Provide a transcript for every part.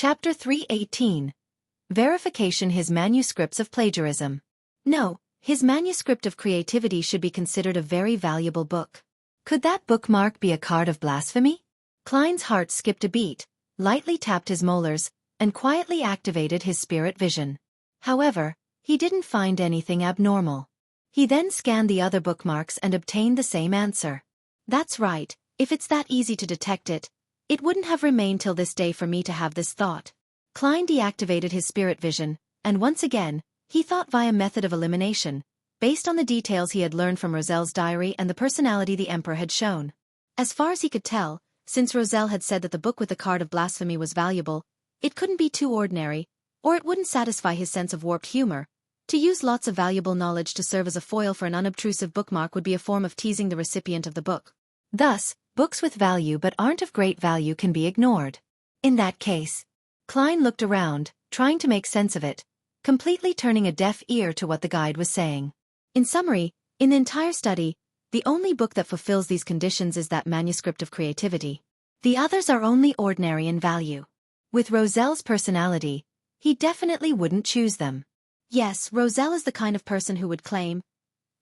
Chapter 318. Verification. His manuscripts of plagiarism. No, his manuscript of creativity should be considered a very valuable book. Could that bookmark be a card of blasphemy? Klein's heart skipped a beat, lightly tapped his molars, and quietly activated his spirit vision. However, he didn't find anything abnormal. He then scanned the other bookmarks and obtained the same answer. That's right, if it's that easy to detect it, it wouldn't have remained till this day for me to have this thought. Klein deactivated his spirit vision, and once again, he thought via method of elimination, based on the details he had learned from Roselle's diary and the personality the Emperor had shown. As far as he could tell, since Roselle had said that the book with the card of blasphemy was valuable, it couldn't be too ordinary, or it wouldn't satisfy his sense of warped humor. To use lots of valuable knowledge to serve as a foil for an unobtrusive bookmark would be a form of teasing the recipient of the book. Thus, books with value but aren't of great value can be ignored. In that case, Klein looked around, trying to make sense of it, completely turning a deaf ear to what the guide was saying. In summary, in the entire study, the only book that fulfills these conditions is that manuscript of creativity. The others are only ordinary in value. With Roselle's personality, he definitely wouldn't choose them. Yes, Roselle is the kind of person who would claim,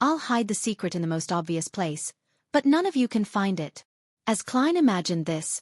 "I'll hide the secret in the most obvious place, but none of you can find it." As Klein imagined this,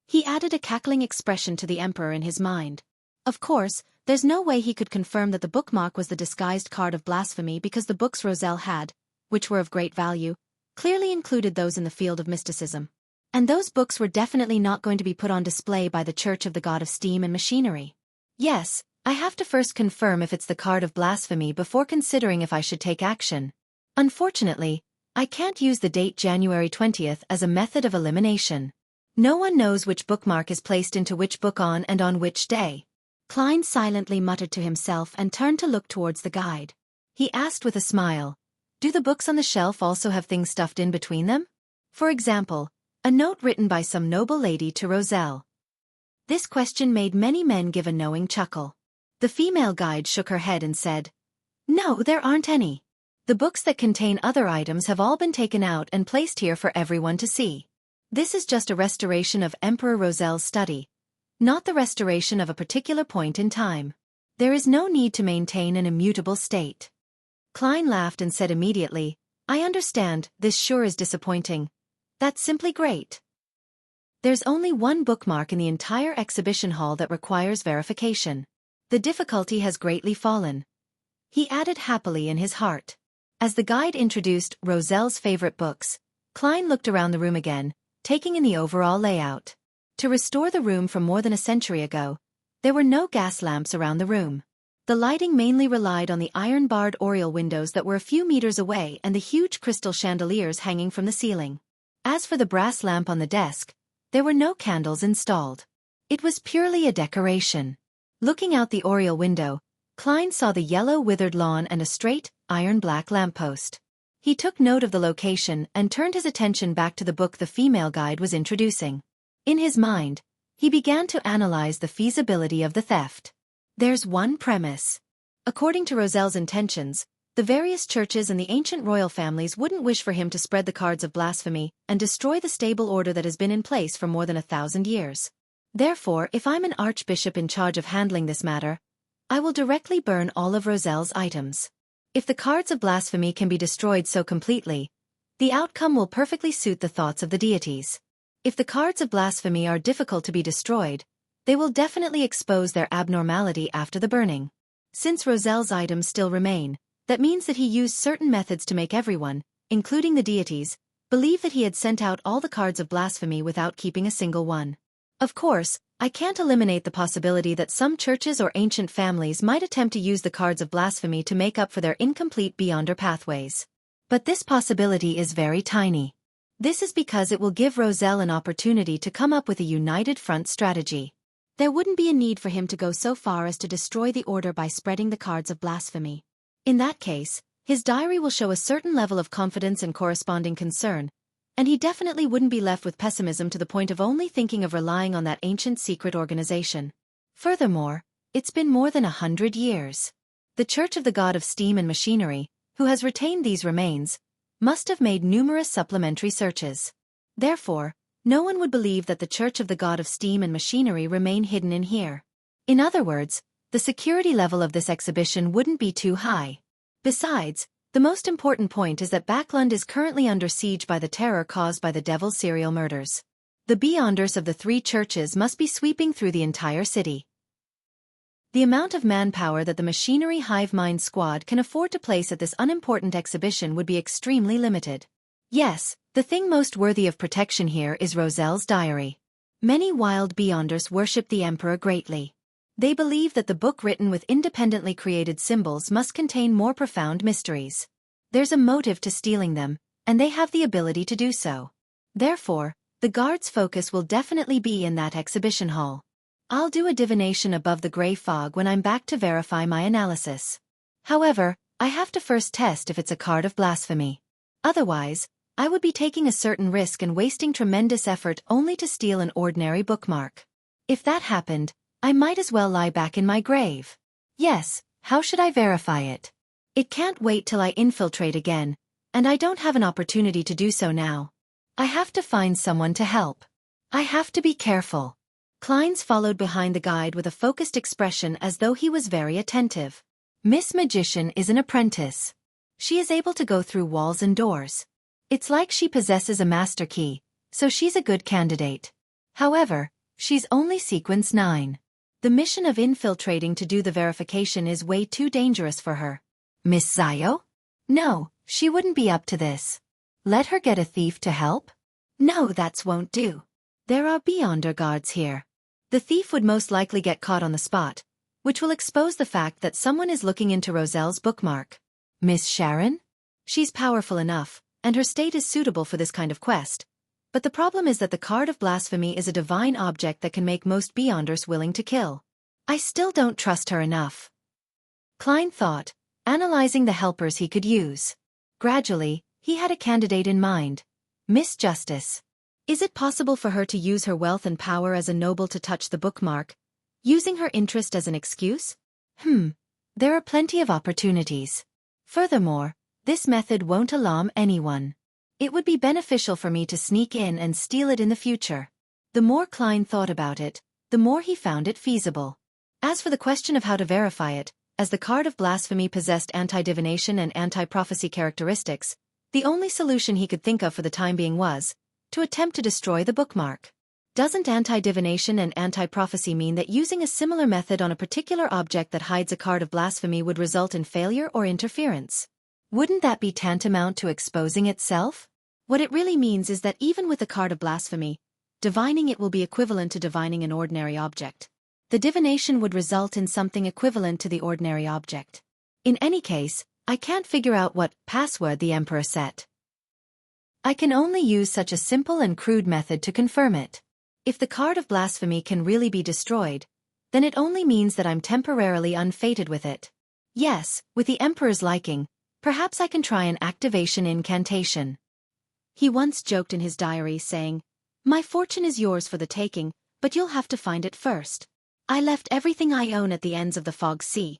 he added a cackling expression to the Emperor in his mind. Of course, there's no way he could confirm that the bookmark was the disguised card of blasphemy because the books Roselle had, which were of great value, clearly included those in the field of mysticism. And those books were definitely not going to be put on display by the Church of the God of Steam and Machinery. Yes, I have to first confirm if it's the card of blasphemy before considering if I should take action. Unfortunately, I can't use the date January 20th as a method of elimination. No one knows which bookmark is placed into which book on and on which day. Klein silently muttered to himself and turned to look towards the guide. He asked with a smile, "Do the books on the shelf also have things stuffed in between them? For example, a note written by some noble lady to Roselle." This question made many men give a knowing chuckle. The female guide shook her head and said, "No, there aren't any. The books that contain other items have all been taken out and placed here for everyone to see. This is just a restoration of Emperor Roselle's study, not the restoration of a particular point in time. There is no need to maintain an immutable state." Klein laughed and said immediately, "I understand, this sure is disappointing. That's simply great. There's only one bookmark in the entire exhibition hall that requires verification. The difficulty has greatly fallen," he added happily in his heart. As the guide introduced Roselle's favorite books, Klein looked around the room again, taking in the overall layout. To restore the room from more than a century ago, there were no gas lamps around the room. The lighting mainly relied on the iron-barred oriel windows that were a few meters away and the huge crystal chandeliers hanging from the ceiling. As for the brass lamp on the desk, there were no candles installed. It was purely a decoration. Looking out the oriel window, Klein saw the yellow withered lawn and a straight, iron-black lamppost. He took note of the location and turned his attention back to the book the female guide was introducing. In his mind, he began to analyze the feasibility of the theft. There's one premise. According to Roselle's intentions, the various churches and the ancient royal families wouldn't wish for him to spread the cards of blasphemy and destroy the stable order that has been in place for more than 1,000 years. Therefore, if I'm an archbishop in charge of handling this matter, I will directly burn all of Roselle's items. If the cards of blasphemy can be destroyed so completely, the outcome will perfectly suit the thoughts of the deities. If the cards of blasphemy are difficult to be destroyed, they will definitely expose their abnormality after the burning. Since Roselle's items still remain, that means that he used certain methods to make everyone, including the deities, believe that he had sent out all the cards of blasphemy without keeping a single one. Of course, I can't eliminate the possibility that some churches or ancient families might attempt to use the cards of blasphemy to make up for their incomplete beyonder pathways. But this possibility is very tiny. This is because it will give Roselle an opportunity to come up with a united front strategy. There wouldn't be a need for him to go so far as to destroy the order by spreading the cards of blasphemy. In that case, his diary will show a certain level of confidence and corresponding concern, and he definitely wouldn't be left with pessimism to the point of only thinking of relying on that ancient secret organization. Furthermore, it's been more than 100 years. The Church of the God of Steam and Machinery, who has retained these remains, must have made numerous supplementary searches. Therefore, No one would believe that the Church of the God of Steam and Machinery remain hidden in here. In other words, the security level of this exhibition wouldn't be too high. Besides, the most important point is that Backlund is currently under siege by the terror caused by the devil's serial murders. The Beyonders of the three churches must be sweeping through the entire city. The amount of manpower that the Machinery Hive Mind Squad can afford to place at this unimportant exhibition would be extremely limited. Yes, the thing most worthy of protection here is Roselle's diary. Many wild Beyonders worship the Emperor greatly. They believe that the book written with independently created symbols must contain more profound mysteries. There's a motive to stealing them, and they have the ability to do so. Therefore, the guard's focus will definitely be in that exhibition hall. I'll do a divination above the gray fog when I'm back to verify my analysis. However, I have to first test if it's a card of blasphemy. Otherwise, I would be taking a certain risk and wasting tremendous effort only to steal an ordinary bookmark. If that happened, I might as well lie back in my grave. Yes, how should I verify it? It can't wait till I infiltrate again, and I don't have an opportunity to do so now. I have to find someone to help. I have to be careful. Kleins followed behind the guide with a focused expression as though he was very attentive. Miss Magician is an apprentice. She is able to go through walls and doors. It's like she possesses a master key, so she's a good candidate. However, she's only sequence 9. The mission of infiltrating to do the verification is way too dangerous for her. Miss Zio? No, she wouldn't be up to this. Let her get a thief to help? No, that won't do. There are Beyonder guards here. The thief would most likely get caught on the spot, which will expose the fact that someone is looking into Roselle's bookmark. Miss Sharon? She's powerful enough, and her state is suitable for this kind of quest. But the problem is that the card of blasphemy is a divine object that can make most Beyonders willing to kill. I still don't trust her enough. Klein thought, analyzing the helpers he could use. Gradually, he had a candidate in mind. Miss Justice. Is it possible for her to use her wealth and power as a noble to touch the bookmark, using her interest as an excuse? There are plenty of opportunities. Furthermore, this method won't alarm anyone. It would be beneficial for me to sneak in and steal it in the future. The more Klein thought about it, the more he found it feasible. As for the question of how to verify it, as the card of blasphemy possessed anti-divination and anti-prophecy characteristics, the only solution he could think of for the time being was to attempt to destroy the bookmark. Doesn't anti-divination and anti-prophecy mean that using a similar method on a particular object that hides a card of blasphemy would result in failure or interference? Wouldn't that be tantamount to exposing itself? What it really means is that even with the card of blasphemy, divining it will be equivalent to divining an ordinary object. The divination would result in something equivalent to the ordinary object. In any case, I can't figure out what password the Emperor set. I can only use such a simple and crude method to confirm it. If the card of blasphemy can really be destroyed, then it only means that I'm temporarily unfated with it. Yes, with the Emperor's liking, perhaps I can try an activation incantation. He once joked in his diary saying, "My fortune is yours for the taking, but you'll have to find it first. I left everything I own at the ends of the fog sea.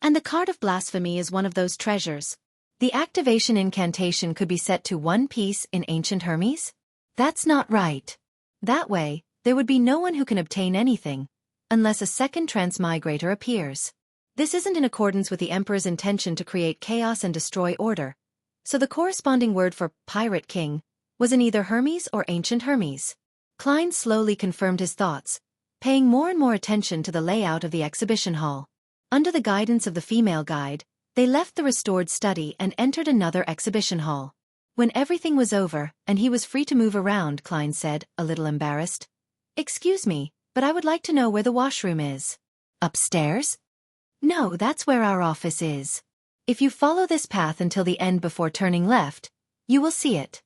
And the card of blasphemy is one of those treasures." The activation incantation could be set to 1 piece in Ancient Hermes? That's not right. That way, there would be no one who can obtain anything, unless a second transmigrator appears. This isn't in accordance with the Emperor's intention to create chaos and destroy order, so the corresponding word for Pirate King was in either Hermes or Ancient Hermes. Klein slowly confirmed his thoughts, paying more and more attention to the layout of the exhibition hall. Under the guidance of the female guide, they left the restored study and entered another exhibition hall. When everything was over and he was free to move around, Klein said, a little embarrassed, "Excuse me, but I would like to know where the washroom is." "Upstairs?" "No, that's where our office is. If you follow this path until the end before turning left, you will see it."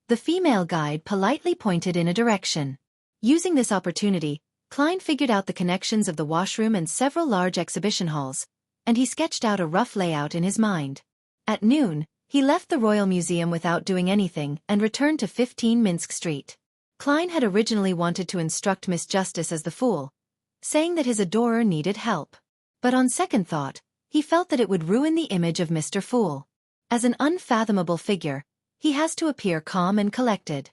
The female guide politely pointed in a direction. Using this opportunity, Klein figured out the connections of the washroom and several large exhibition halls, and he sketched out a rough layout in his mind. At noon, he left the Royal Museum without doing anything and returned to 15 Minsk Street. Klein had originally wanted to instruct Miss Justice as the fool, saying that his adorer needed help. But on second thought, he felt that it would ruin the image of Mr. Fool. As an unfathomable figure, he has to appear calm and collected.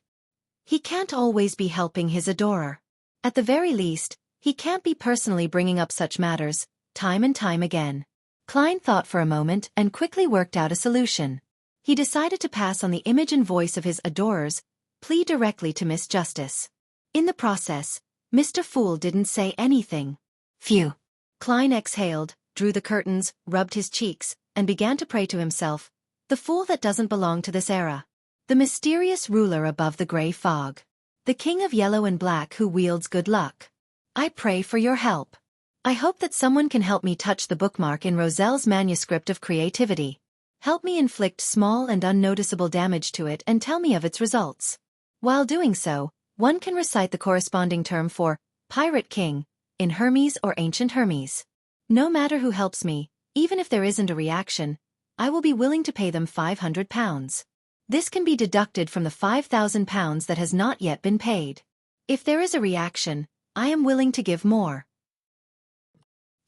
He can't always be helping his adorer. At the very least, he can't be personally bringing up such matters, time and time again. Klein thought for a moment and quickly worked out a solution. He decided to pass on the image and voice of his adorer's plea directly to Miss Justice. In the process, Mr. Fool didn't say anything. Phew. Klein exhaled, drew the curtains, rubbed his cheeks, and began to pray to himself. The fool that doesn't belong to this era. The mysterious ruler above the gray fog. The king of yellow and black who wields good luck. I pray for your help. I hope that someone can help me touch the bookmark in Roselle's manuscript of creativity. Help me inflict small and unnoticeable damage to it and tell me of its results. While doing so, one can recite the corresponding term for Pirate King in Hermes or Ancient Hermes. No matter who helps me, even if there isn't a reaction, I will be willing to pay them £500. This can be deducted from the £5,000 that has not yet been paid. If there is a reaction, I am willing to give more.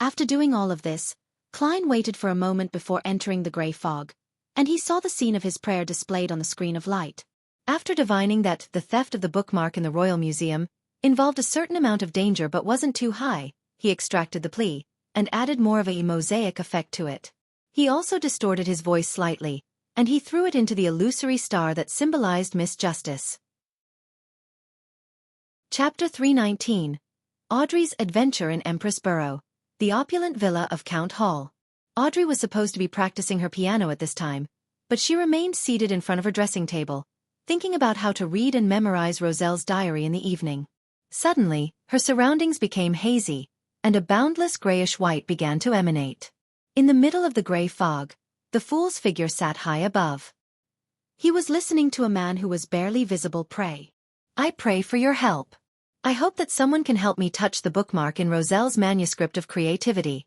After doing all of this, Klein waited for a moment before entering the grey fog, and he saw the scene of his prayer displayed on the screen of light. After divining that the theft of the bookmark in the Royal Museum involved a certain amount of danger but wasn't too high, he extracted the plea, and added more of a mosaic effect to it. He also distorted his voice slightly, and he threw it into the illusory star that symbolized Miss Justice. Chapter 319. Audrey's Adventure in Empress Borough. The opulent villa of Count Hall. Audrey was supposed to be practicing her piano at this time, but she remained seated in front of her dressing table, thinking about how to read and memorize Roselle's diary in the evening. Suddenly, her surroundings became hazy, and a boundless grayish-white began to emanate. In the middle of the gray fog, the fool's figure sat high above. He was listening to a man who was barely visible pray. I pray for your help. I hope that someone can help me touch the bookmark in Roselle's manuscript of creativity.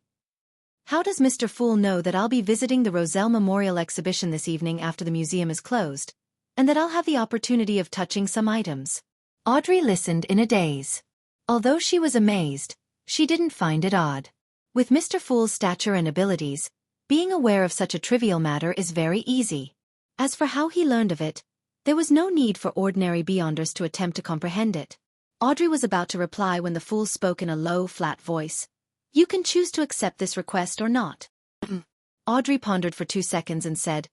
How does Mr. Fool know that I'll be visiting the Roselle Memorial Exhibition this evening after the museum is closed, and that I'll have the opportunity of touching some items? Audrey listened in a daze. Although she was amazed, she didn't find it odd. With Mr. Fool's stature and abilities, being aware of such a trivial matter is very easy. As for how he learned of it, there was no need for ordinary beyonders to attempt to comprehend it. Audrey was about to reply when the fool spoke in a low, flat voice. You can choose to accept this request or not. Audrey pondered for 2 seconds and said,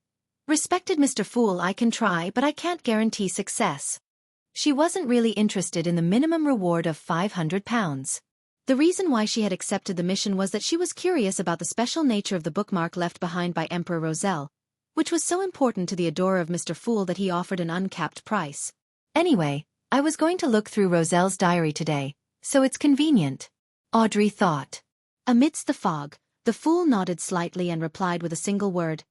Respected Mr. Fool, I can try, but I can't guarantee success. She wasn't really interested in the minimum reward of £500. The reason why she had accepted the mission was that she was curious about the special nature of the bookmark left behind by Emperor Roselle, which was so important to the adorer of Mr. Fool that he offered an uncapped price. Anyway, I was going to look through Roselle's diary today, so it's convenient. Audrey thought. Amidst the fog, the fool nodded slightly and replied with a single word.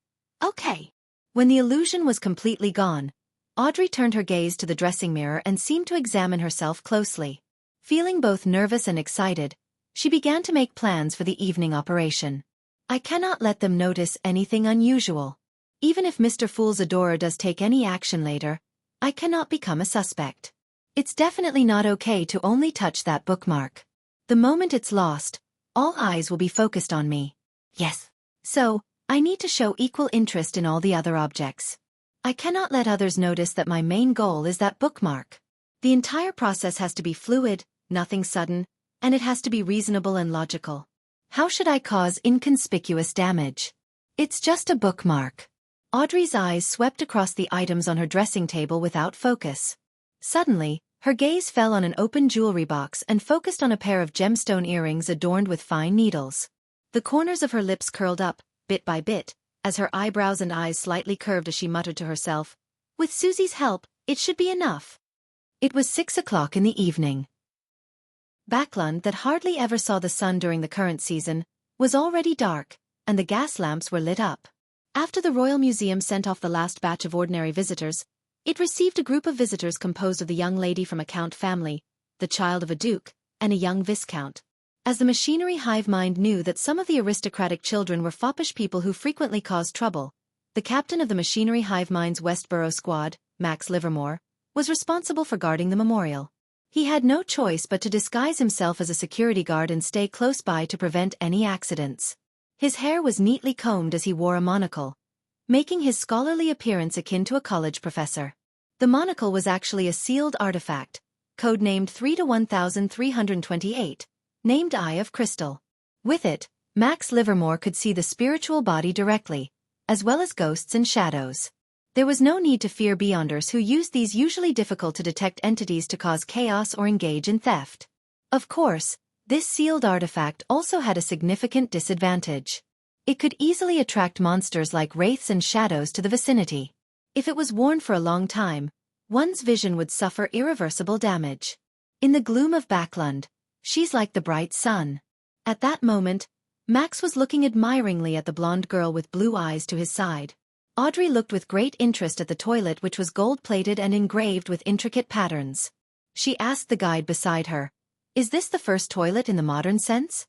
Okay. When the illusion was completely gone, Audrey turned her gaze to the dressing mirror and seemed to examine herself closely. Feeling both nervous and excited, she began to make plans for the evening operation. I cannot let them notice anything unusual. Even if Mr. Fool's adorer does take any action later, I cannot become a suspect. It's definitely not okay to only touch that bookmark. The moment it's lost, all eyes will be focused on me. Yes. So, I need to show equal interest in all the other objects. I cannot let others notice that my main goal is that bookmark. The entire process has to be fluid, nothing sudden, and it has to be reasonable and logical. How should I cause inconspicuous damage? It's just a bookmark. Audrey's eyes swept across the items on her dressing table without focus. Suddenly, her gaze fell on an open jewelry box and focused on a pair of gemstone earrings adorned with fine needles. The corners of her lips curled up, bit by bit, as her eyebrows and eyes slightly curved as she muttered to herself, With Susie's help, it should be enough. It was 6 o'clock in the evening. Backlund, that hardly ever saw the sun during the current season, was already dark, and the gas lamps were lit up. After the Royal Museum sent off the last batch of ordinary visitors, it received a group of visitors composed of the young lady from a count family, the child of a duke, and a young viscount. As the machinery hive mind knew that some of the aristocratic children were foppish people who frequently caused trouble, the captain of the machinery hive mind's Westborough squad, Max Livermore, was responsible for guarding the memorial. He had no choice but to disguise himself as a security guard and stay close by to prevent any accidents. His hair was neatly combed as he wore a monocle, making his scholarly appearance akin to a college professor. The monocle was actually a sealed artifact, codenamed 3-1328, named Eye of Crystal. With it, Max Livermore could see the spiritual body directly, as well as ghosts and shadows. There was no need to fear Beyonders who used these usually difficult-to-detect entities to cause chaos or engage in theft. Of course, this sealed artifact also had a significant disadvantage. It could easily attract monsters like wraiths and shadows to the vicinity. If it was worn for a long time, one's vision would suffer irreversible damage. In the gloom of Backlund, she's like the bright sun. At that moment, Max was looking admiringly at the blonde girl with blue eyes to his side. Audrey looked with great interest at the toilet, which was gold-plated and engraved with intricate patterns. She asked the guide beside her, "Is this the first toilet in the modern sense?"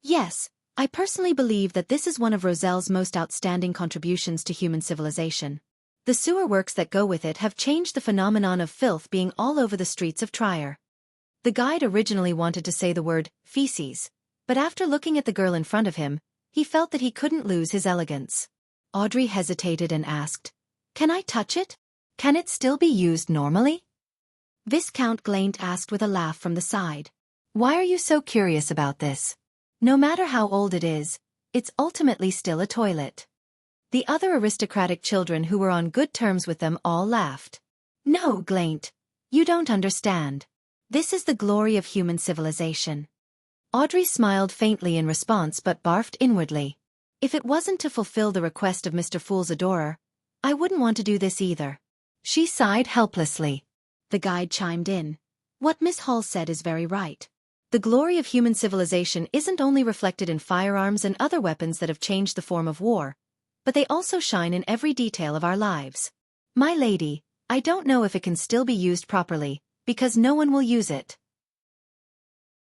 "Yes, I personally believe that this is one of Roselle's most outstanding contributions to human civilization. The sewer works that go with it have changed the phenomenon of filth being all over the streets of Trier." The guide originally wanted to say the word feces, but after looking at the girl in front of him, he felt that he couldn't lose his elegance. Audrey hesitated and asked, "Can I touch it? Can it still be used normally?" Viscount Glaint asked with a laugh from the side. "Why are you so curious about this? No matter how old it is, it's ultimately still a toilet." The other aristocratic children who were on good terms with them all laughed. "No, Glaint, you don't understand. This is the glory of human civilization." Audrey smiled faintly in response but barfed inwardly. "If it wasn't to fulfill the request of Mr. Fool's adorer, I wouldn't want to do this either." She sighed helplessly. The guide chimed in. "What Miss Hall said is very right. The glory of human civilization isn't only reflected in firearms and other weapons that have changed the form of war, but they also shine in every detail of our lives. My lady, I don't know if it can still be used properly, because no one will use it."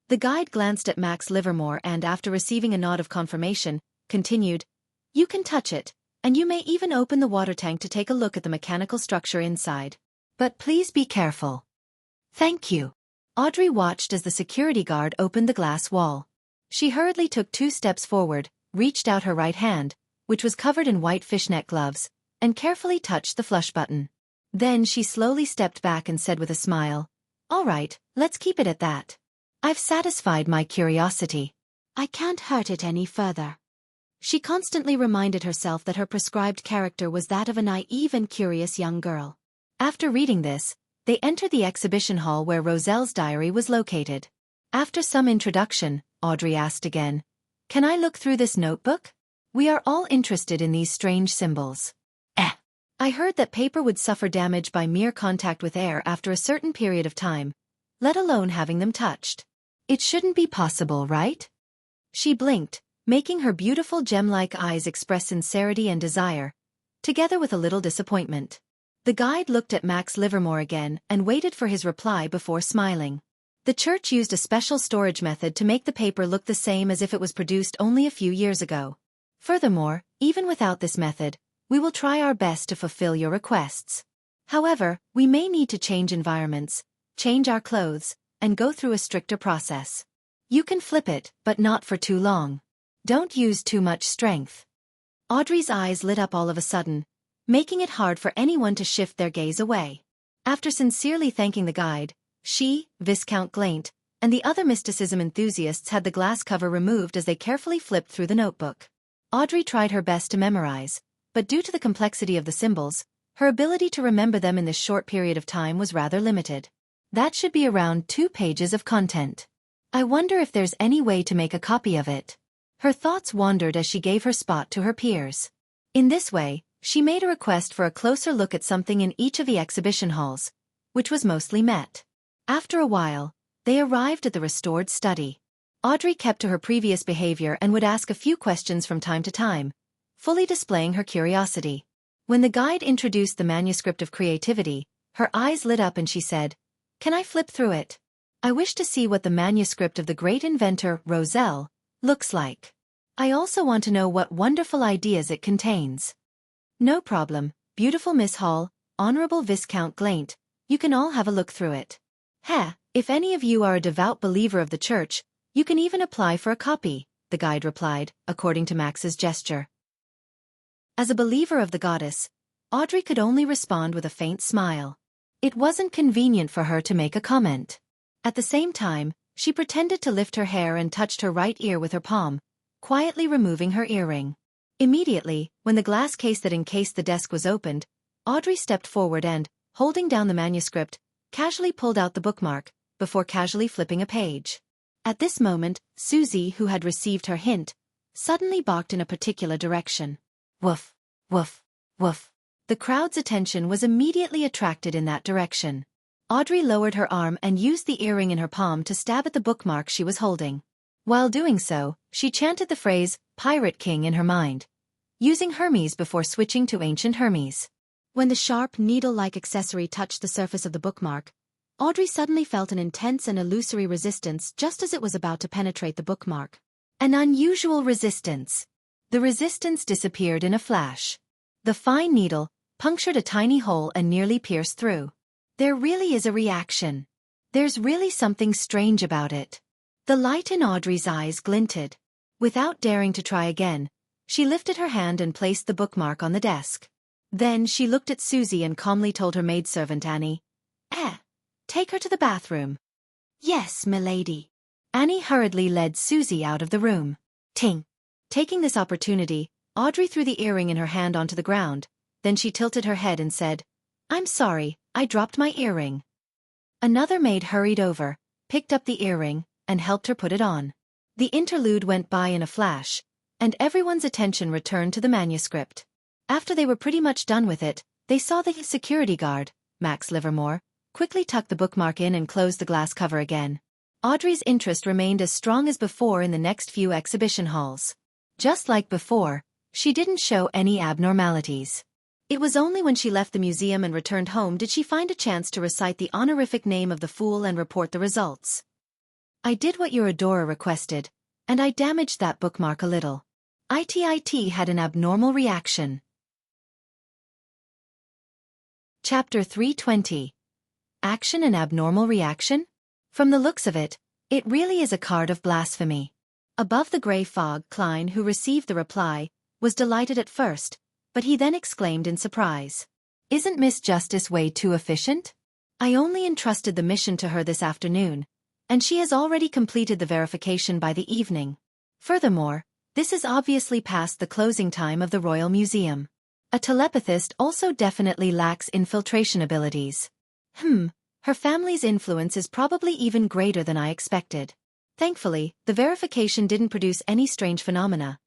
The guide glanced at Max Livermore and, after receiving a nod of confirmation, continued, "You can touch it, and you may even open the water tank to take a look at the mechanical structure inside. But please be careful." "Thank you." Audrey watched as the security guard opened the glass wall. She hurriedly took 2 steps forward, reached out her right hand, which was covered in white fishnet gloves, and carefully touched the flush button. Then she slowly stepped back and said with a smile, "All right, let's keep it at that. I've satisfied my curiosity. I can't hurt it any further." She constantly reminded herself that her prescribed character was that of a naive and curious young girl. After reading this, they entered the exhibition hall where Roselle's diary was located. After some introduction, Audrey asked again, "Can I look through this notebook? We are all interested in these strange symbols." "I heard that paper would suffer damage by mere contact with air after a certain period of time, let alone having them touched. It shouldn't be possible, right?" She blinked, making her beautiful gem-like eyes express sincerity and desire, together with a little disappointment. The guide looked at Max Livermore again and waited for his reply before smiling. The church used a special storage method to make the paper look the same as if it was produced only a few years ago. Furthermore, even without this method, we will try our best to fulfill your requests. However, we may need to change environments, change our clothes, and go through a stricter process. You can flip it, but not for too long. Don't use too much strength." Audrey's eyes lit up all of a sudden, making it hard for anyone to shift their gaze away. After sincerely thanking the guide, she, Viscount Glaint, and the other mysticism enthusiasts had the glass cover removed as they carefully flipped through the notebook. Audrey tried her best to memorize, but due to the complexity of the symbols, her ability to remember them in this short period of time was rather limited. That should be around 2 pages of content. I wonder if there's any way to make a copy of it. Her thoughts wandered as she gave her spot to her peers. In this way, she made a request for a closer look at something in each of the exhibition halls, which was mostly met. After a while, they arrived at the restored study. Audrey kept to her previous behavior and would ask a few questions from time to time, fully displaying her curiosity. When the guide introduced the manuscript of creativity, her eyes lit up and she said, "Can I flip through it? I wish to see what the manuscript of the great inventor, Roselle, looks like. I also want to know what wonderful ideas it contains." "No problem, beautiful Miss Hall, Honorable Viscount Glaint, you can all have a look through it. If any of you are a devout believer of the church, you can even apply for a copy," the guide replied, according to Max's gesture. As a believer of the goddess, Audrey could only respond with a faint smile. It wasn't convenient for her to make a comment. At the same time, she pretended to lift her hair and touched her right ear with her palm, quietly removing her earring. Immediately, when the glass case that encased the desk was opened, Audrey stepped forward and, holding down the manuscript, casually pulled out the bookmark, before casually flipping a page. At this moment, Susie, who had received her hint, suddenly balked in a particular direction. Woof, woof, woof. The crowd's attention was immediately attracted in that direction. Audrey lowered her arm and used the earring in her palm to stab at the bookmark she was holding. While doing so, she chanted the phrase, Pirate King, in her mind, using Hermes before switching to Ancient Hermes. When the sharp, needle-like accessory touched the surface of the bookmark, Audrey suddenly felt an intense and illusory resistance just as it was about to penetrate the bookmark. An unusual resistance. The resistance disappeared in a flash. The fine needle punctured a tiny hole and nearly pierced through. There really is a reaction. There's really something strange about it. The light in Audrey's eyes glinted. Without daring to try again, she lifted her hand and placed the bookmark on the desk. Then she looked at Susie and calmly told her maidservant Annie, take her to the bathroom. Yes, milady. Annie hurriedly led Susie out of the room. Ting. Taking this opportunity, Audrey threw the earring in her hand onto the ground, then she tilted her head and said, I'm sorry, I dropped my earring. Another maid hurried over, picked up the earring, and helped her put it on. The interlude went by in a flash, and everyone's attention returned to the manuscript. After they were pretty much done with it, they saw the security guard, Max Livermore, quickly tuck the bookmark in and close the glass cover again. Audrey's interest remained as strong as before in the next few exhibition halls. Just like before, she didn't show any abnormalities. It was only when she left the museum and returned home did she find a chance to recite the honorific name of the fool and report the results. I did what your adorer requested, and I damaged that bookmark a little. IT had an abnormal reaction. Chapter 320. Action and abnormal reaction? From the looks of it, it really is a card of blasphemy. Above the grey fog, Klein, who received the reply, was delighted at first, but he then exclaimed in surprise. Isn't Miss Justice way too efficient? I only entrusted the mission to her this afternoon, and she has already completed the verification by the evening. Furthermore, this is obviously past the closing time of the Royal Museum. A telepathist also definitely lacks infiltration abilities. Her family's influence is probably even greater than I expected. Thankfully, the verification didn't produce any strange phenomena.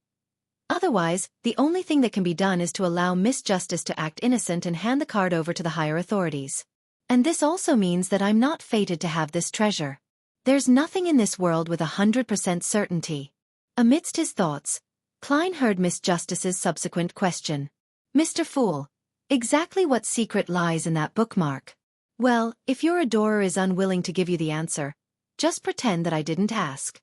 Otherwise, the only thing that can be done is to allow Miss Justice to act innocent and hand the card over to the higher authorities. And this also means that I'm not fated to have this treasure. There's nothing in this world with 100% certainty. Amidst his thoughts, Klein heard Miss Justice's subsequent question. Mr. Fool, exactly what secret lies in that bookmark? Well, if your adorer is unwilling to give you the answer, just pretend that I didn't ask.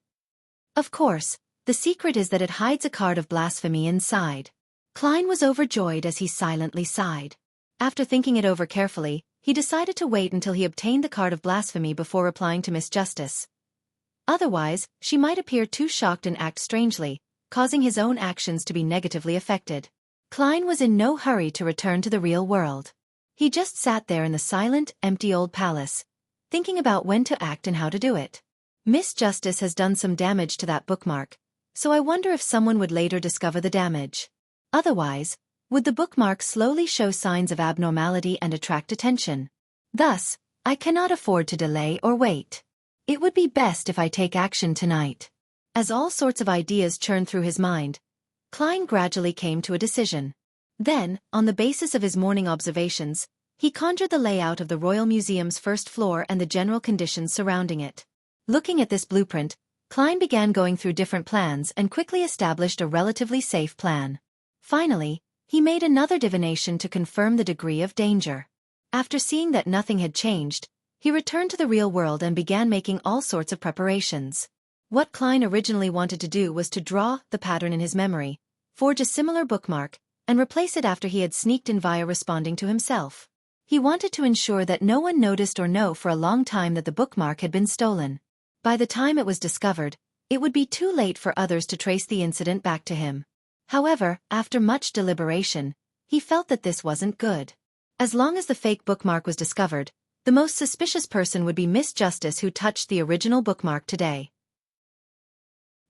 Of course, the secret is that it hides a card of blasphemy inside. Klein was overjoyed as he silently sighed. After thinking it over carefully, he decided to wait until he obtained the card of blasphemy before replying to Miss Justice. Otherwise, she might appear too shocked and act strangely, causing his own actions to be negatively affected. Klein was in no hurry to return to the real world. He just sat there in the silent, empty old palace, thinking about when to act and how to do it. Miss Justice has done some damage to that bookmark, so I wonder if someone would later discover the damage. Otherwise, would the bookmark slowly show signs of abnormality and attract attention? Thus, I cannot afford to delay or wait. It would be best if I take action tonight. As all sorts of ideas churned through his mind, Klein gradually came to a decision. Then, on the basis of his morning observations, he conjured the layout of the Royal Museum's first floor and the general conditions surrounding it. Looking at this blueprint, Klein began going through different plans and quickly established a relatively safe plan. Finally, he made another divination to confirm the degree of danger. After seeing that nothing had changed, he returned to the real world and began making all sorts of preparations. What Klein originally wanted to do was to draw the pattern in his memory, forge a similar bookmark, and replace it after he had sneaked in via responding to himself. He wanted to ensure that no one noticed or know for a long time that the bookmark had been stolen. By the time it was discovered, it would be too late for others to trace the incident back to him. However, after much deliberation, He felt that this wasn't good. As long as the fake bookmark was discovered, the most suspicious person would be Miss Justice, who touched the original bookmark today.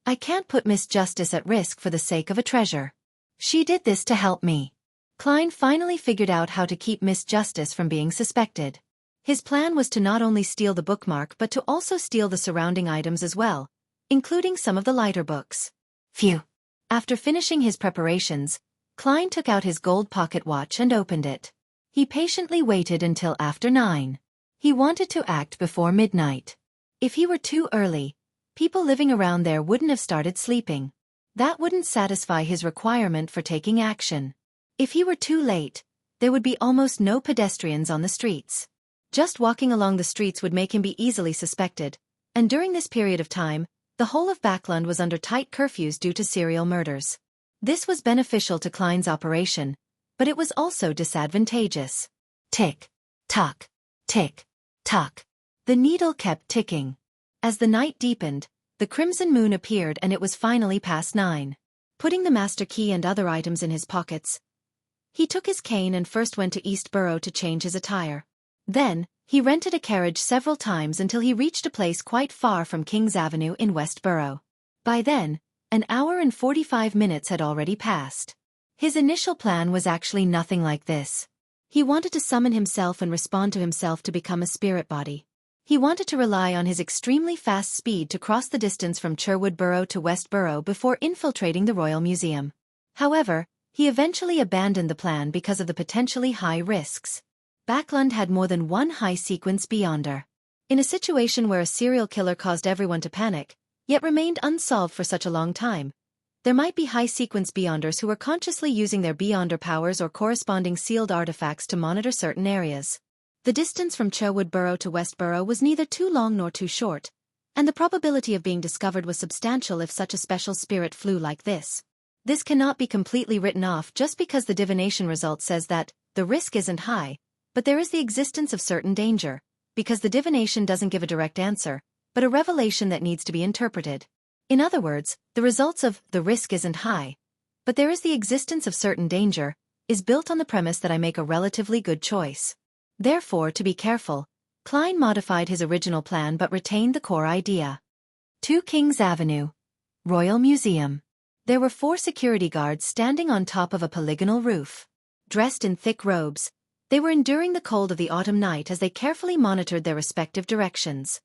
I can't put Miss Justice at risk for the sake of a treasure. She did this to help me. Klein finally figured out how to keep Miss Justice from being suspected. His plan was to not only steal the bookmark but to also steal the surrounding items as well, including some of the lighter books. Phew. After finishing his preparations, Klein took out his gold pocket watch and opened it. He patiently waited until after 9. He wanted to act before midnight. If he were too early, people living around there wouldn't have started sleeping. That wouldn't satisfy his requirement for taking action. If he were too late, there would be almost no pedestrians on the streets. Just walking along the streets would make him be easily suspected, and during this period of time, the whole of Backland was under tight curfews due to serial murders. This was beneficial to Klein's operation, but it was also disadvantageous. Tick, tock, tick, tock. The needle kept ticking. As the night deepened, the crimson moon appeared and it was finally past 9. Putting the master key and other items in his pockets, he took his cane and first went to East Borough to change his attire. Then, he rented a carriage several times until he reached a place quite far from King's Avenue in West Borough. By then, an hour and 45 minutes had already passed. His initial plan was actually nothing like this. He wanted to summon himself and respond to himself to become a spirit body. He wanted to rely on his extremely fast speed to cross the distance from Sherwood Borough to West Borough before infiltrating the Royal Museum. However, he eventually abandoned the plan because of the potentially high risks. Backland had more than one high-sequence beyonder. In a situation where a serial killer caused everyone to panic, yet remained unsolved for such a long time, there might be high-sequence beyonders who were consciously using their beyonder powers or corresponding sealed artifacts to monitor certain areas. The distance from Sherwood Borough to West Borough was neither too long nor too short, and the probability of being discovered was substantial if such a special spirit flew like this. This cannot be completely written off just because the divination result says that the risk isn't high, but there is the existence of certain danger, because the divination doesn't give a direct answer, but a revelation that needs to be interpreted. In other words, the results of the risk isn't high, but there is the existence of certain danger, is built on the premise that I make a relatively good choice. Therefore, to be careful, Klein modified his original plan but retained the core idea. 2 King's Avenue, Royal Museum. There were 4 security guards standing on top of a polygonal roof. Dressed in thick robes, they were enduring the cold of the autumn night as they carefully monitored their respective directions.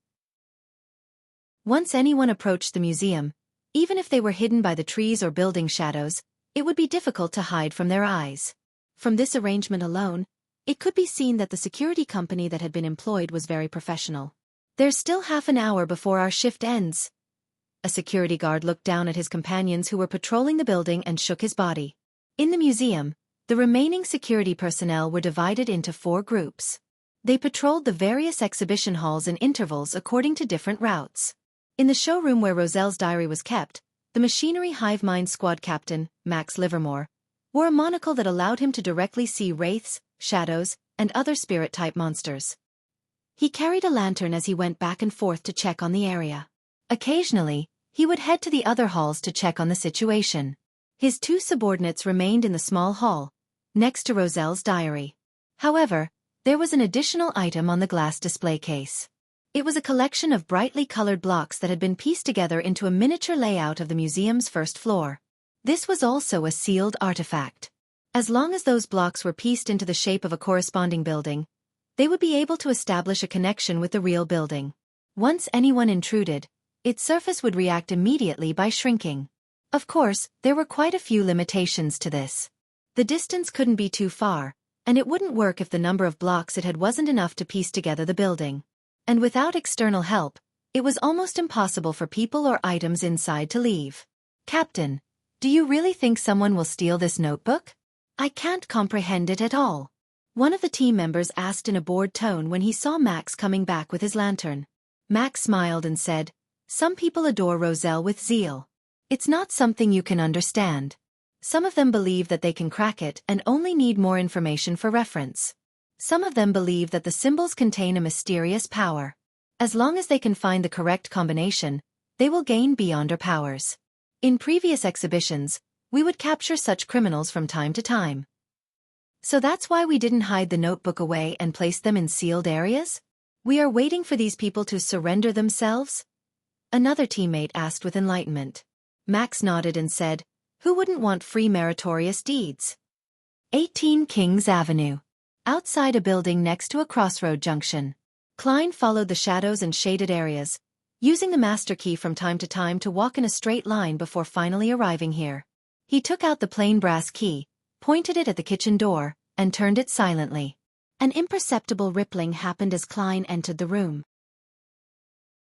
Once anyone approached the museum, even if they were hidden by the trees or building shadows, it would be difficult to hide from their eyes. From this arrangement alone, it could be seen that the security company that had been employed was very professional. There's still half an hour before our shift ends. A security guard looked down at his companions who were patrolling the building and shook his body. In the museum, the remaining security personnel were divided into 4 groups. They patrolled the various exhibition halls in intervals according to different routes. In the showroom where Roselle's diary was kept, the Machinery Hive Mind Squad captain, Max Livermore, wore a monocle that allowed him to directly see wraiths, shadows, and other spirit-type monsters. He carried a lantern as he went back and forth to check on the area. Occasionally, he would head to the other halls to check on the situation. His 2 subordinates remained in the small hall, next to Roselle's diary. However, there was an additional item on the glass display case. It was a collection of brightly colored blocks that had been pieced together into a miniature layout of the museum's first floor. This was also a sealed artifact. As long as those blocks were pieced into the shape of a corresponding building, they would be able to establish a connection with the real building. Once anyone intruded, its surface would react immediately by shrinking. Of course, there were quite a few limitations to this. The distance couldn't be too far, and it wouldn't work if the number of blocks it had wasn't enough to piece together the building. And without external help, it was almost impossible for people or items inside to leave. Captain, do you really think someone will steal this notebook? I can't comprehend it at all. One of the team members asked in a bored tone when he saw Max coming back with his lantern. Max smiled and said, "Some people adore Roselle with zeal. It's not something you can understand. Some of them believe that they can crack it and only need more information for reference. Some of them believe that the symbols contain a mysterious power. As long as they can find the correct combination, they will gain beyonder powers. In previous exhibitions, we would capture such criminals from time to time. So that's why we didn't hide the notebook away and place them in sealed areas? We are waiting for these people to surrender themselves? Another teammate asked with enlightenment. Max nodded and said, "Who wouldn't want free meritorious deeds?" 18 Kings Avenue. Outside a building next to a crossroad junction. Klein followed the shadows and shaded areas, using the master key from time to time to walk in a straight line before finally arriving here. He took out the plain brass key, pointed it at the kitchen door, and turned it silently. An imperceptible rippling happened as Klein entered the room.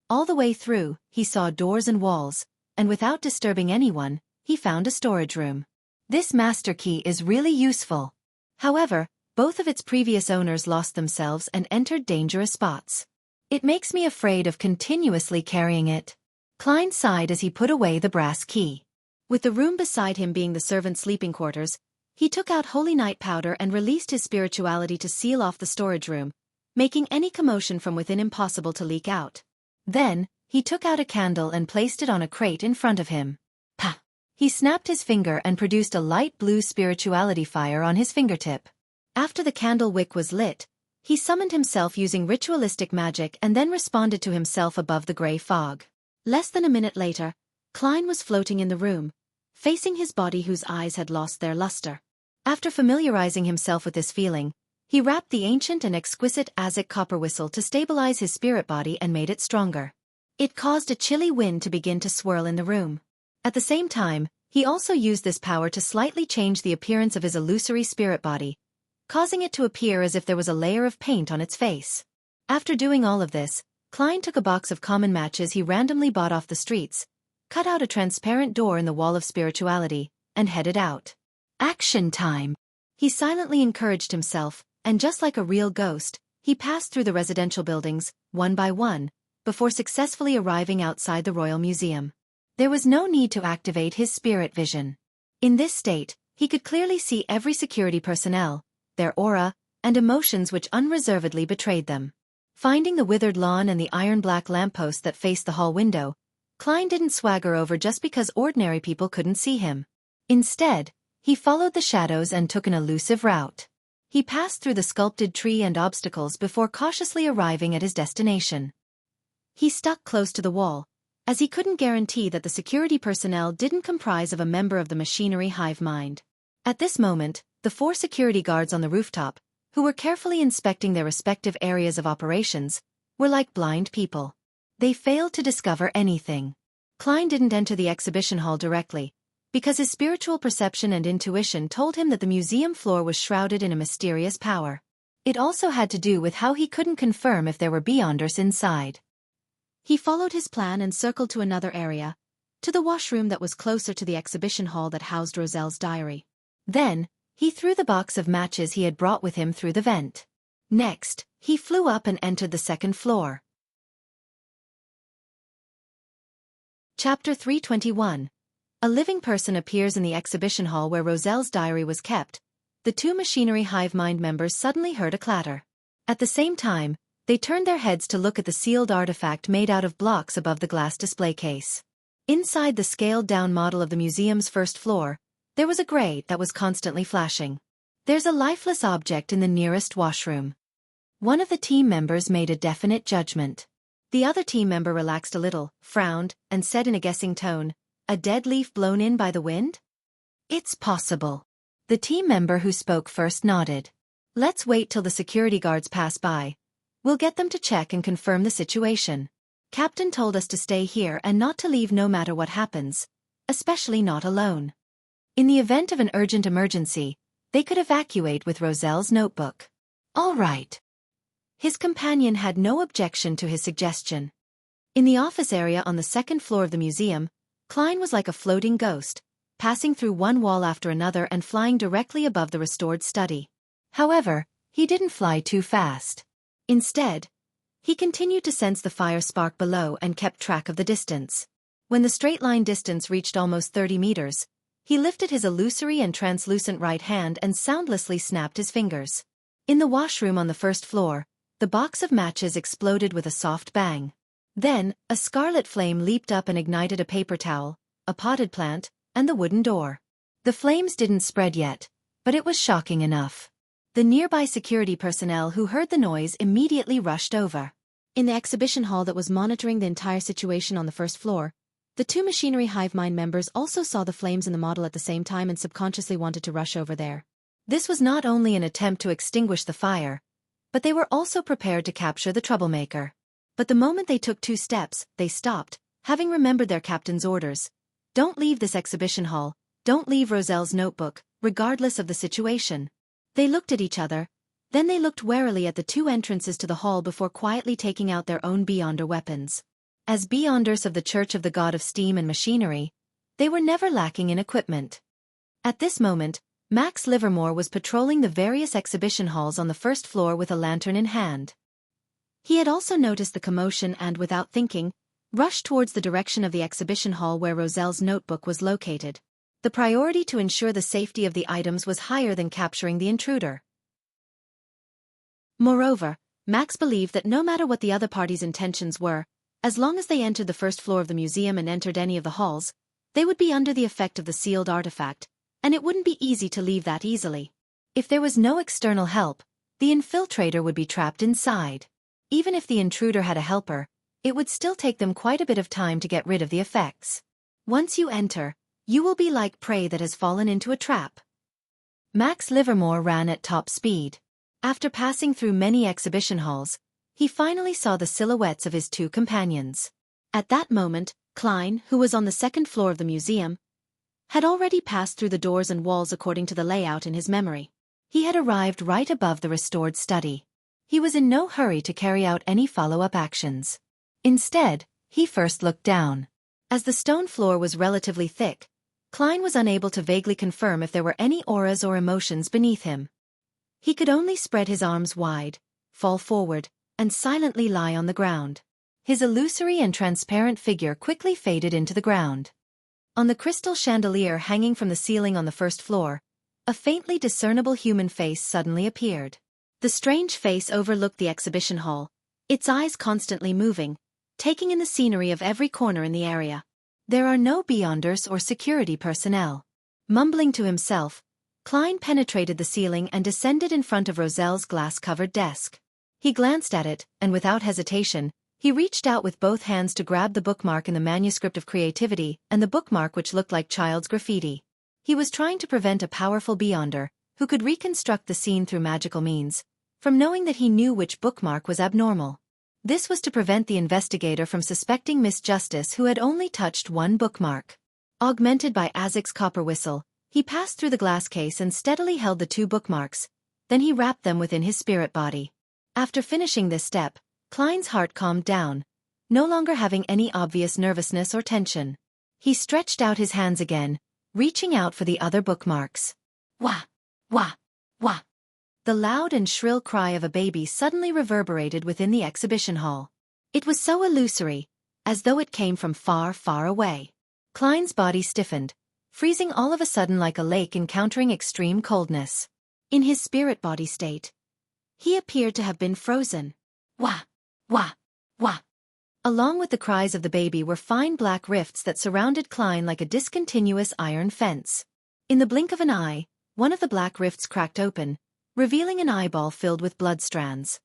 All the way through, he saw doors and walls, and without disturbing anyone, he found a storage room. This master key is really useful. However, both of its previous owners lost themselves and entered dangerous spots. It makes me afraid of continuously carrying it. Klein sighed as he put away the brass key. With the room beside him being the servants' sleeping quarters, he took out holy night powder and released his spirituality to seal off the storage room, making any commotion from within impossible to leak out. Then, he took out a candle and placed it on a crate in front of him. Pah! He snapped his finger and produced a light blue spirituality fire on his fingertip. After the candle wick was lit, he summoned himself using ritualistic magic and then responded to himself above the gray fog. Less than a minute later, Klein was floating in the room, facing his body whose eyes had lost their luster. After familiarizing himself with this feeling, he rapped the ancient and exquisite Aztec copper whistle to stabilize his spirit body and made it stronger. It caused a chilly wind to begin to swirl in the room. At the same time, he also used this power to slightly change the appearance of his illusory spirit body, causing it to appear as if there was a layer of paint on its face. After doing all of this, Klein took a box of common matches he randomly bought off the streets, cut out a transparent door in the wall of spirituality, and headed out. Action time! He silently encouraged himself, and just like a real ghost, he passed through the residential buildings, one by one, before successfully arriving outside the Royal Museum. There was no need to activate his spirit vision. In this state, he could clearly see every security personnel, their aura, and emotions which unreservedly betrayed them. Finding the withered lawn and the iron-black lamppost that faced the hall window, Klein didn't swagger over just because ordinary people couldn't see him. Instead, he followed the shadows and took an elusive route. He passed through the sculpted tree and obstacles before cautiously arriving at his destination. He stuck close to the wall, as he couldn't guarantee that the security personnel didn't comprise of a member of the machinery hive mind. At this moment, the 4 security guards on the rooftop, who were carefully inspecting their respective areas of operations, were like blind people. They failed to discover anything. Klein didn't enter the exhibition hall directly, because his spiritual perception and intuition told him that the museum floor was shrouded in a mysterious power. It also had to do with how he couldn't confirm if there were Beyonders inside. He followed his plan and circled to another area, to the washroom that was closer to the exhibition hall that housed Roselle's diary. Then, he threw the box of matches he had brought with him through the vent. Next, he flew up and entered the second floor. Chapter 321. A living person appears in the exhibition hall where Roselle's diary was kept. The 2 machinery hive mind members suddenly heard a clatter. At the same time, they turned their heads to look at the sealed artifact made out of blocks above the glass display case. Inside the scaled-down model of the museum's first floor, there was a grate that was constantly flashing. There's a lifeless object in the nearest washroom. One of the team members made a definite judgment. The other team member relaxed a little, frowned, and said in a guessing tone, "A dead leaf blown in by the wind?" "It's possible." The team member who spoke first nodded. "Let's wait till the security guards pass by. We'll get them to check and confirm the situation. Captain told us to stay here and not to leave no matter what happens, especially not alone. In the event of an urgent emergency, they could evacuate with Roselle's notebook." "All right." His companion had no objection to his suggestion. In the office area on the second floor of the museum, Klein was like a floating ghost, passing through one wall after another and flying directly above the restored study. However, he didn't fly too fast. Instead, he continued to sense the fire spark below and kept track of the distance. When the straight-line distance reached almost 30 meters, he lifted his illusory and translucent right hand and soundlessly snapped his fingers. In the washroom on the first floor, the box of matches exploded with a soft bang. Then, a scarlet flame leaped up and ignited a paper towel, a potted plant, and the wooden door. The flames didn't spread yet, but it was shocking enough. The nearby security personnel who heard the noise immediately rushed over. In the exhibition hall that was monitoring the entire situation on the first floor, the two machinery hive mind members also saw the flames in the model at the same time and subconsciously wanted to rush over there. This was not only an attempt to extinguish the fire, but they were also prepared to capture the troublemaker. But the moment they took 2 steps, they stopped, having remembered their captain's orders. Don't leave this exhibition hall, don't leave Roselle's notebook, regardless of the situation. They looked at each other, then they looked warily at the 2 entrances to the hall before quietly taking out their own Beyonder weapons. As Beyonders of the Church of the God of Steam and Machinery, they were never lacking in equipment. At this moment, Max Livermore was patrolling the various exhibition halls on the first floor with a lantern in hand. He had also noticed the commotion and, without thinking, rushed towards the direction of the exhibition hall where Roselle's notebook was located. The priority to ensure the safety of the items was higher than capturing the intruder. Moreover, Max believed that no matter what the other party's intentions were, as long as they entered the first floor of the museum and entered any of the halls, they would be under the effect of the sealed artifact, and it wouldn't be easy to leave that easily. If there was no external help, the infiltrator would be trapped inside. Even if the intruder had a helper, it would still take them quite a bit of time to get rid of the effects. Once you enter, you will be like prey that has fallen into a trap. Max Livermore ran at top speed. After passing through many exhibition halls, he finally saw the silhouettes of his 2 companions. At that moment, Klein, who was on the 2nd floor of the museum, had already passed through the doors and walls according to the layout in his memory. He had arrived right above the restored study. He was in no hurry to carry out any follow-up actions. Instead, he first looked down. As the stone floor was relatively thick, Klein was unable to vaguely confirm if there were any auras or emotions beneath him. He could only spread his arms wide, fall forward, and silently lie on the ground. His illusory and transparent figure quickly faded into the ground. On the crystal chandelier hanging from the ceiling on the first floor, a faintly discernible human face suddenly appeared. The strange face overlooked the exhibition hall, its eyes constantly moving, taking in the scenery of every corner in the area. There are no Beyonders or security personnel. Mumbling to himself, Klein penetrated the ceiling and descended in front of Roselle's glass-covered desk. He glanced at it, and without hesitation, he reached out with both hands to grab the bookmark in the manuscript of creativity and the bookmark which looked like child's graffiti. He was trying to prevent a powerful Beyonder, who could reconstruct the scene through magical means, from knowing that he knew which bookmark was abnormal. This was to prevent the investigator from suspecting Miss Justice, who had only touched 1 bookmark. Augmented by Azek's copper whistle, he passed through the glass case and steadily held the 2 bookmarks, then he wrapped them within his spirit body. After finishing this step, Klein's heart calmed down, no longer having any obvious nervousness or tension. He stretched out his hands again, reaching out for the other bookmarks. Wah! Wah! Wah! The loud and shrill cry of a baby suddenly reverberated within the exhibition hall. It was so illusory, as though it came from far, far away. Klein's body stiffened, freezing all of a sudden like a lake encountering extreme coldness. In his spirit body state, he appeared to have been frozen. Wah! Wah! Wah! Along with the cries of the baby were fine black rifts that surrounded Klein like a discontinuous iron fence. In the blink of an eye, one of the black rifts cracked open, revealing an eyeball filled with blood strands.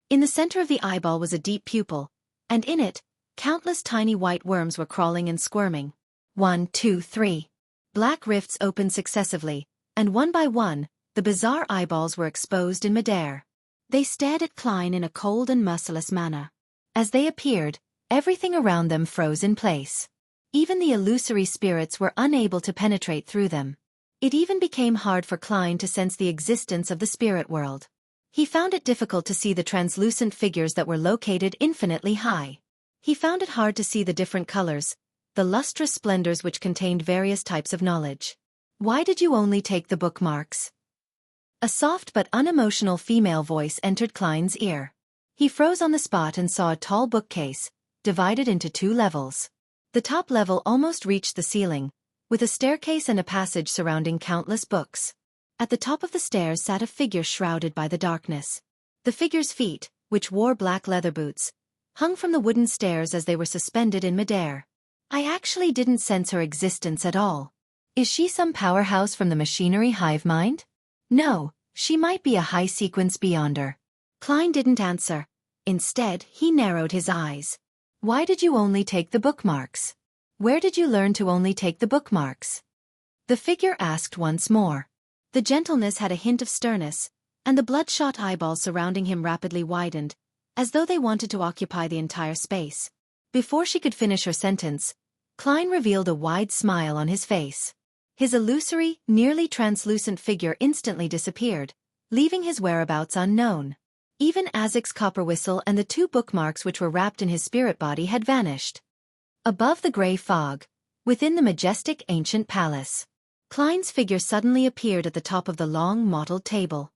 In the center of the eyeball was a deep pupil, and in it, countless tiny white worms were crawling and squirming. 1, 2, 3. Black rifts opened successively, and one by one, the bizarre eyeballs were exposed in midair. They stared at Klein in a cold and merciless manner. As they appeared, everything around them froze in place. Even the illusory spirits were unable to penetrate through them. It even became hard for Klein to sense the existence of the spirit world. He found it difficult to see the translucent figures that were located infinitely high. He found it hard to see the different colors, the lustrous splendors which contained various types of knowledge. Why did you only take the bookmarks? A soft but unemotional female voice entered Klein's ear. He froze on the spot and saw a tall bookcase, divided into 2 levels. The top level almost reached the ceiling, with a staircase and a passage surrounding countless books. At the top of the stairs sat a figure shrouded by the darkness. The figure's feet, which wore black leather boots, hung from the wooden stairs as they were suspended in midair. I actually didn't sense her existence at all. Is she some powerhouse from the machinery hive mind? No, she might be a high-sequence beyonder. Klein didn't answer. Instead, he narrowed his eyes. Why did you only take the bookmarks? Where did you learn to only take the bookmarks? The figure asked once more. The gentleness had a hint of sternness, and the bloodshot eyeballs surrounding him rapidly widened, as though they wanted to occupy the entire space. Before she could finish her sentence, Klein revealed a wide smile on his face. His illusory, nearly translucent figure instantly disappeared, leaving his whereabouts unknown. Even Azek's copper whistle and the 2 bookmarks which were wrapped in his spirit body had vanished. Above the gray fog, within the majestic ancient palace, Klein's figure suddenly appeared at the top of the long mottled table.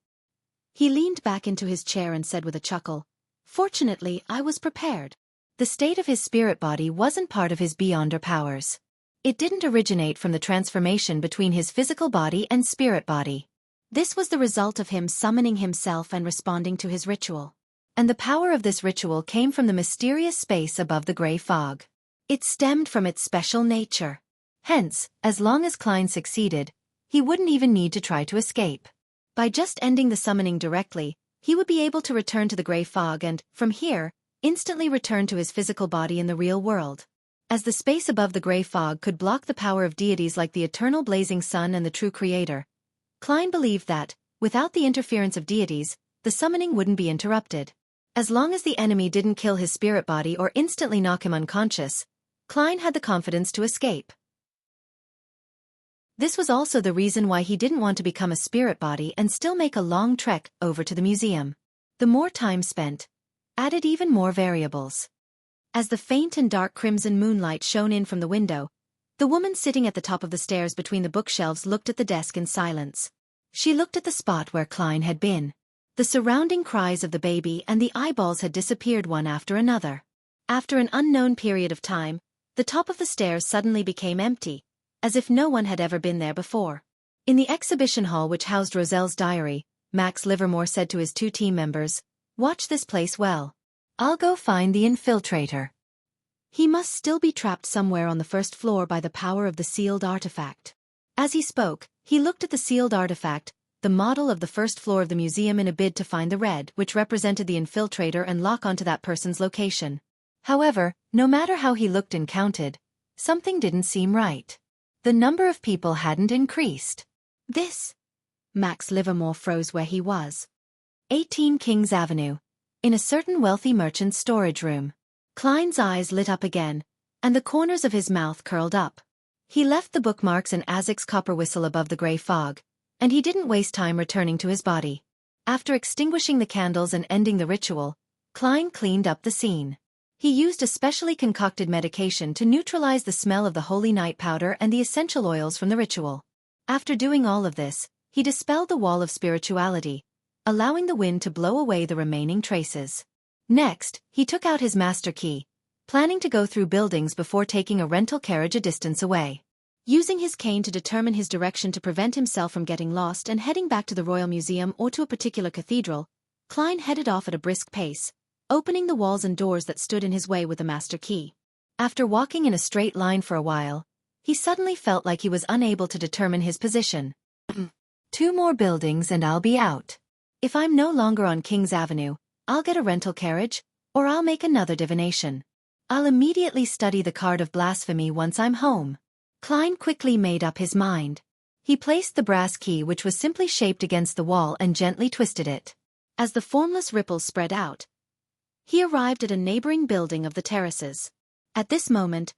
He leaned back into his chair and said with a chuckle, "Fortunately, I was prepared." The state of his spirit body wasn't part of his beyonder powers. It didn't originate from the transformation between his physical body and spirit body. This was the result of him summoning himself and responding to his ritual. And the power of this ritual came from the mysterious space above the gray fog. It stemmed from its special nature. Hence, as long as Klein succeeded, he wouldn't even need to try to escape. By just ending the summoning directly, he would be able to return to the gray fog and, from here, instantly return to his physical body in the real world. As the space above the gray fog could block the power of deities like the eternal blazing sun and the true creator, Klein believed that, without the interference of deities, the summoning wouldn't be interrupted. As long as the enemy didn't kill his spirit body or instantly knock him unconscious, Klein had the confidence to escape. This was also the reason why he didn't want to become a spirit body and still make a long trek over to the museum. The more time spent added even more variables. As the faint and dark crimson moonlight shone in from the window, the woman sitting at the top of the stairs between the bookshelves looked at the desk in silence. She looked at the spot where Klein had been. The surrounding cries of the baby and the eyeballs had disappeared one after another. After an unknown period of time, the top of the stairs suddenly became empty, as if no one had ever been there before. In the exhibition hall which housed Roselle's diary, Max Livermore said to his 2 team members, "Watch this place well. I'll go find the infiltrator. He must still be trapped somewhere on the first floor by the power of the sealed artifact." As he spoke, he looked at the sealed artifact, the model of the first floor of the museum, in a bid to find the red which represented the infiltrator and lock onto that person's location. However, no matter how he looked and counted, something didn't seem right. The number of people hadn't increased. Max Livermore froze where he was. 18 Kings Avenue. In a certain wealthy merchant's storage room. Klein's eyes lit up again, and the corners of his mouth curled up. He left the bookmarks and Azek's copper whistle above the gray fog, and he didn't waste time returning to his body. After extinguishing the candles and ending the ritual, Klein cleaned up the scene. He used a specially concocted medication to neutralize the smell of the holy night powder and the essential oils from the ritual. After doing all of this, he dispelled the wall of spirituality, allowing the wind to blow away the remaining traces. Next, he took out his master key, planning to go through buildings before taking a rental carriage a distance away. Using his cane to determine his direction to prevent himself from getting lost and heading back to the Royal Museum or to a particular cathedral, Klein headed off at a brisk pace, opening the walls and doors that stood in his way with the master key. After walking in a straight line for a while, he suddenly felt like he was unable to determine his position. 2 more buildings and I'll be out. If I'm no longer on King's Avenue, I'll get a rental carriage, or I'll make another divination. I'll immediately study the card of blasphemy once I'm home. Klein quickly made up his mind. He placed the brass key, which was simply shaped against the wall, and gently twisted it. As the formless ripples spread out, he arrived at a neighboring building of the terraces. At this moment,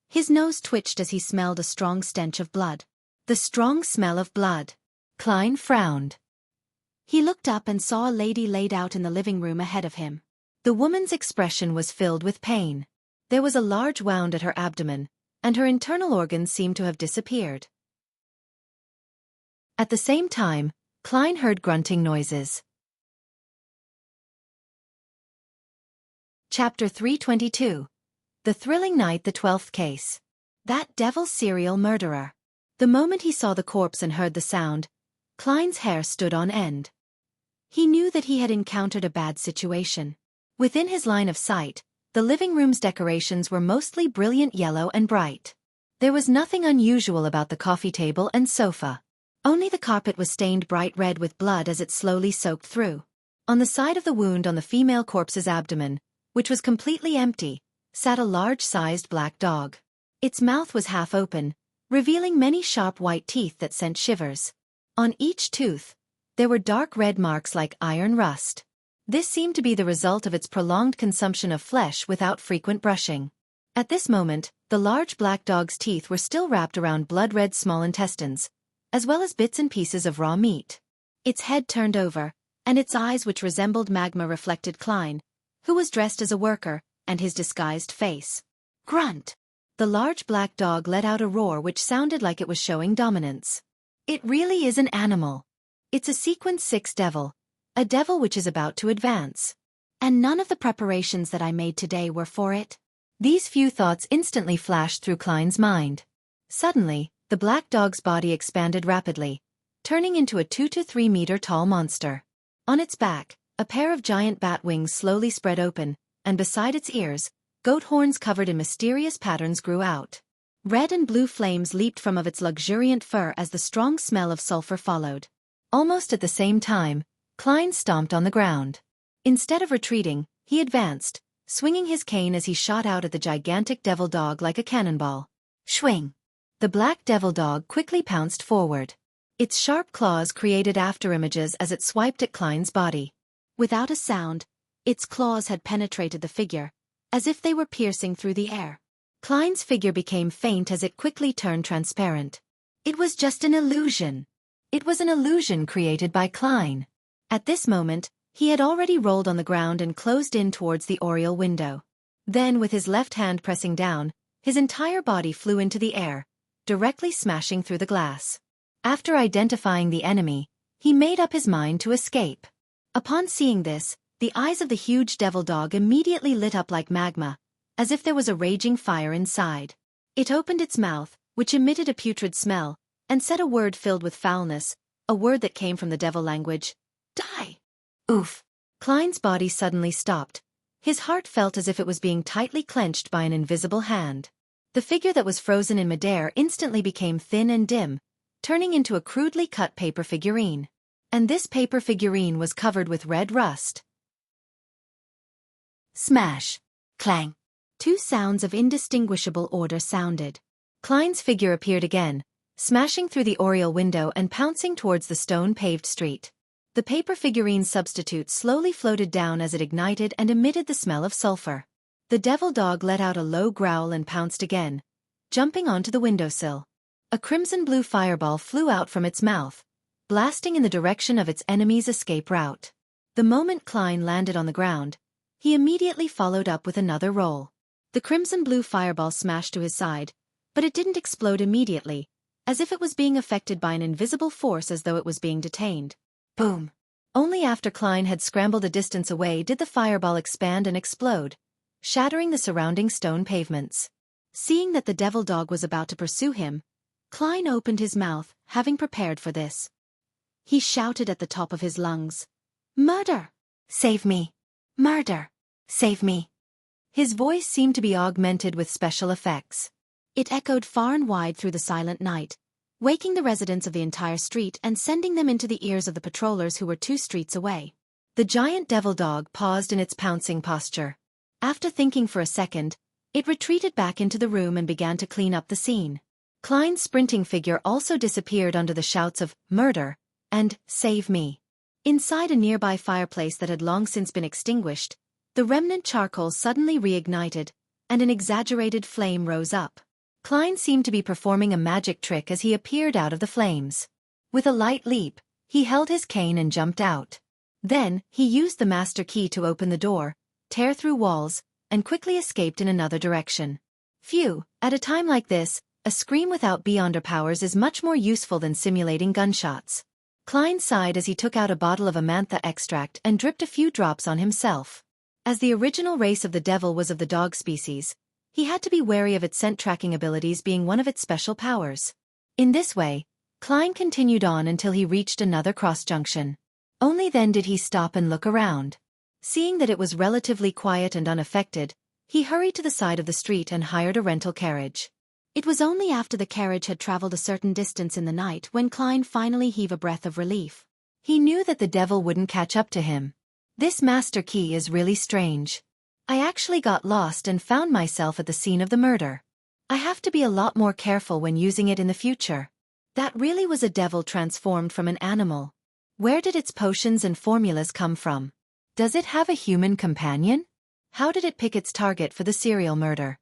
his nose twitched as he smelled a strong stench of blood. The strong smell of blood. Klein frowned. He looked up and saw a lady laid out in the living room ahead of him. The woman's expression was filled with pain. There was a large wound at her abdomen, and her internal organs seemed to have disappeared. At the same time, Klein heard grunting noises. Chapter 322. The Thrilling Night, the 12th Case. That devil serial murderer. The moment he saw the corpse and heard the sound, Klein's hair stood on end. He knew that he had encountered a bad situation. Within his line of sight, the living room's decorations were mostly brilliant yellow and bright. There was nothing unusual about the coffee table and sofa. Only the carpet was stained bright red with blood as it slowly soaked through. On the side of the wound on the female corpse's abdomen, which was completely empty, sat a large-sized black dog. Its mouth was half open, revealing many sharp white teeth that sent shivers. On each tooth, there were dark red marks like iron rust. This seemed to be the result of its prolonged consumption of flesh without frequent brushing. At this moment, the large black dog's teeth were still wrapped around blood-red small intestines, as well as bits and pieces of raw meat. Its head turned over, and its eyes, which resembled magma, reflected Klein, who was dressed as a worker, and his disguised face. Grunt! The large black dog let out a roar which sounded like it was showing dominance. It really is an animal. It's a sequence 6 devil, a devil which is about to advance. And none of the preparations that I made today were for it. These few thoughts instantly flashed through Klein's mind. Suddenly, the black dog's body expanded rapidly, turning into a 2 to 3 meter tall monster. On its back, a pair of giant bat wings slowly spread open, and beside its ears, goat horns covered in mysterious patterns grew out. Red and blue flames leaped from of its luxuriant fur as the strong smell of sulfur followed. Almost at the same time, Klein stomped on the ground. Instead of retreating, he advanced, swinging his cane as he shot out at the gigantic devil dog like a cannonball. Swing! The black devil dog quickly pounced forward. Its sharp claws created afterimages as it swiped at Klein's body. Without a sound, its claws had penetrated the figure, as if they were piercing through the air. Klein's figure became faint as it quickly turned transparent. It was just an illusion. It was an illusion created by Klein. At this moment, he had already rolled on the ground and closed in towards the oriel window. Then, with his left hand pressing down, his entire body flew into the air, directly smashing through the glass. After identifying the enemy, he made up his mind to escape. Upon seeing this, the eyes of the huge devil dog immediately lit up like magma, as if there was a raging fire inside. It opened its mouth, which emitted a putrid smell, and said a word filled with foulness, a word that came from the devil language. Die! Oof! Klein's body suddenly stopped. His heart felt as if it was being tightly clenched by an invisible hand. The figure that was frozen in midair instantly became thin and dim, turning into a crudely cut paper figurine. And this paper figurine was covered with red rust. Smash! Clang! 2 sounds of indistinguishable order sounded. Klein's figure appeared again, smashing through the oriel window and pouncing towards the stone-paved street. The paper figurine's substitute slowly floated down as it ignited and emitted the smell of sulfur. The devil dog let out a low growl and pounced again, jumping onto the windowsill. A crimson-blue fireball flew out from its mouth, blasting in the direction of its enemy's escape route. The moment Klein landed on the ground, he immediately followed up with another roll. The crimson-blue fireball smashed to his side, but it didn't explode immediately, as if it was being affected by an invisible force, as though it was being detained. Boom! Only after Klein had scrambled a distance away did the fireball expand and explode, shattering the surrounding stone pavements. Seeing that the devil dog was about to pursue him, Klein opened his mouth, having prepared for this. He shouted at the top of his lungs, "Murder! Save me! Murder! Save me!" His voice seemed to be augmented with special effects. It echoed far and wide through the silent night, waking the residents of the entire street and sending them into the ears of the patrollers who were 2 streets away. The giant devil dog paused in its pouncing posture. After thinking for a second, it retreated back into the room and began to clean up the scene. Klein's sprinting figure also disappeared under the shouts of "Murder!" and "Save me!" Inside a nearby fireplace that had long since been extinguished, the remnant charcoal suddenly reignited, and an exaggerated flame rose up. Klein seemed to be performing a magic trick as he appeared out of the flames. With a light leap, he held his cane and jumped out. Then, he used the master key to open the door, tear through walls, and quickly escaped in another direction. Phew, at a time like this, a scream without beyonder powers is much more useful than simulating gunshots. Klein sighed as he took out a bottle of amantha extract and dripped a few drops on himself. As the original race of the devil was of the dog species, he had to be wary of its scent-tracking abilities being one of its special powers. In this way, Klein continued on until he reached another cross-junction. Only then did he stop and look around. Seeing that it was relatively quiet and unaffected, he hurried to the side of the street and hired a rental carriage. It was only after the carriage had traveled a certain distance in the night when Klein finally heaved a breath of relief. He knew that the devil wouldn't catch up to him. This master key is really strange. I actually got lost and found myself at the scene of the murder. I have to be a lot more careful when using it in the future. That really was a devil transformed from an animal. Where did its potions and formulas come from? Does it have a human companion? How did it pick its target for the serial murder?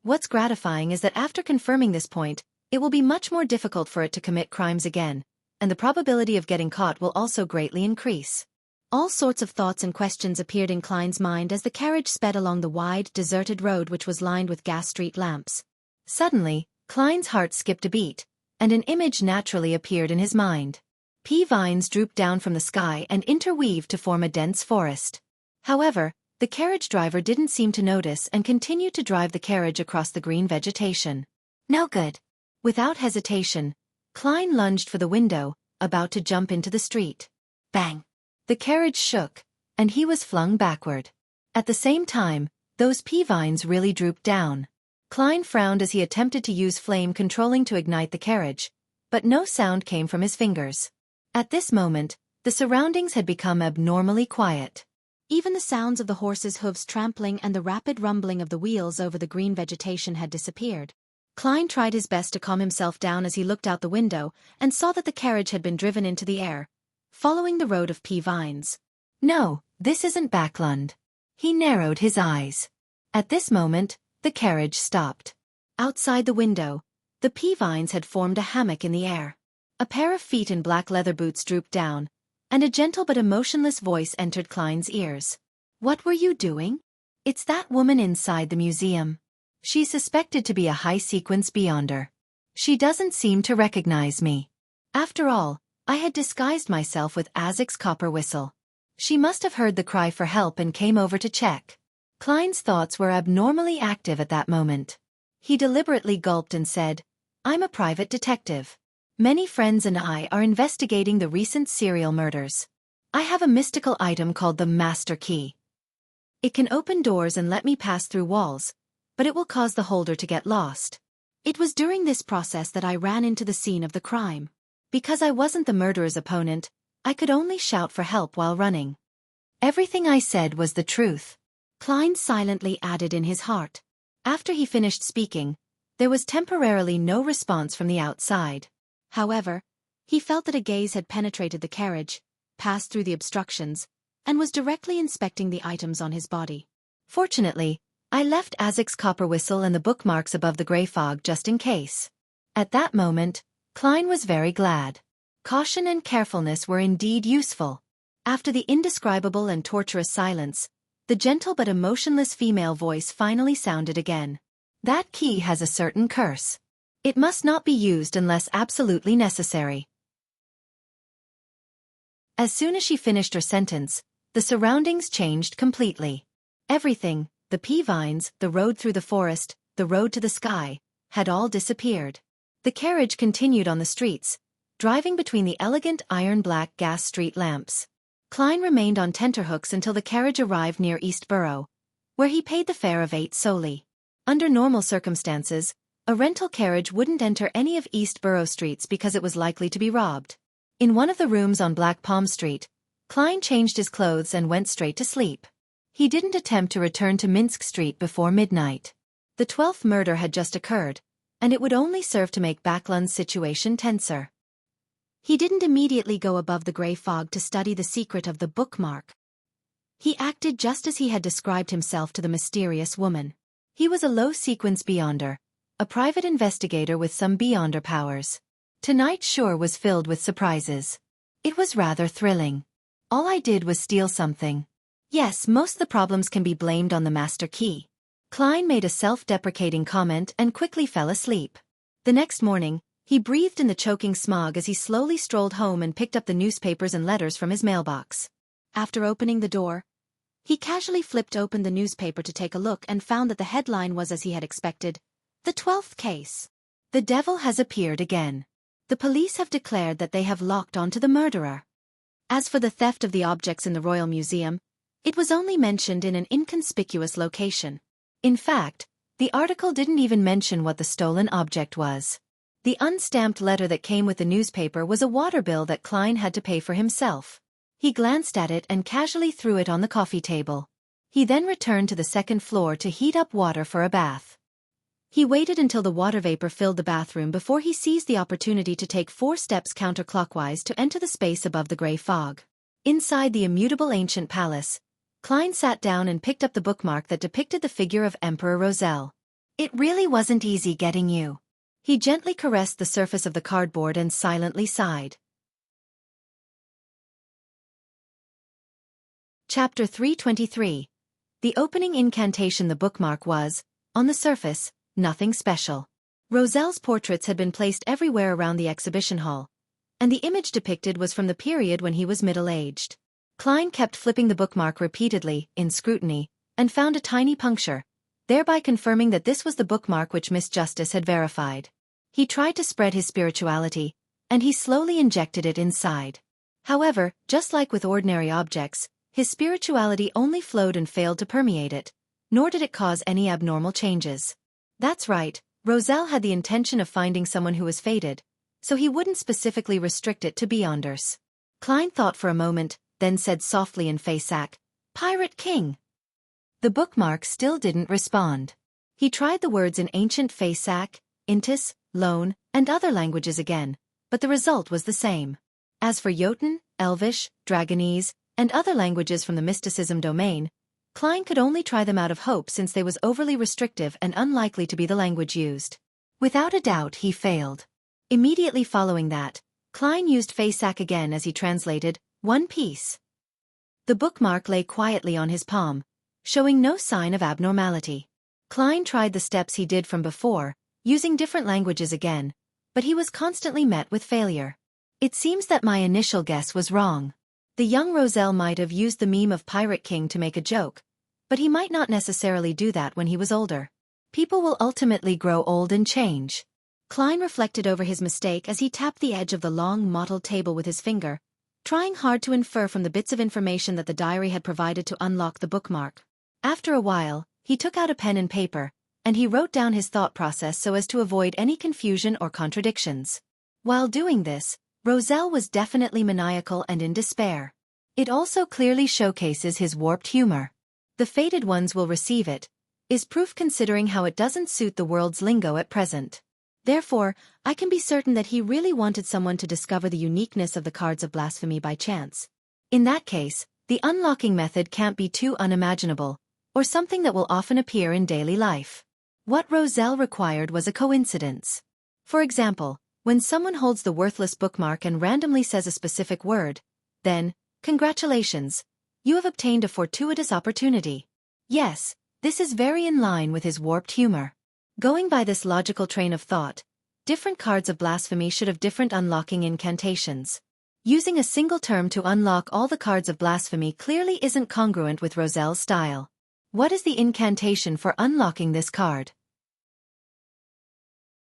What's gratifying is that after confirming this point, it will be much more difficult for it to commit crimes again, and the probability of getting caught will also greatly increase. All sorts of thoughts and questions appeared in Klein's mind as the carriage sped along the wide, deserted road which was lined with gas street lamps. Suddenly, Klein's heart skipped a beat, and an image naturally appeared in his mind. Pea vines drooped down from the sky and interweaved to form a dense forest. However, the carriage driver didn't seem to notice and continued to drive the carriage across the green vegetation. No good. Without hesitation, Klein lunged for the window, about to jump into the street. Bang! The carriage shook, and he was flung backward. At the same time, those pea vines really drooped down. Klein frowned as he attempted to use flame controlling to ignite the carriage, but no sound came from his fingers. At this moment, the surroundings had become abnormally quiet. Even the sounds of the horses' hooves trampling and the rapid rumbling of the wheels over the green vegetation had disappeared. Klein tried his best to calm himself down as he looked out the window and saw that the carriage had been driven into the air, following the road of pea vines. No, this isn't Backlund. He narrowed his eyes. At this moment, the carriage stopped. Outside the window, the pea vines had formed a hammock in the air. A pair of feet in black leather boots drooped down, and a gentle but emotionless voice entered Klein's ears. What were you doing? It's that woman inside the museum. She's suspected to be a high-sequence beyonder. She doesn't seem to recognize me. After all, I had disguised myself with Azek's copper whistle. She must have heard the cry for help and came over to check. Klein's thoughts were abnormally active at that moment. He deliberately gulped and said, I'm a private detective. Many friends and I are investigating the recent serial murders. I have a mystical item called the Master Key. It can open doors and let me pass through walls, but it will cause the holder to get lost. It was during this process that I ran into the scene of the crime. Because I wasn't the murderer's opponent, I could only shout for help while running. Everything I said was the truth. Klein silently added in his heart. After he finished speaking, there was temporarily no response from the outside. However, he felt that a gaze had penetrated the carriage, passed through the obstructions, and was directly inspecting the items on his body. Fortunately, I left Azek's copper whistle and the bookmarks above the gray fog just in case. At that moment, Klein was very glad. Caution and carefulness were indeed useful. After the indescribable and torturous silence, the gentle but emotionless female voice finally sounded again. That key has a certain curse. It must not be used unless absolutely necessary. As soon as she finished her sentence, the surroundings changed completely. Everything, the pea vines, the road through the forest, the road to the sky, had all disappeared. The carriage continued on the streets, driving between the elegant iron-black gas street lamps. Klein remained on tenterhooks until the carriage arrived near East Borough, where he paid the fare of 8 soldi. Under normal circumstances, a rental carriage wouldn't enter any of East Borough streets because it was likely to be robbed. In one of the rooms on Black Palm Street, Klein changed his clothes and went straight to sleep. He didn't attempt to return to Minsk Street before midnight. The 12th murder had just occurred, and it would only serve to make Backlund's situation tenser. He didn't immediately go above the gray fog to study the secret of the bookmark. He acted just as he had described himself to the mysterious woman. He was a low-sequence beyonder, a private investigator with some beyonder powers. Tonight's sure was filled with surprises. It was rather thrilling. All I did was steal something. Yes, most of the problems can be blamed on the master key. Klein made a self-deprecating comment and quickly fell asleep. The next morning, he breathed in the choking smog as he slowly strolled home and picked up the newspapers and letters from his mailbox. After opening the door, he casually flipped open the newspaper to take a look and found that the headline was as he had expected. The 12th case. The devil has appeared again. The police have declared that they have locked onto the murderer. As for the theft of the objects in the Royal Museum, it was only mentioned in an inconspicuous location. In fact, The article didn't even mention what the stolen object was. The unstamped letter that came with the newspaper was a water bill that Klein had to pay for himself. He glanced at it and casually threw it on the coffee table. He then returned to the second floor to heat up water for a bath. He waited until the water vapor filled the bathroom before he seized the opportunity to take 4 steps counterclockwise to enter the space above the gray fog. Inside the immutable ancient palace, Klein sat down and picked up the bookmark that depicted the figure of Emperor Roselle. It really wasn't easy getting you. He gently caressed the surface of the cardboard and silently sighed. Chapter 323. The opening incantation. The bookmark was, on the surface, nothing special. Roselle's portraits had been placed everywhere around the exhibition hall, and the image depicted was from the period when he was middle-aged. Klein kept flipping the bookmark repeatedly, in scrutiny, and found a tiny puncture, thereby confirming that this was the bookmark which Miss Justice had verified. He tried to spread his spirituality, and he slowly injected it inside. However, just like with ordinary objects, his spirituality only flowed and failed to permeate it, nor did it cause any abnormal changes. That's right, Roselle had the intention of finding someone who was fated, so he wouldn't specifically restrict it to Beyonders. Klein thought for a moment, then said softly in Faceac, "Pirate King." The bookmark still didn't respond. He tried the words in ancient Faceac, Intis, Loan, and other languages again, but the result was the same. As for Jotun, Elvish, Dragonese, and other languages from the mysticism domain, Klein could only try them out of hope since they was overly restrictive and unlikely to be the language used. Without a doubt he failed. Immediately following that, Klein used Faceac again as he translated, "One Piece." The bookmark lay quietly on his palm, showing no sign of abnormality. Klein tried the steps he did from before, using different languages again, but he was constantly met with failure. It seems that my initial guess was wrong. The young Roselle might have used the meme of Pirate King to make a joke, but he might not necessarily do that when he was older. People will ultimately grow old and change. Klein reflected over his mistake as he tapped the edge of the long mottled table with his finger, trying hard to infer from the bits of information that the diary had provided to unlock the bookmark. After a while, he took out a pen and paper, and he wrote down his thought process so as to avoid any confusion or contradictions. While doing this, Roselle was definitely maniacal and in despair. It also clearly showcases his warped humor. The fated ones will receive it, is proof considering how it doesn't suit the world's lingo at present. Therefore, I can be certain that he really wanted someone to discover the uniqueness of the cards of blasphemy by chance. In that case, the unlocking method can't be too unimaginable, or something that will often appear in daily life. What Roselle required was a coincidence. For example, when someone holds the worthless bookmark and randomly says a specific word, then, congratulations, you have obtained a fortuitous opportunity. Yes, this is very in line with his warped humor. Going by this logical train of thought, different cards of blasphemy should have different unlocking incantations. Using a single term to unlock all the cards of blasphemy clearly isn't congruent with Roselle's style. What is the incantation for unlocking this card?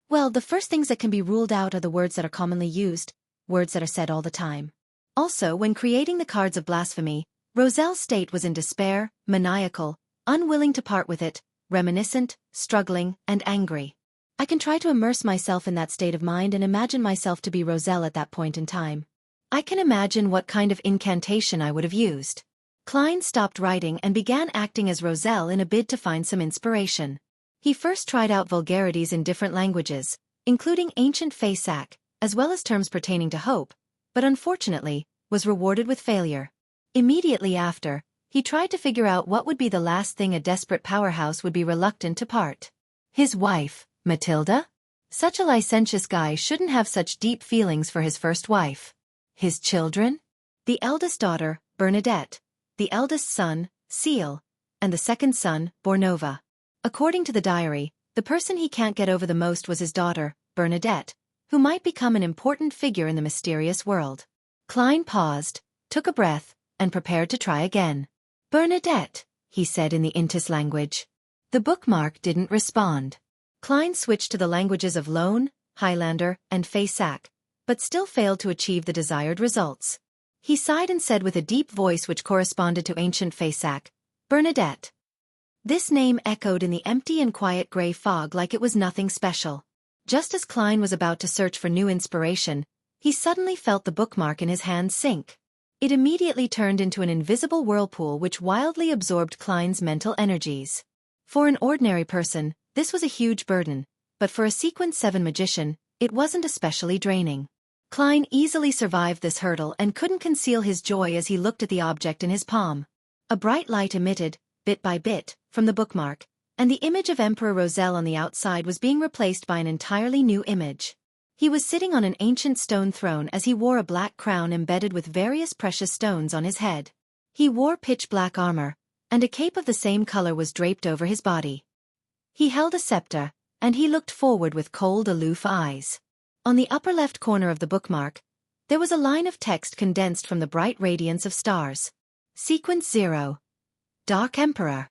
Well, the first things that can be ruled out are the words that are commonly used, words that are said all the time. Also, when creating the cards of blasphemy, Roselle's state was in despair, maniacal, unwilling to part with it, reminiscent, struggling, and angry. I can try to immerse myself in that state of mind and imagine myself to be Roselle at that point in time. I can imagine what kind of incantation I would have used. Klein stopped writing and began acting as Roselle in a bid to find some inspiration. He first tried out vulgarities in different languages, including ancient Faceac, as well as terms pertaining to hope, but unfortunately, was rewarded with failure. Immediately after, he tried to figure out what would be the last thing a desperate powerhouse would be reluctant to part. His wife, Matilda? Such a licentious guy shouldn't have such deep feelings for his first wife. His children? The eldest daughter, Bernadette, the eldest son, Seal, and the second son, Bornova. According to the diary, the person he can't get over the most was his daughter, Bernadette, who might become an important figure in the mysterious world. Klein paused, took a breath, and prepared to try again. "Bernadette," he said in the Intis language. The bookmark didn't respond. Klein switched to the languages of Loan, Highlander, and Faceac, but still failed to achieve the desired results. He sighed and said with a deep voice which corresponded to ancient Faceac, "Bernadette." This name echoed in the empty and quiet gray fog like it was nothing special. Just as Klein was about to search for new inspiration, he suddenly felt the bookmark in his hand sink. It immediately turned into an invisible whirlpool which wildly absorbed Klein's mental energies. For an ordinary person, this was a huge burden, but for a Sequence 7 magician, it wasn't especially draining. Klein easily survived this hurdle and couldn't conceal his joy as he looked at the object in his palm. A bright light emitted, bit by bit, from the bookmark, and the image of Emperor Roselle on the outside was being replaced by an entirely new image. He was sitting on an ancient stone throne as he wore a black crown embedded with various precious stones on his head. He wore pitch-black armor, and a cape of the same color was draped over his body. He held a scepter, and he looked forward with cold, aloof eyes. On the upper left corner of the bookmark, there was a line of text condensed from the bright radiance of stars. Sequence 0. Dark Emperor.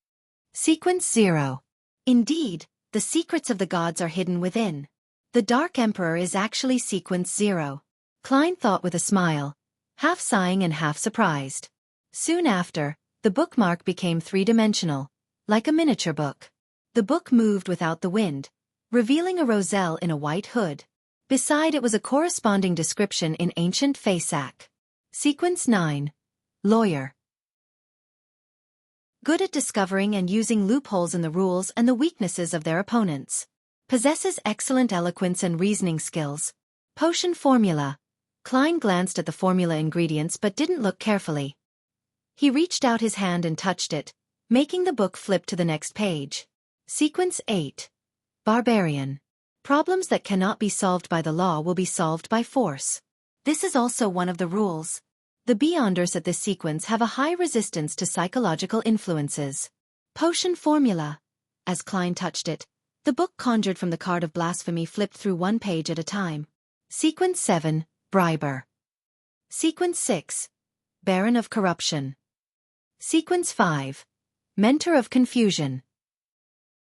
Sequence 0. Indeed, the secrets of the gods are hidden within. The Dark Emperor is actually Sequence 0. Klein thought with a smile, half sighing and half surprised. Soon after, the bookmark became three-dimensional, like a miniature book. The book moved without the wind, revealing a Roselle in a white hood. Beside it was a corresponding description in ancient Fasak. Sequence 9. Lawyer. Good at discovering and using loopholes in the rules and the weaknesses of their opponents. Possesses excellent eloquence and reasoning skills. Potion formula. Klein glanced at the formula ingredients but didn't look carefully. He reached out his hand and touched it, making the book flip to the next page. Sequence 8. Barbarian. Problems that cannot be solved by the law will be solved by force. This is also one of the rules. The Beyonders at this sequence have a high resistance to psychological influences. Potion formula. As Klein touched it, the book conjured from the card of blasphemy flipped through one page at a time. Sequence 7. Briber. Sequence 6. Baron of Corruption. Sequence 5. Mentor of Confusion.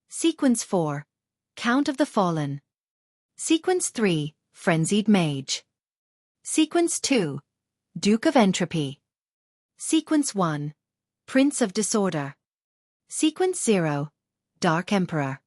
Sequence 4. Count of the Fallen. Sequence 3. Frenzied Mage. Sequence 2. Duke of Entropy. Sequence 1. Prince of Disorder. Sequence 0. Dark Emperor.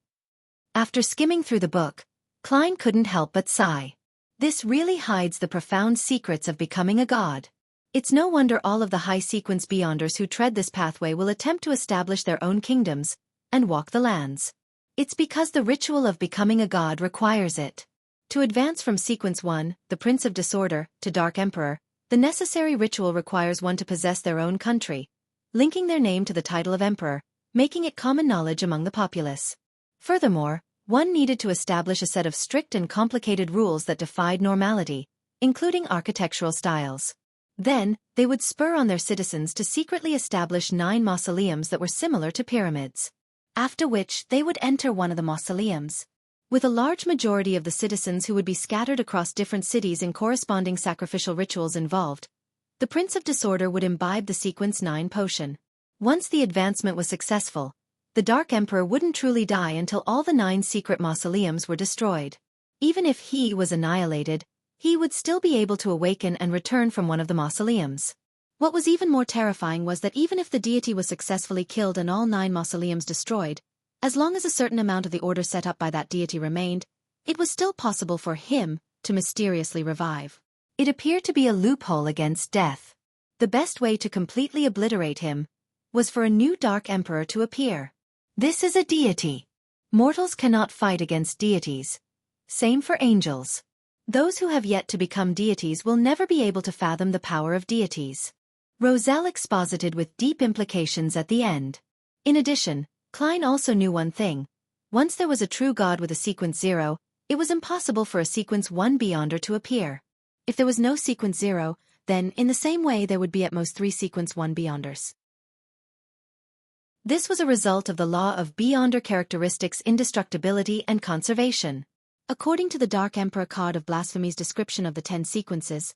After skimming through the book, Klein couldn't help but sigh. This really hides the profound secrets of becoming a god. It's no wonder all of the high-sequence Beyonders who tread this pathway will attempt to establish their own kingdoms and walk the lands. It's because the ritual of becoming a god requires it. To advance from Sequence 1, the Prince of Disorder, to Dark Emperor, the necessary ritual requires one to possess their own country, linking their name to the title of emperor, making it common knowledge among the populace. Furthermore, one needed to establish a set of strict and complicated rules that defied normality, including architectural styles. Then, they would spur on their citizens to secretly establish 9 mausoleums that were similar to pyramids. After which, they would enter one of the mausoleums. With a large majority of the citizens who would be scattered across different cities in corresponding sacrificial rituals involved, the Prince of Disorder would imbibe the Sequence 9 potion. Once the advancement was successful, the Dark Emperor wouldn't truly die until all the 9 secret mausoleums were destroyed. Even if he was annihilated, he would still be able to awaken and return from one of the mausoleums. What was even more terrifying was that even if the deity was successfully killed and all 9 mausoleums destroyed, as long as a certain amount of the order set up by that deity remained, it was still possible for him to mysteriously revive. It appeared to be a loophole against death. The best way to completely obliterate him was for a new Dark Emperor to appear. This is a deity. Mortals cannot fight against deities. Same for angels. Those who have yet to become deities will never be able to fathom the power of deities. Roselle exposited with deep implications at the end. In addition, Klein also knew one thing. Once there was a true god with a Sequence 0, it was impossible for a Sequence 1 Beyonder to appear. If there was no Sequence 0, then in the same way there would be at most 3 Sequence 1 Beyonders. This was a result of the law of Beyonder characteristics, indestructibility and conservation. According to the Dark Emperor card of Blasphemy's description of the 10 sequences,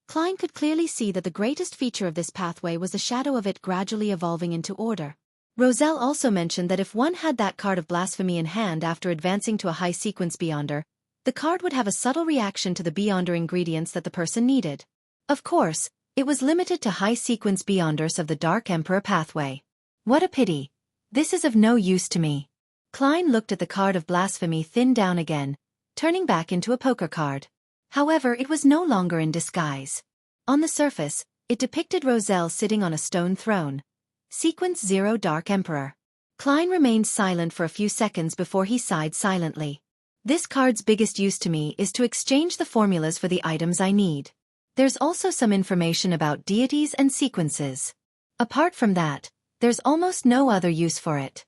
Klein could clearly see that the greatest feature of this pathway was the shadow of it gradually evolving into order. Roselle also mentioned that if one had that card of blasphemy in hand after advancing to a high sequence Beyonder, the card would have a subtle reaction to the Beyonder ingredients that the person needed. Of course, it was limited to high sequence Beyonders of the Dark Emperor pathway. What a pity. This is of no use to me. Klein looked at the card of blasphemy thinned down again, turning back into a poker card. However, it was no longer in disguise. On the surface, it depicted Roselle sitting on a stone throne. Sequence 0 Dark Emperor. Klein remained silent for a few seconds before he sighed silently. This card's biggest use to me is to exchange the formulas for the items I need. There's also some information about deities and sequences. Apart from that, there's almost no other use for it.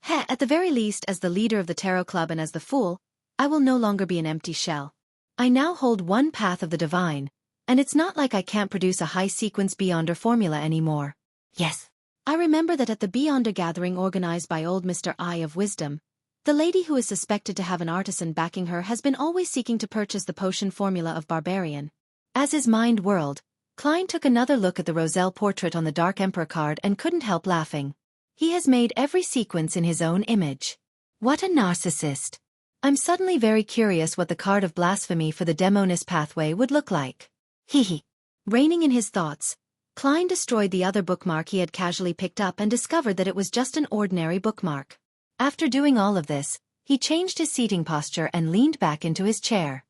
At the very least, as the leader of the Tarot Club and as the Fool, I will no longer be an empty shell. I now hold one path of the divine, and it's not like I can't produce a high-sequence Beyonder formula anymore. Yes. I remember that at the Beyonder gathering organized by old Mr. Eye of Wisdom, the lady who is suspected to have an artisan backing her has been always seeking to purchase the potion formula of Barbarian. As his mind whirled, Klein took another look at the Roselle portrait on the Dark Emperor card and couldn't help laughing. He has made every sequence in his own image. What a narcissist. I'm suddenly very curious what the card of blasphemy for the Demonis pathway would look like. Hee. Reining in his thoughts, Klein destroyed the other bookmark he had casually picked up and discovered that it was just an ordinary bookmark. After doing all of this, he changed his seating posture and leaned back into his chair.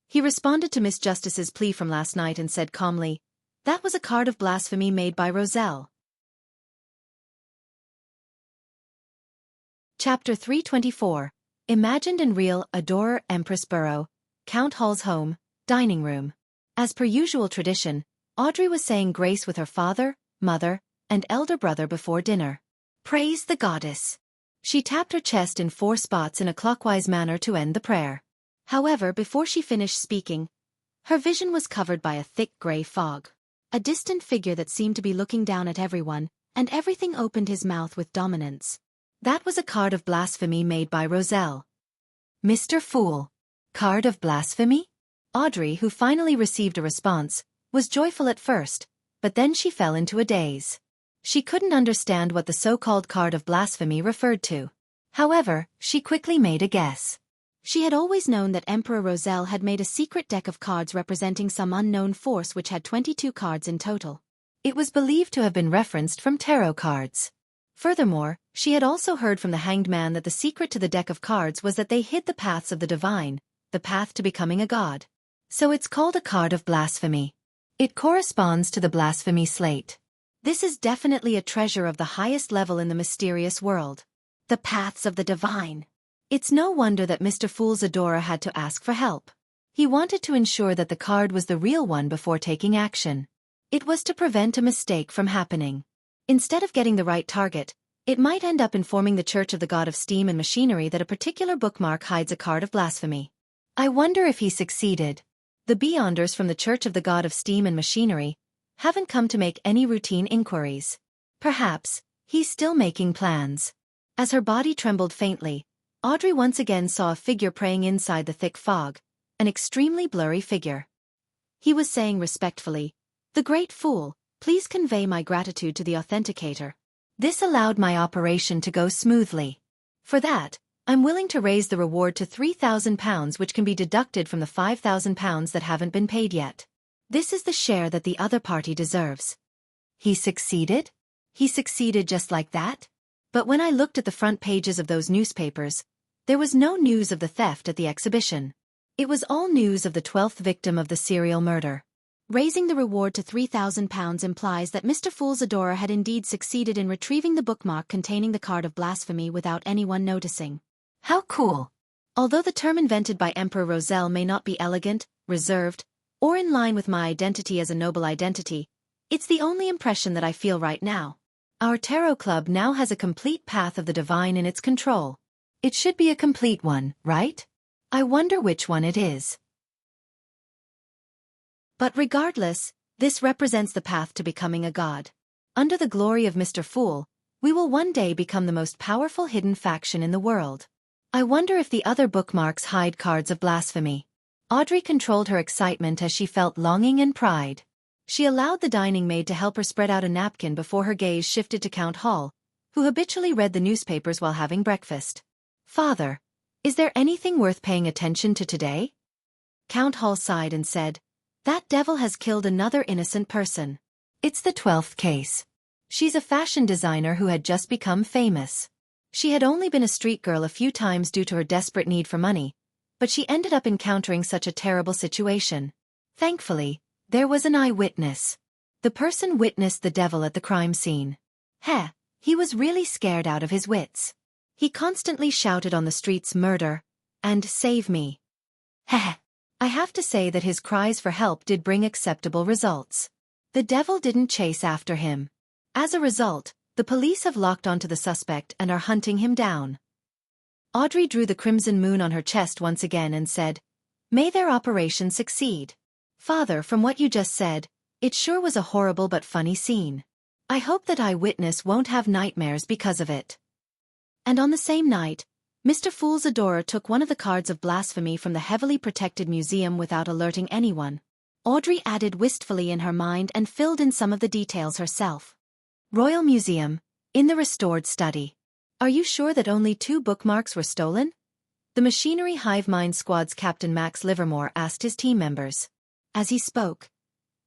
He responded to Miss Justice's plea from last night and said calmly, "That was a card of blasphemy made by Roselle." Chapter 324. Imagined and Real. Adorer. Empress Borough, Count Hall's home, dining room. As per usual tradition, Audrey was saying grace with her father, mother, and elder brother before dinner. Praise the goddess. She tapped her chest in 4 spots in a clockwise manner to end the prayer. However, before she finished speaking, her vision was covered by a thick gray fog. A distant figure that seemed to be looking down at everyone, and everything opened his mouth with dominance. That was a card of blasphemy made by Roselle. Mr. Fool. Card of blasphemy? Audrey, who finally received a response, was joyful at first, but then she fell into a daze. She couldn't understand what the so-called card of blasphemy referred to. However, she quickly made a guess. She had always known that Emperor Roselle had made a secret deck of cards representing some unknown force which had 22 cards in total. It was believed to have been referenced from tarot cards. Furthermore, she had also heard from the Hanged Man that the secret to the deck of cards was that they hid the paths of the divine, the path to becoming a god. So it's called a card of blasphemy. It corresponds to the blasphemy slate. This is definitely a treasure of the highest level in the mysterious world. The paths of the divine. It's no wonder that Mr. Fool's adorer had to ask for help. He wanted to ensure that the card was the real one before taking action. It was to prevent a mistake from happening. Instead of getting the right target, it might end up informing the Church of the God of Steam and Machinery that a particular bookmark hides a card of blasphemy. I wonder if he succeeded. The Beyonders from the Church of the God of Steam and Machinery haven't come to make any routine inquiries. Perhaps he's still making plans. As her body trembled faintly, Audrey once again saw a figure praying inside the thick fog, an extremely blurry figure. He was saying respectfully, "The great fool, please convey my gratitude to the authenticator. This allowed my operation to go smoothly. For that, I'm willing to raise the reward to £3,000, which can be deducted from the £5,000 that haven't been paid yet. This is the share that the other party deserves." He succeeded? He succeeded just like that? But when I looked at the front pages of those newspapers, there was no news of the theft at the exhibition. It was all news of the 12th victim of the serial murder. Raising the reward to £3,000 implies that Mr. Fool's adorer had indeed succeeded in retrieving the bookmark containing the card of blasphemy without anyone noticing. How cool! Although the term invented by Emperor Roselle may not be elegant, reserved, or in line with my identity as a noble identity, it's the only impression that I feel right now. Our tarot club now has a complete path of the divine in its control. It should be a complete one, right? I wonder which one it is. But regardless, this represents the path to becoming a god. Under the glory of Mr. Fool, we will one day become the most powerful hidden faction in the world. I wonder if the other bookmarks hide cards of blasphemy. Audrey controlled her excitement as she felt longing and pride. She allowed the dining maid to help her spread out a napkin before her gaze shifted to Count Hall, who habitually read the newspapers while having breakfast. "Father, is there anything worth paying attention to today?" Count Hall sighed and said, "That devil has killed another innocent person. It's the 12th case. She's a fashion designer who had just become famous. She had only been a street girl a few times due to her desperate need for money, but she ended up encountering such a terrible situation. Thankfully, there was an eyewitness. The person witnessed the devil at the crime scene. He was really scared out of his wits. He constantly shouted on the streets murder and save me. I have to say that his cries for help did bring acceptable results. The devil didn't chase after him. As a result, the police have locked onto the suspect and are hunting him down. Audrey drew the crimson moon on her chest once again and said, "May their operation succeed." Father, from what you just said, it sure was a horrible but funny scene. I hope that eyewitness won't have nightmares because of it. And on the same night, Mr. Fool's adorer took one of the cards of blasphemy from the heavily protected museum without alerting anyone. Audrey added wistfully in her mind and filled in some of the details herself. Royal Museum, in the restored study. Are you sure that only 2 bookmarks were stolen? The Machinery Hive Mind Squad's Captain Max Livermore asked his team members. As he spoke,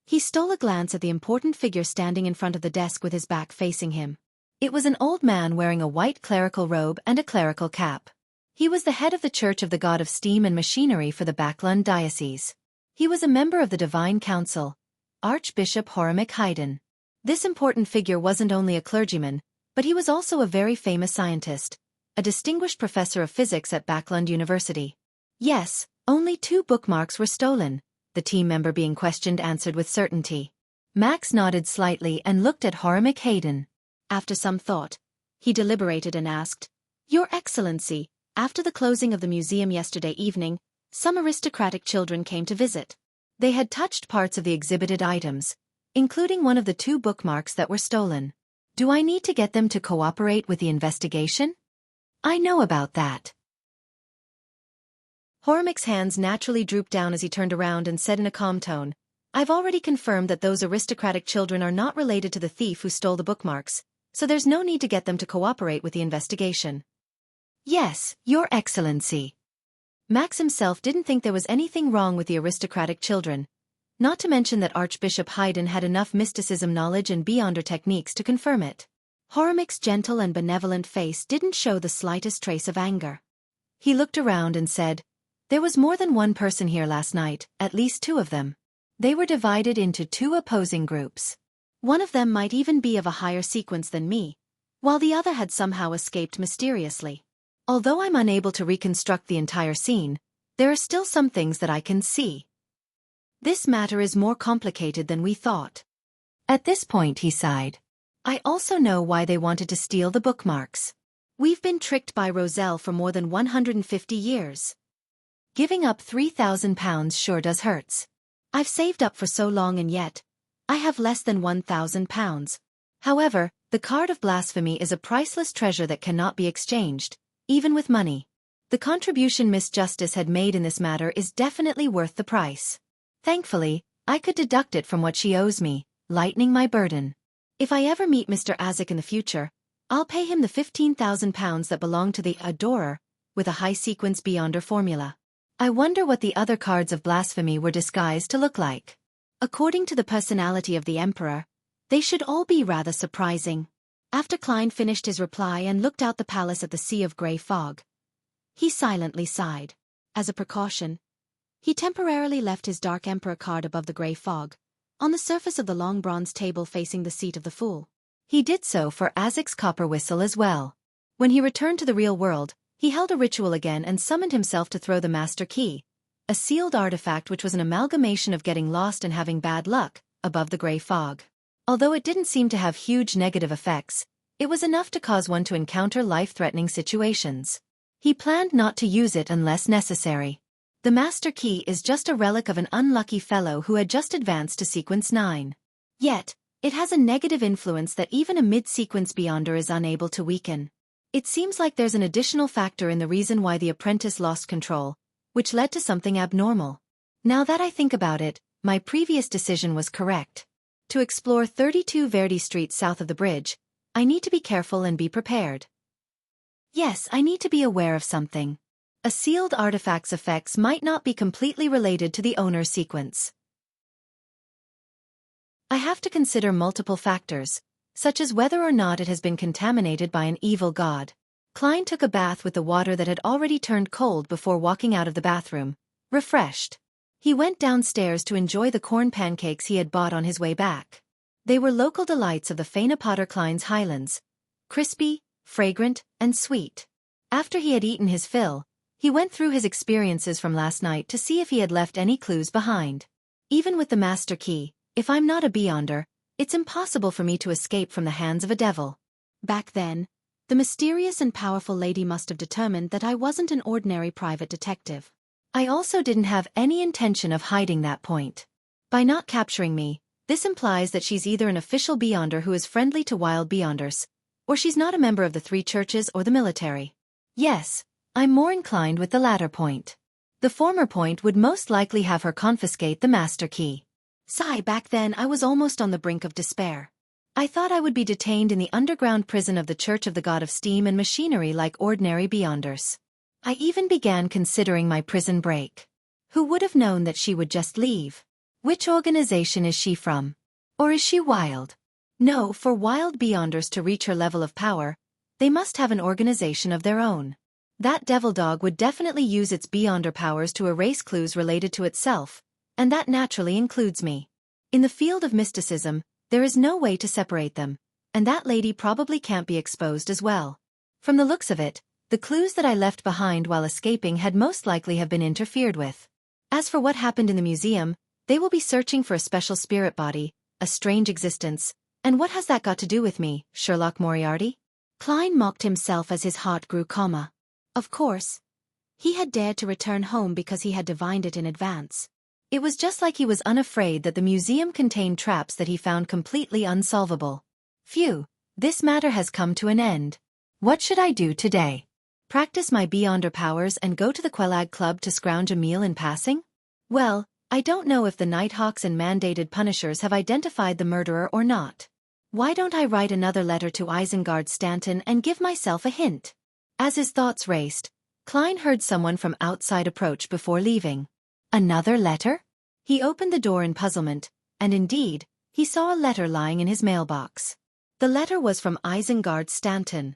he stole a glance at the important figure standing in front of the desk with his back facing him. It was an old man wearing a white clerical robe and a clerical cap. He was the head of the Church of the God of Steam and Machinery for the Backlund Diocese. He was a member of the Divine Council, Archbishop Horimic Haydn. This important figure wasn't only a clergyman, but he was also a very famous scientist, a distinguished professor of physics at Backlund University. Yes, only 2 bookmarks were stolen, the team member being questioned answered with certainty. Max nodded slightly and looked at Horimic Haydn. After some thought, he deliberated and asked, "Your Excellency, after the closing of the museum yesterday evening, some aristocratic children came to visit. They had touched parts of the exhibited items, including one of the 2 bookmarks that were stolen. Do I need to get them to cooperate with the investigation?" "I know about that." Horimic's hands naturally drooped down as he turned around and said in a calm tone, "I've already confirmed that those aristocratic children are not related to the thief who stole the bookmarks, so there's no need to get them to cooperate with the investigation." "Yes, Your Excellency." Max himself didn't think there was anything wrong with the aristocratic children, not to mention that Archbishop Haydn had enough mysticism knowledge and beyonder techniques to confirm it. Horimic's gentle and benevolent face didn't show the slightest trace of anger. He looked around and said, "There was more than one person here last night, at least 2 of them. They were divided into 2 opposing groups. One of them might even be of a higher sequence than me, while the other had somehow escaped mysteriously. Although I'm unable to reconstruct the entire scene, there are still some things that I can see. This matter is more complicated than we thought." At this point he sighed. "I also know why they wanted to steal the bookmarks. We've been tricked by Roselle for more than 150 years. Giving up £3,000 sure does hurts. I've saved up for so long and yet, I have less than £1,000. However, the card of blasphemy is a priceless treasure that cannot be exchanged, even with money. The contribution Miss Justice had made in this matter is definitely worth the price. Thankfully, I could deduct it from what she owes me, lightening my burden. If I ever meet Mr. Azik in the future, I'll pay him the £15,000 that belong to the Adorer, with a high-sequence beyonder formula. I wonder what the other cards of blasphemy were disguised to look like. According to the personality of the Emperor, they should all be rather surprising." After Klein finished his reply and looked out the palace at the sea of grey fog, he silently sighed. As a precaution, he temporarily left his Dark Emperor card above the grey fog, on the surface of the long bronze table facing the seat of the Fool. He did so for Azik's copper whistle as well. When he returned to the real world, he held a ritual again and summoned himself to throw the Master Key, a sealed artifact which was an amalgamation of getting lost and having bad luck, above the grey fog. Although it didn't seem to have huge negative effects, it was enough to cause one to encounter life-threatening situations. He planned not to use it unless necessary. The Master Key is just a relic of an unlucky fellow who had just advanced to Sequence 9. Yet, it has a negative influence that even a mid-sequence beyonder is unable to weaken. It seems like there's an additional factor in the reason why the apprentice lost control, which led to something abnormal. Now that I think about it, my previous decision was correct. To explore 32 Verdi Street south of the bridge, I need to be careful and be prepared. Yes, I need to be aware of something. A sealed artifact's effects might not be completely related to the owner's sequence. I have to consider multiple factors, such as whether or not it has been contaminated by an evil god. Klein took a bath with the water that had already turned cold before walking out of the bathroom, refreshed. He went downstairs to enjoy the corn pancakes he had bought on his way back. They were local delights of the Fana Potter Klein's Highlands, crispy, fragrant, and sweet. After he had eaten his fill, he went through his experiences from last night to see if he had left any clues behind. Even with the master key, if I'm not a beyonder, it's impossible for me to escape from the hands of a devil. Back then, the mysterious and powerful lady must have determined that I wasn't an ordinary private detective. I also didn't have any intention of hiding that point. By not capturing me, this implies that she's either an official beyonder who is friendly to wild beyonders, or she's not a member of the three churches or the military. Yes, I'm more inclined with the latter point. The former point would most likely have her confiscate the master key. Sigh, back then I was almost on the brink of despair. I thought I would be detained in the underground prison of the Church of the God of Steam and Machinery like ordinary beyonders. I even began considering my prison break. Who would have known that she would just leave? Which organization is she from? Or is she wild? No, for wild beyonders to reach her level of power, they must have an organization of their own. That devil dog would definitely use its beyonder powers to erase clues related to itself, and that naturally includes me. In the field of mysticism, there is no way to separate them, and that lady probably can't be exposed as well. From the looks of it, the clues that I left behind while escaping had most likely have been interfered with. As for what happened in the museum, they will be searching for a special spirit body, a strange existence, and what has that got to do with me, Sherlock Moriarty? Klein mocked himself as his heart grew calmer. Of course. He had dared to return home because he had divined it in advance. It was just like he was unafraid that the museum contained traps that he found completely unsolvable. Phew, this matter has come to an end. What should I do today? Practice my beyonder powers and go to the Quelag Club to scrounge a meal in passing? Well, I don't know if the Nighthawks and mandated punishers have identified the murderer or not. Why don't I write another letter to Isengard Stanton and give myself a hint? As his thoughts raced, Klein heard someone from outside approach before leaving. Another letter? He opened the door in puzzlement, and indeed, he saw a letter lying in his mailbox. The letter was from Isengard Stanton.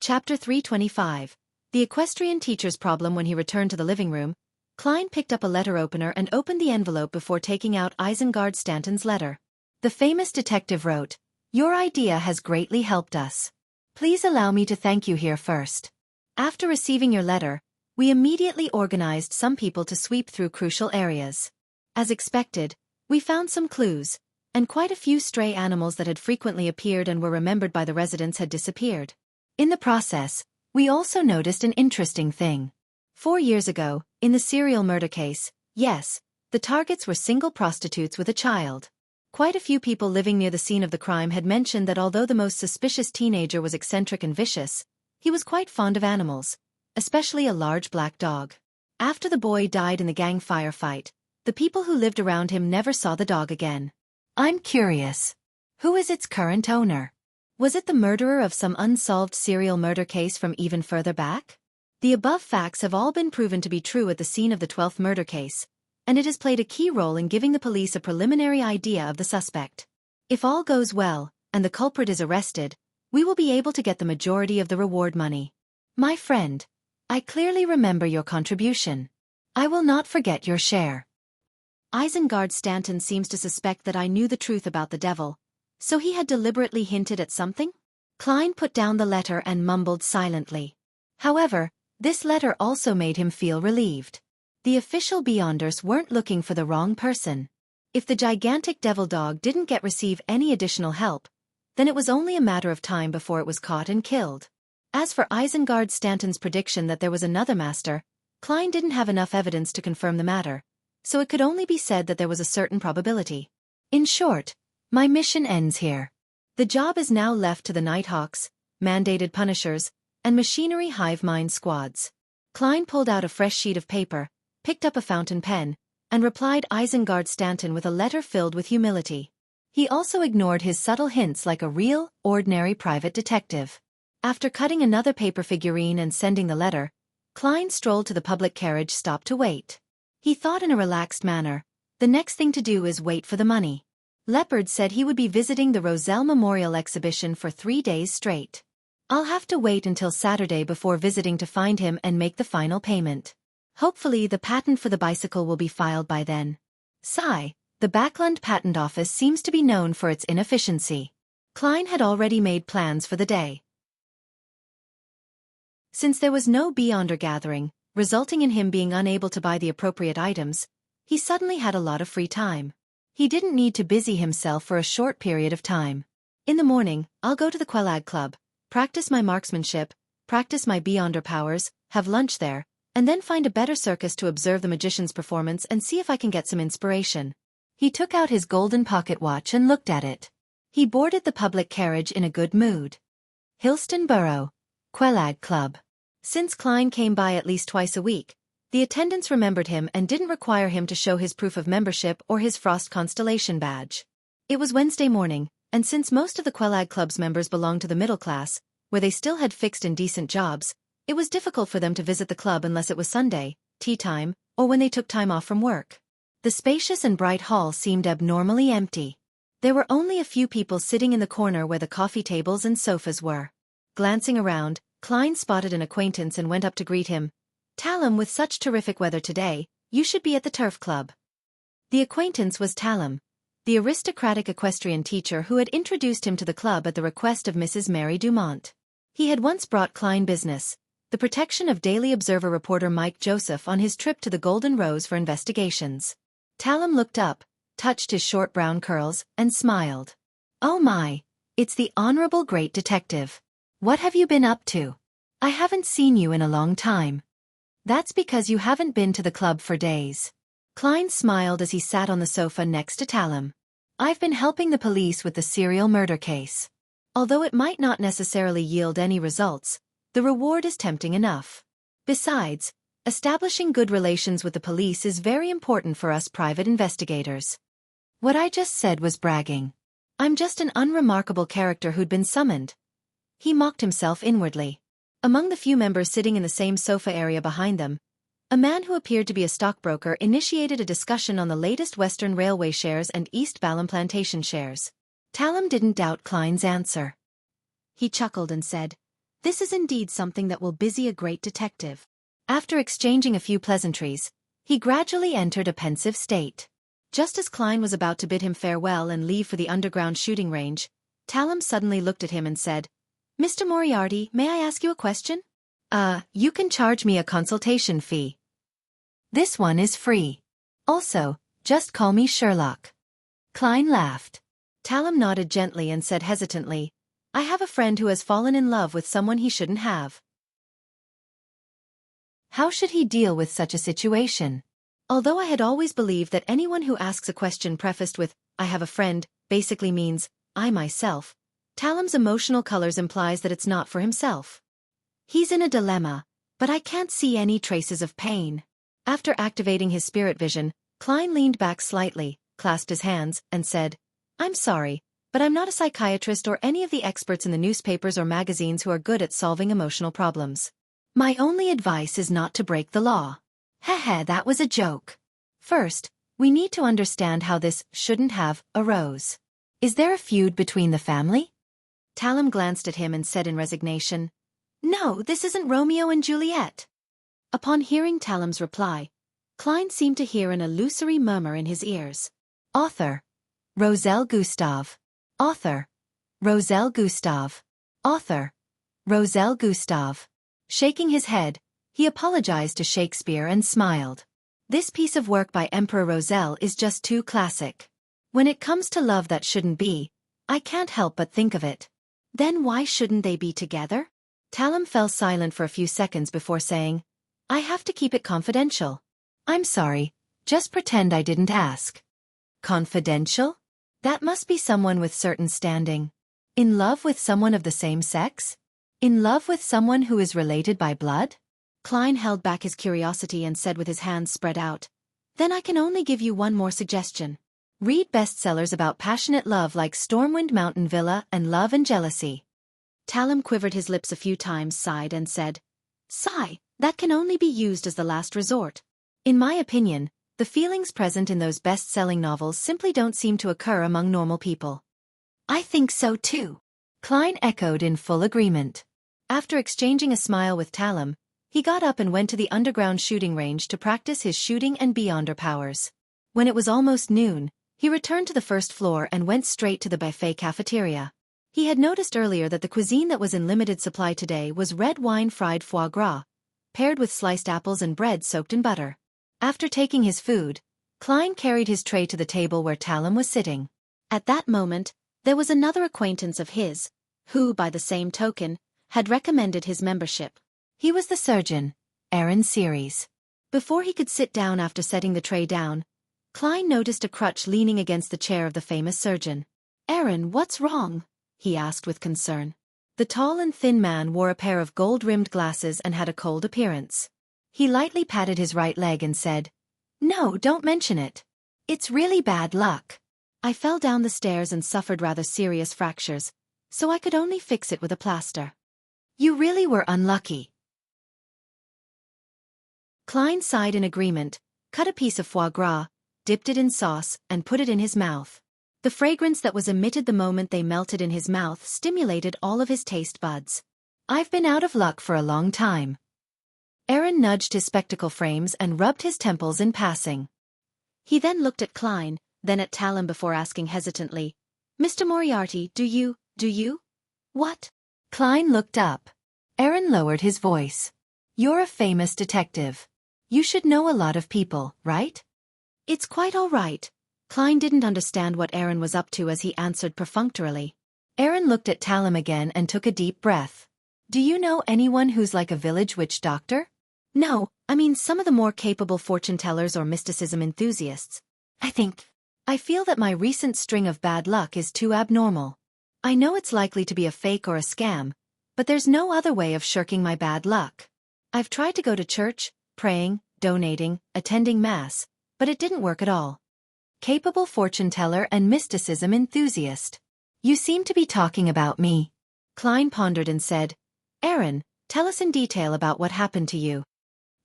Chapter 325. The Equestrian Teacher's Problem. When he returned to the living room, Klein picked up a letter opener and opened the envelope before taking out Isengard Stanton's letter. The famous detective wrote, "Your idea has greatly helped us. Please allow me to thank you here first. After receiving your letter, we immediately organized some people to sweep through crucial areas. As expected, we found some clues, and quite a few stray animals that had frequently appeared and were remembered by the residents had disappeared. In the process, we also noticed an interesting thing. 4 years ago, in the serial murder case, yes, the targets were single prostitutes with a child. Quite a few people living near the scene of the crime had mentioned that although the most suspicious teenager was eccentric and vicious, he was quite fond of animals, especially a large black dog. After the boy died in the gang firefight, the people who lived around him never saw the dog again. I'm curious. Who is its current owner? Was it the murderer of some unsolved serial murder case from even further back? The above facts have all been proven to be true at the scene of the 12th murder case, and it has played a key role in giving the police a preliminary idea of the suspect. If all goes well, and the culprit is arrested, we will be able to get the majority of the reward money. My friend, I clearly remember your contribution. I will not forget your share. Isengard Stanton seems to suspect that I knew the truth about the devil, so he had deliberately hinted at something? Klein put down the letter and mumbled silently. However, this letter also made him feel relieved. The official beyonders weren't looking for the wrong person. If the gigantic devil dog didn't receive any additional help, then it was only a matter of time before it was caught and killed. As for Isengard Stanton's prediction that there was another master, Klein didn't have enough evidence to confirm the matter, so it could only be said that there was a certain probability. In short, my mission ends here. The job is now left to the Nighthawks, mandated punishers, and machinery hive mind squads. Klein pulled out a fresh sheet of paper, picked up a fountain pen, and replied Isengard Stanton with a letter filled with humility. He also ignored his subtle hints like a real, ordinary private detective. After cutting another paper figurine and sending the letter, Klein strolled to the public carriage stop to wait. He thought in a relaxed manner, The next thing to do is wait for the money. Leopard said he would be visiting the Roselle Memorial Exhibition for 3 days straight. I'll have to wait until Saturday before visiting to find him and make the final payment. Hopefully the patent for the bicycle will be filed by then. Sigh, the Backlund Patent Office seems to be known for its inefficiency. Klein had already made plans for the day. Since there was no Beyonder gathering, resulting in him being unable to buy the appropriate items, he suddenly had a lot of free time. He didn't need to busy himself for a short period of time. In the morning, I'll go to the Quelag Club, practice my marksmanship, practice my Beyonder powers, have lunch there, and then find a better circus to observe the magician's performance and see if I can get some inspiration. He took out his golden pocket watch and looked at it. He boarded the public carriage in a good mood. Hillston Borough, Quelag Club. Since Klein came by at least twice a week, the attendants remembered him and didn't require him to show his proof of membership or his Frost Constellation badge. It was Wednesday morning, and since most of the Quelag Club's members belonged to the middle class, where they still had fixed and decent jobs, it was difficult for them to visit the club unless it was Sunday, tea time, or when they took time off from work. The spacious and bright hall seemed abnormally empty. There were only a few people sitting in the corner where the coffee tables and sofas were. Glancing around, Klein spotted an acquaintance and went up to greet him. "Talum, with such terrific weather today, you should be at the Turf Club." The acquaintance was Talum, the aristocratic equestrian teacher who had introduced him to the club at the request of Mrs. Mary Dumont. He had once brought Klein business, the protection of Daily Observer reporter Mike Joseph on his trip to the Golden Rose for investigations. Talum looked up, touched his short brown curls, and smiled. "Oh my, it's the Honorable Great Detective. What have you been up to? I haven't seen you in a long time." "That's because you haven't been to the club for days." Klein smiled as he sat on the sofa next to Talum. "I've been helping the police with the serial murder case. Although it might not necessarily yield any results, the reward is tempting enough. Besides, establishing good relations with the police is very important for us private investigators." What I just said was bragging. I'm just an unremarkable character who'd been summoned. He mocked himself inwardly. Among the few members sitting in the same sofa area behind them, a man who appeared to be a stockbroker initiated a discussion on the latest Western Railway shares and East Balham Plantation shares. Talum didn't doubt Klein's answer. He chuckled and said, "This is indeed something that will busy a great detective." After exchanging a few pleasantries, he gradually entered a pensive state. Just as Klein was about to bid him farewell and leave for the underground shooting range, Talum suddenly looked at him and said, "Mr. Moriarty, may I ask you a question?" You can charge me a consultation fee. This one is free. Also, just call me Sherlock." Klein laughed. Talum nodded gently and said hesitantly, "I have a friend who has fallen in love with someone he shouldn't have." How should he deal with such a situation? Although I had always believed that anyone who asks a question prefaced with, "I have a friend," basically means, "I myself," Talum's emotional colors implies that it's not for himself. He's in a dilemma, but I can't see any traces of pain. After activating his spirit vision, Klein leaned back slightly, clasped his hands, and said, "I'm sorry, but I'm not a psychiatrist or any of the experts in the newspapers or magazines who are good at solving emotional problems. My only advice is not to break the law." Heh, that was a joke. First, we need to understand how this "shouldn't have" arose. Is there a feud between the family? Talum glanced at him and said in resignation, "No, this isn't Romeo and Juliet." Upon hearing Talum's reply, Klein seemed to hear an illusory murmur in his ears. Author, Roselle Gustave. Author, Roselle Gustave. Author, Roselle Gustave. Shaking his head, he apologized to Shakespeare and smiled. This piece of work by Emperor Roselle is just too classic. When it comes to love that shouldn't be, I can't help but think of it. Then why shouldn't they be together? Talum fell silent for a few seconds before saying, "I have to keep it confidential." "I'm sorry, just pretend I didn't ask." Confidential? That must be someone with certain standing. In love with someone of the same sex? In love with someone who is related by blood? Klein held back his curiosity and said with his hands spread out, "Then I can only give you one more suggestion. Read bestsellers about passionate love like Stormwind Mountain Villa and Love and Jealousy." Talum quivered his lips a few times, sighed and said, "Sigh, that can only be used as the last resort. In my opinion, The feelings present in those best-selling novels simply don't seem to occur among normal people. I think so too. Klein echoed in full agreement. After exchanging a smile with Talum, he got up and went to the underground shooting range to practice his shooting and beyonder powers. When it was almost noon, he returned to the first floor and went straight to the buffet cafeteria. He had noticed earlier that the cuisine that was in limited supply today was red wine fried foie gras, paired with sliced apples and bread soaked in butter. After taking his food, Klein carried his tray to the table where Talum was sitting. At that moment, there was another acquaintance of his, who, by the same token, had recommended his membership. He was the surgeon, Aaron Series. Before he could sit down after setting the tray down, Klein noticed a crutch leaning against the chair of the famous surgeon. "Aaron, what's wrong?" he asked with concern. The tall and thin man wore a pair of gold-rimmed glasses and had a cold appearance. He lightly patted his right leg and said, "No, don't mention it. It's really bad luck. I fell down the stairs and suffered rather serious fractures, so I could only fix it with a plaster." "You really were unlucky." Klein sighed in agreement, cut a piece of foie gras, dipped it in sauce, and put it in his mouth. The fragrance that was emitted the moment they melted in his mouth stimulated all of his taste buds. "I've been out of luck for a long time." Aaron nudged his spectacle frames and rubbed his temples in passing. He then looked at Klein, then at Talum before asking hesitantly, "Mr. Moriarty, do you? What?" Klein looked up. Aaron lowered his voice. "You're a famous detective. You should know a lot of people, right?" "It's quite all right." Klein didn't understand what Aaron was up to as he answered perfunctorily. Aaron looked at Talum again and took a deep breath. "Do you know anyone who's like a village witch doctor?" "No, I mean some of the more capable fortune-tellers or mysticism enthusiasts. I feel that my recent string of bad luck is too abnormal. I know it's likely to be a fake or a scam, but there's no other way of shirking my bad luck. I've tried to go to church, praying, donating, attending mass, but it didn't work at all." Capable fortune-teller and mysticism enthusiast. "You seem to be talking about me." Klein pondered and said, "Aaron, tell us in detail about what happened to you."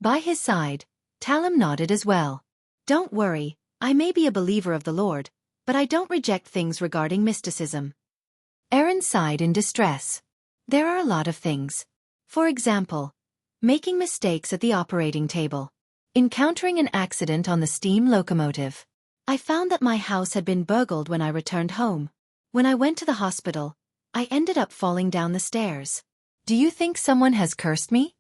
By his side, Talum nodded as well. "Don't worry, I may be a believer of the Lord, but I don't reject things regarding mysticism." Aaron sighed in distress. "There are a lot of things. For example, making mistakes at the operating table. Encountering an accident on the steam locomotive. I found that my house had been burgled when I returned home. When I went to the hospital, I ended up falling down the stairs. Do you think someone has cursed me?"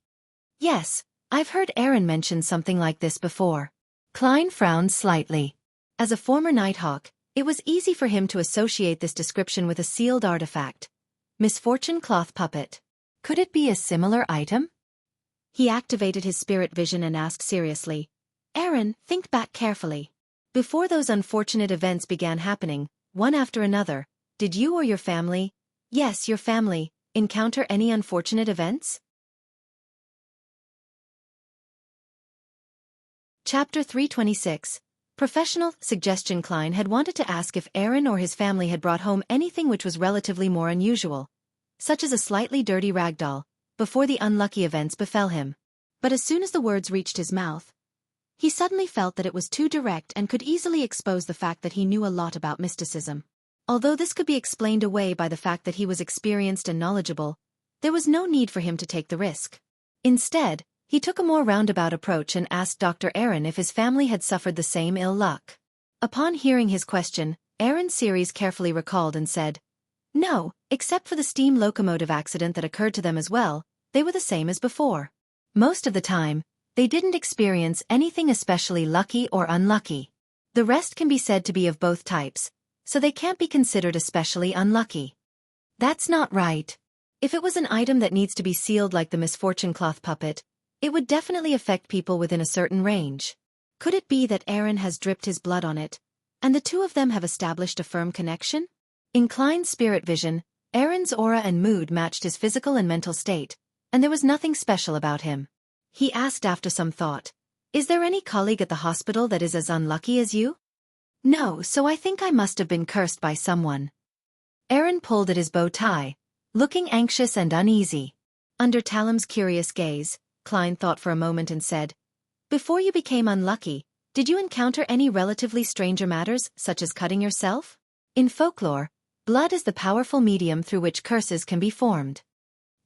"Yes, I've heard Aaron mention something like this before." Klein frowned slightly. As a former Nighthawk, it was easy for him to associate this description with a sealed artifact. Misfortune cloth puppet. Could it be a similar item? He activated his spirit vision and asked seriously, "Aaron, think back carefully. Before those unfortunate events began happening, one after another, did you or your family, yes, your family, encounter any unfortunate events?" Chapter 326. Professional suggestion. Klein had wanted to ask if Aaron or his family had brought home anything which was relatively more unusual, such as a slightly dirty ragdoll, before the unlucky events befell him. But as soon as the words reached his mouth, he suddenly felt that it was too direct and could easily expose the fact that he knew a lot about mysticism. Although this could be explained away by the fact that he was experienced and knowledgeable, there was no need for him to take the risk. Instead, he took a more roundabout approach and asked Dr. Aaron if his family had suffered the same ill luck. Upon hearing his question, Aaron Series carefully recalled and said, "No, except for the steam locomotive accident that occurred to them as well, they were the same as before. Most of the time, they didn't experience anything especially lucky or unlucky. The rest can be said to be of both types, so they can't be considered especially unlucky." "That's not right. If it was an item that needs to be sealed like the misfortune cloth puppet, it would definitely affect people within a certain range. Could it be that Aaron has dripped his blood on it, and the two of them have established a firm connection?" In Klein's spirit vision, Aaron's aura and mood matched his physical and mental state, and there was nothing special about him. He asked after some thought, "Is there any colleague at the hospital that is as unlucky as you?" "No, so I think I must have been cursed by someone." Aaron pulled at his bow tie, looking anxious and uneasy. Under Talum's curious gaze, Klein thought for a moment and said, "Before you became unlucky, Did you encounter any relatively stranger matters, such as cutting yourself? In folklore, blood is the powerful medium through which curses can be formed.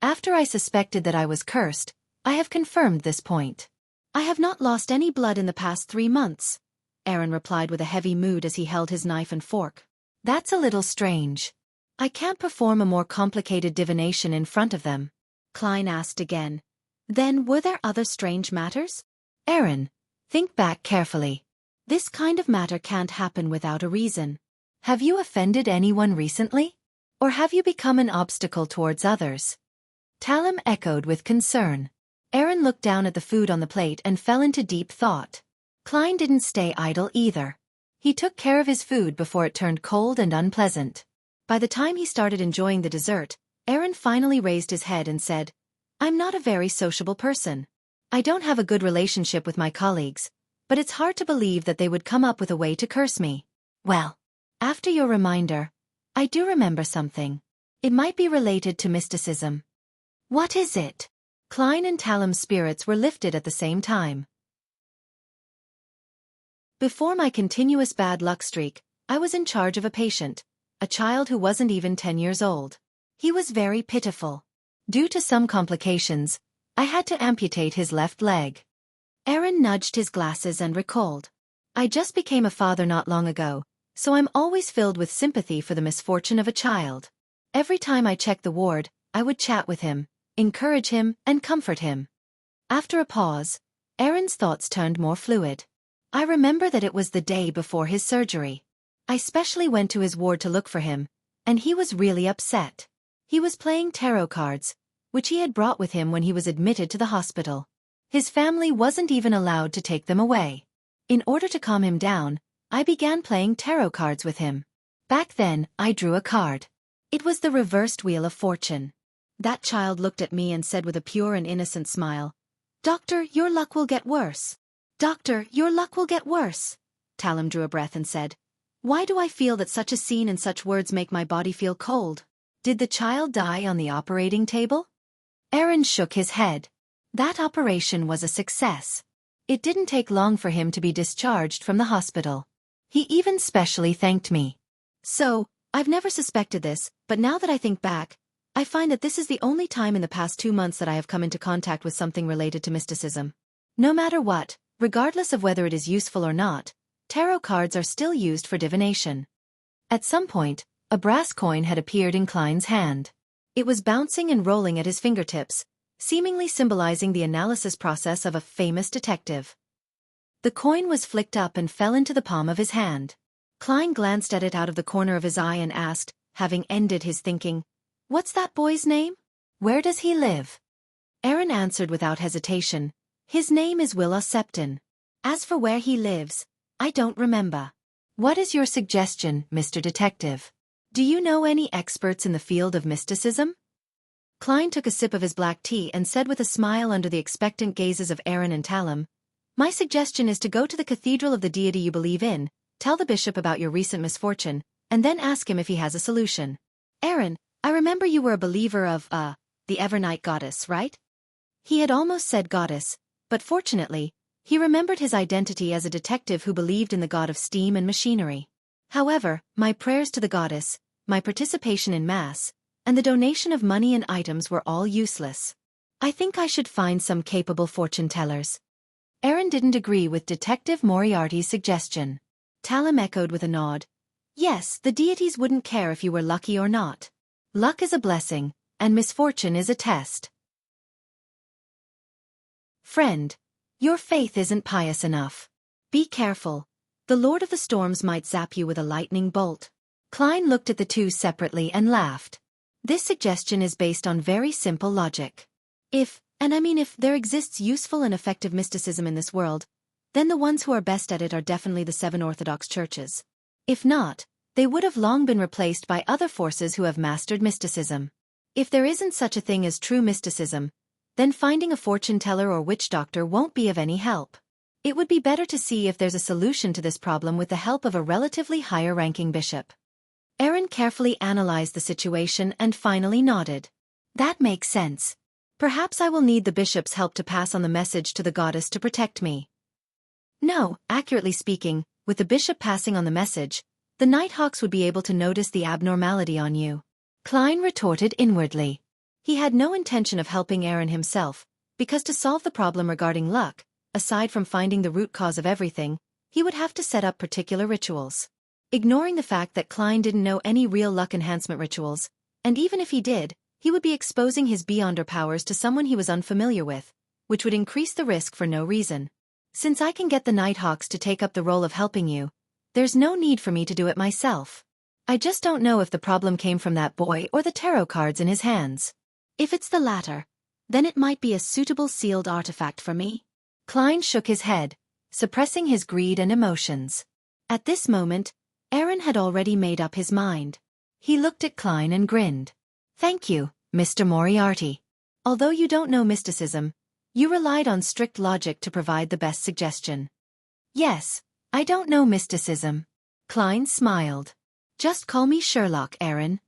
After I suspected that I was cursed, I have confirmed this point. I have not lost any blood in the past 3 months, Aaron replied with a heavy mood as he held his knife and fork. That's a little strange. I can't perform a more complicated divination in front of them. Klein asked again. Then were there other strange matters? Aaron, think back carefully. This kind of matter can't happen without a reason. Have you offended anyone recently? Or have you become an obstacle towards others? Talim echoed with concern. Aaron looked down at the food on the plate and fell into deep thought. Klein didn't stay idle either. He took care of his food before it turned cold and unpleasant. By the time he started enjoying the dessert, Aaron finally raised his head and said, I'm not a very sociable person. I don't have a good relationship with my colleagues, but it's hard to believe that they would come up with a way to curse me. Well, after your reminder, I do remember something. It might be related to mysticism. What is it? Klein and Talim's spirits were lifted at the same time. Before my continuous bad luck streak, I was in charge of a patient, a child who wasn't even 10 years old. He was very pitiful. Due to some complications, I had to amputate his left leg. Aaron nudged his glasses and recalled. I just became a father not long ago, so I'm always filled with sympathy for the misfortune of a child. Every time I checked the ward, I would chat with him, encourage him, and comfort him. After a pause, Aaron's thoughts turned more fluid. I remember that it was the day before his surgery. I specially went to his ward to look for him, and he was really upset. He was playing tarot cards, which he had brought with him when he was admitted to the hospital. His family wasn't even allowed to take them away. In order to calm him down, I began playing tarot cards with him. Back then, I drew a card. It was the reversed Wheel of Fortune. That child looked at me and said with a pure and innocent smile, Doctor, your luck will get worse. Doctor, your luck will get worse. Talim drew a breath and said, Why do I feel that such a scene and such words make my body feel cold? Did the child die on the operating table? Aaron shook his head. That operation was a success. It didn't take long for him to be discharged from the hospital. He even specially thanked me. So, I've never suspected this, but now that I think back, I find that this is the only time in the past 2 months that I have come into contact with something related to mysticism. No matter what, regardless of whether it is useful or not, tarot cards are still used for divination. At some point, a brass coin had appeared in Klein's hand. It was bouncing and rolling at his fingertips, seemingly symbolizing the analysis process of a famous detective. The coin was flicked up and fell into the palm of his hand. Klein glanced at it out of the corner of his eye and asked, having ended his thinking, What's that boy's name? Where does he live? Aaron answered without hesitation, His name is Will Septon. As for where he lives, I don't remember. What is your suggestion, Mr. Detective? Do you know any experts in the field of mysticism? Klein took a sip of his black tea and said with a smile under the expectant gazes of Aaron and Talim, My suggestion is to go to the cathedral of the deity you believe in, tell the bishop about your recent misfortune, and then ask him if he has a solution. Aaron, I remember you were a believer of, the Evernight goddess, right? He had almost said goddess, but fortunately, he remembered his identity as a detective who believed in the god of steam and machinery. However, my prayers to the goddess, my participation in mass, and the donation of money and items were all useless. I think I should find some capable fortune-tellers. Aaron didn't agree with Detective Moriarty's suggestion. Talim echoed with a nod. Yes, the deities wouldn't care if you were lucky or not. Luck is a blessing, and misfortune is a test. Friend, your faith isn't pious enough. Be careful. The Lord of the Storms might zap you with a lightning bolt. Klein looked at the two separately and laughed. This suggestion is based on very simple logic. If there exists useful and effective mysticism in this world, then the ones who are best at it are definitely the 7 Orthodox churches. If not, they would have long been replaced by other forces who have mastered mysticism. If there isn't such a thing as true mysticism, then finding a fortune-teller or witch doctor won't be of any help. It would be better to see if there's a solution to this problem with the help of a relatively higher-ranking bishop. Aaron carefully analyzed the situation and finally nodded. That makes sense. Perhaps I will need the bishop's help to pass on the message to the goddess to protect me. No, accurately speaking, with the bishop passing on the message, the Nighthawks would be able to notice the abnormality on you. Klein retorted inwardly. He had no intention of helping Aaron himself, because to solve the problem regarding luck, aside from finding the root cause of everything, he would have to set up particular rituals. Ignoring the fact that Klein didn't know any real luck enhancement rituals, and even if he did, he would be exposing his Beyonder powers to someone he was unfamiliar with, which would increase the risk for no reason. Since I can get the Nighthawks to take up the role of helping you, there's no need for me to do it myself. I just don't know if the problem came from that boy or the tarot cards in his hands. If it's the latter, then it might be a suitable sealed artifact for me. Klein shook his head, suppressing his greed and emotions. At this moment, Aaron had already made up his mind. He looked at Klein and grinned. Thank you, Mr. Moriarty. Although you don't know mysticism, you relied on strict logic to provide the best suggestion. Yes, I don't know mysticism. Klein smiled. Just call me Sherlock, Aaron.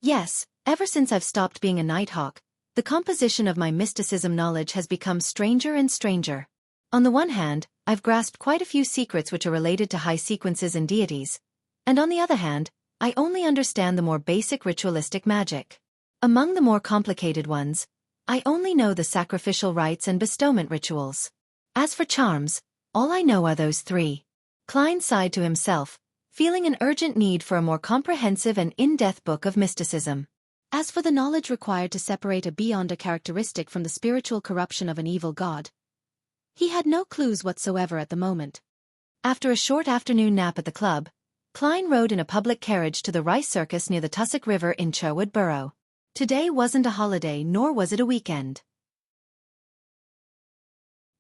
Yes, ever since I've stopped being a Nighthawk, the composition of my mysticism knowledge has become stranger and stranger. On the one hand, I've grasped quite a few secrets which are related to high sequences and deities, and on the other hand, I only understand the more basic ritualistic magic. Among the more complicated ones, I only know the sacrificial rites and bestowment rituals. As for charms, all I know are those three. Klein sighed to himself, feeling an urgent need for a more comprehensive and in-depth book of mysticism. As for the knowledge required to separate a Beyonder characteristic from the spiritual corruption of an evil god, he had no clues whatsoever at the moment. After a short afternoon nap at the club, Klein rode in a public carriage to the Rice Circus near the Tussock River in Sherwood Borough. Today wasn't a holiday nor was it a weekend.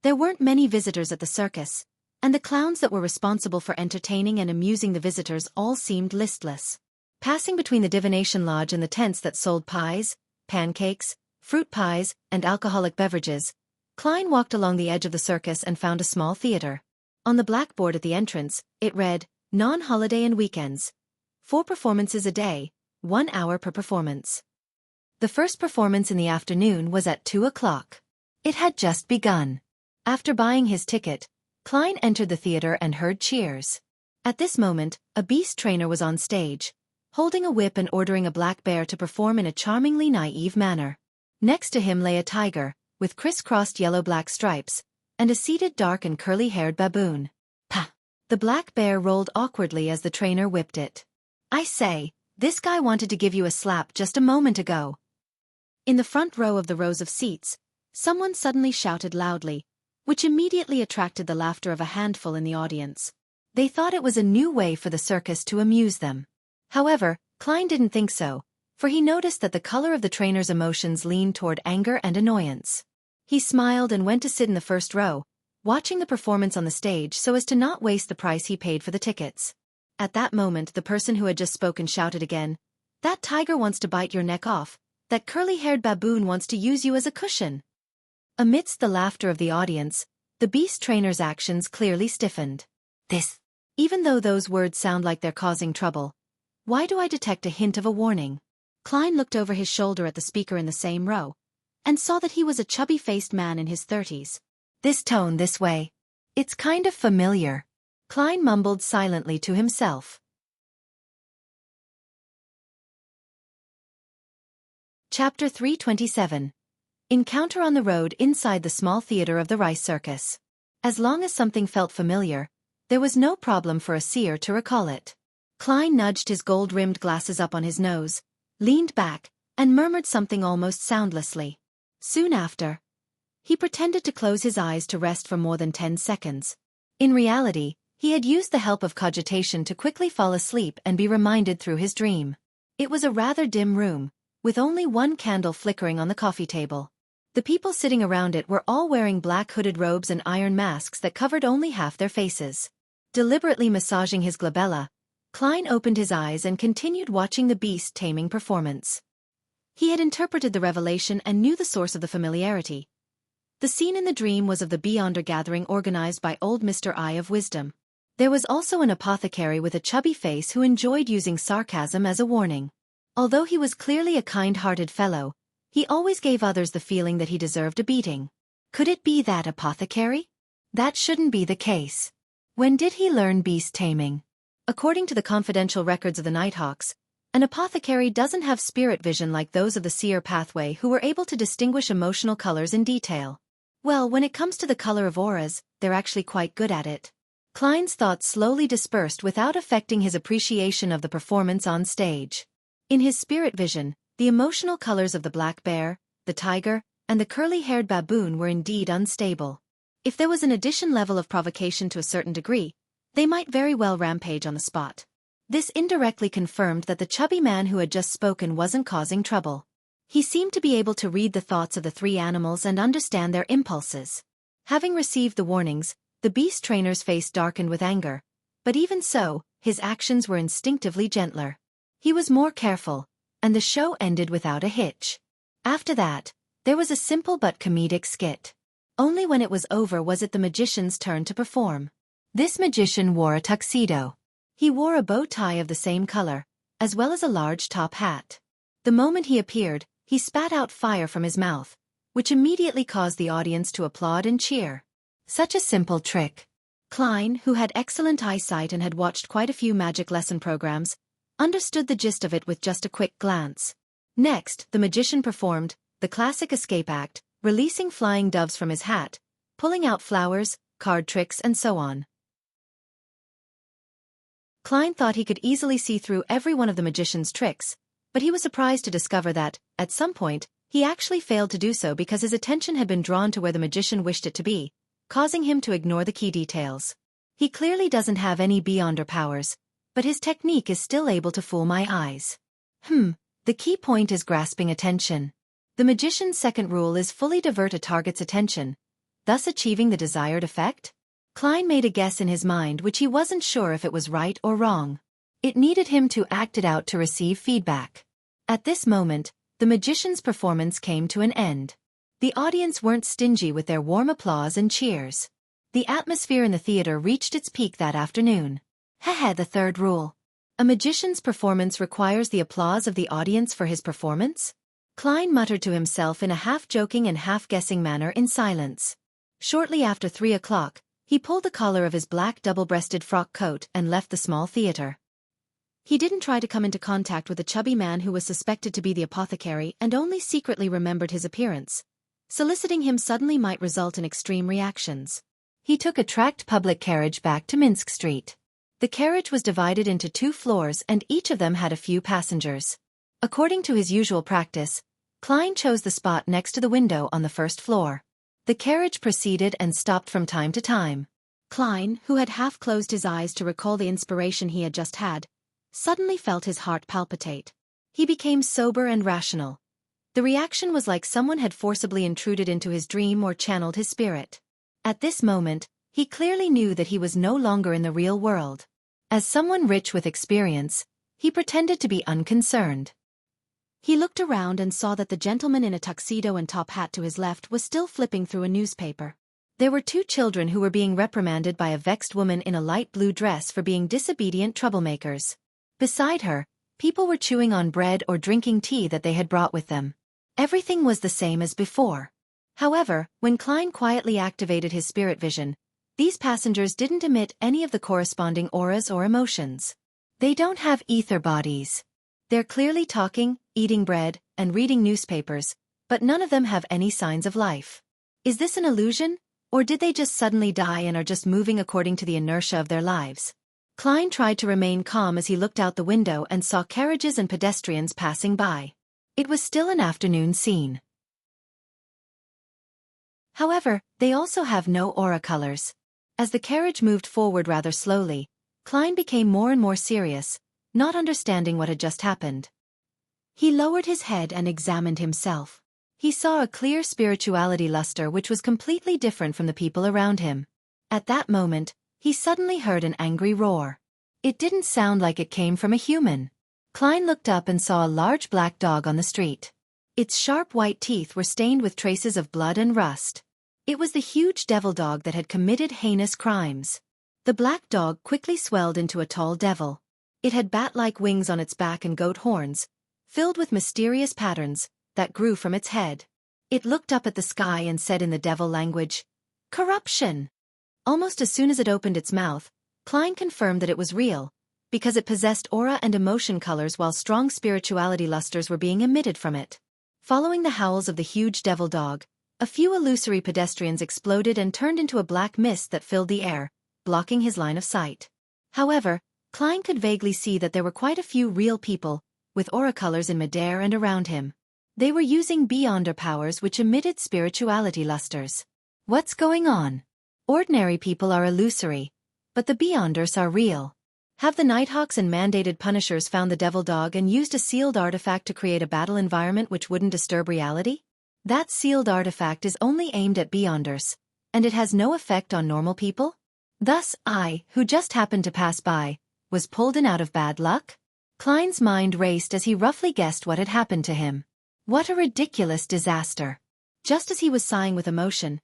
There weren't many visitors at the circus, and the clowns that were responsible for entertaining and amusing the visitors all seemed listless. Passing between the divination lodge and the tents that sold pies, pancakes, fruit pies, and alcoholic beverages, Klein walked along the edge of the circus and found a small theater. On the blackboard at the entrance, it read, Non-holiday and weekends. 4 performances a day, 1 hour per performance. The first performance in the afternoon was at 2 o'clock. It had just begun. After buying his ticket, Klein entered the theater and heard cheers. At this moment, a beast trainer was on stage, holding a whip and ordering a black bear to perform in a charmingly naive manner. Next to him lay a tiger, with criss-crossed yellow-black stripes, and a seated dark and curly-haired baboon. Pah! The black bear rolled awkwardly as the trainer whipped it. I say, this guy wanted to give you a slap just a moment ago. In the front row of the rows of seats, someone suddenly shouted loudly, which immediately attracted the laughter of a handful in the audience. They thought it was a new way for the circus to amuse them. However, Klein didn't think so, for he noticed that the color of the trainer's emotions leaned toward anger and annoyance. He smiled and went to sit in the first row, watching the performance on the stage so as to not waste the price he paid for the tickets. At that moment the person who had just spoken shouted again, That tiger wants to bite your neck off, that curly-haired baboon wants to use you as a cushion. Amidst the laughter of the audience, the beast trainer's actions clearly stiffened. This. Even though those words sound like they're causing trouble, why do I detect a hint of a warning? Klein looked over his shoulder at the speaker in the same row, and saw that he was a chubby-faced man in his 30s. This tone this way. It's kind of familiar. Klein mumbled silently to himself. Chapter 327. Encounter on the road inside the small theater of the Rice Circus. As long as something felt familiar, there was no problem for a seer to recall it. Klein nudged his gold-rimmed glasses up on his nose, leaned back, and murmured something almost soundlessly. Soon after, he pretended to close his eyes to rest for more than 10 seconds. In reality, he had used the help of cogitation to quickly fall asleep and be reminded through his dream. It was a rather dim room, with only one candle flickering on the coffee table. The people sitting around it were all wearing black hooded robes and iron masks that covered only half their faces. Deliberately massaging his glabella, Klein opened his eyes and continued watching the beast-taming performance. He had interpreted the revelation and knew the source of the familiarity. The scene in the dream was of the Beyonder gathering organized by old Mr. Eye of Wisdom. There was also an apothecary with a chubby face who enjoyed using sarcasm as a warning. Although he was clearly a kind-hearted fellow, he always gave others the feeling that he deserved a beating. Could it be that apothecary? That shouldn't be the case. When did he learn beast taming? According to the confidential records of the Nighthawks, an apothecary doesn't have spirit vision like those of the seer pathway who were able to distinguish emotional colors in detail. Well, when it comes to the color of auras, they're actually quite good at it. Klein's thoughts slowly dispersed without affecting his appreciation of the performance on stage. In his spirit vision, the emotional colors of the black bear, the tiger, and the curly-haired baboon were indeed unstable. If there was an addition level of provocation to a certain degree, they might very well rampage on the spot. This indirectly confirmed that the chubby man who had just spoken wasn't causing trouble. He seemed to be able to read the thoughts of the three animals and understand their impulses. Having received the warnings, the beast trainer's face darkened with anger, but even so, his actions were instinctively gentler. He was more careful, and the show ended without a hitch. After that, there was a simple but comedic skit. Only when it was over was it the magician's turn to perform. This magician wore a tuxedo. He wore a bow tie of the same color, as well as a large top hat. The moment he appeared, he spat out fire from his mouth, which immediately caused the audience to applaud and cheer. Such a simple trick. Klein, who had excellent eyesight and had watched quite a few magic lesson programs, understood the gist of it with just a quick glance. Next, the magician performed the classic escape act, releasing flying doves from his hat, pulling out flowers, card tricks, and so on. Klein thought he could easily see through every one of the magician's tricks, but he was surprised to discover that, at some point, he actually failed to do so because his attention had been drawn to where the magician wished it to be, causing him to ignore the key details. He clearly doesn't have any beyonder powers, but his technique is still able to fool my eyes. The key point is grasping attention. The magician's second rule is fully divert a target's attention, thus achieving the desired effect? Klein made a guess in his mind which he wasn't sure if it was right or wrong. It needed him to act it out to receive feedback. At this moment, the magician's performance came to an end. The audience weren't stingy with their warm applause and cheers. The atmosphere in the theater reached its peak that afternoon. The third rule. A magician's performance requires the applause of the audience for his performance? Klein muttered to himself in a half-joking and half-guessing manner in silence. Shortly after 3 o'clock, he pulled the collar of his black double-breasted frock coat and left the small theater. He didn't try to come into contact with the chubby man who was suspected to be the apothecary and only secretly remembered his appearance. Soliciting him suddenly might result in extreme reactions. He took a tracked public carriage back to Minsk Street. The carriage was divided into 2 floors and each of them had a few passengers. According to his usual practice, Klein chose the spot next to the window on the first floor. The carriage proceeded and stopped from time to time. Klein, who had half closed his eyes to recall the inspiration he had just had, suddenly felt his heart palpitate. He became sober and rational. The reaction was like someone had forcibly intruded into his dream or channeled his spirit. At this moment, he clearly knew that he was no longer in the real world. As someone rich with experience, he pretended to be unconcerned. He looked around and saw that the gentleman in a tuxedo and top hat to his left was still flipping through a newspaper. There were 2 children who were being reprimanded by a vexed woman in a light blue dress for being disobedient troublemakers. Beside her, people were chewing on bread or drinking tea that they had brought with them. Everything was the same as before. However, when Klein quietly activated his spirit vision, these passengers didn't emit any of the corresponding auras or emotions. They don't have ether bodies. They're clearly talking, eating bread, and reading newspapers, but none of them have any signs of life. Is this an illusion, or did they just suddenly die and are just moving according to the inertia of their lives? Klein tried to remain calm as he looked out the window and saw carriages and pedestrians passing by. It was still an afternoon scene. However, they also have no aura colors. As the carriage moved forward rather slowly, Klein became more and more serious, not understanding what had just happened. He lowered his head and examined himself. He saw a clear spirituality luster which was completely different from the people around him. At that moment, he suddenly heard an angry roar. It didn't sound like it came from a human. Klein looked up and saw a large black dog on the street. Its sharp white teeth were stained with traces of blood and rust. It was the huge devil dog that had committed heinous crimes. The black dog quickly swelled into a tall devil. It had bat-like wings on its back and goat horns, filled with mysterious patterns, that grew from its head. It looked up at the sky and said in the devil language, "Corruption!" Almost as soon as it opened its mouth, Klein confirmed that it was real, because it possessed aura and emotion colors while strong spirituality lusters were being emitted from it. Following the howls of the huge devil dog, a few illusory pedestrians exploded and turned into a black mist that filled the air, blocking his line of sight. However, Klein could vaguely see that there were quite a few real people, with aura colors in midair and around him. They were using Beyonder powers which emitted spirituality lusters. What's going on? Ordinary people are illusory, but the Beyonders are real. Have the Nighthawks and mandated Punishers found the Devil Dog and used a sealed artifact to create a battle environment which wouldn't disturb reality? That sealed artifact is only aimed at Beyonders, and it has no effect on normal people? Thus, I, who just happened to pass by, was pulled in out of bad luck? Klein's mind raced as he roughly guessed what had happened to him. What a ridiculous disaster. Just as he was sighing with emotion,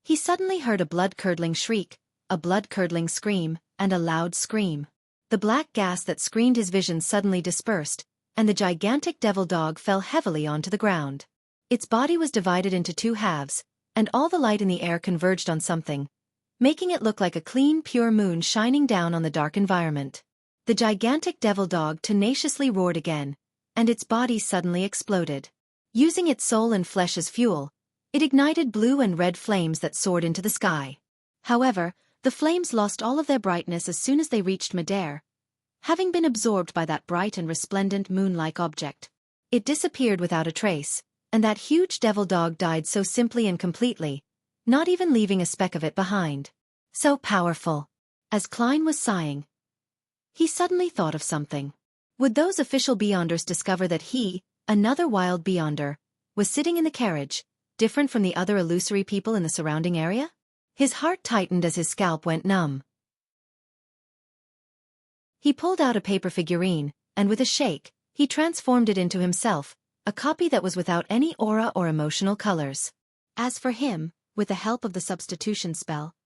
he suddenly heard a blood-curdling shriek, a blood-curdling scream, and a loud scream. The black gas that screened his vision suddenly dispersed, and the gigantic devil dog fell heavily onto the ground. Its body was divided into two halves, and all the light in the air converged on something, making it look like a clean, pure moon shining down on the dark environment. The gigantic devil dog tenaciously roared again, and its body suddenly exploded. Using its soul and flesh as fuel, it ignited blue and red flames that soared into the sky. However, the flames lost all of their brightness as soon as they reached midair, having been absorbed by that bright and resplendent moon-like object. It disappeared without a trace, and that huge devil dog died so simply and completely, not even leaving a speck of it behind. So powerful. As Klein was sighing, he suddenly thought of something. Would those official Beyonders discover that he, another wild Beyonder, was sitting in the carriage, different from the other illusory people in the surrounding area? His heart tightened as his scalp went numb. He pulled out a paper figurine, and with a shake, he transformed it into himself, a copy that was without any aura or emotional colors. As for him, with the help of the substitution spell,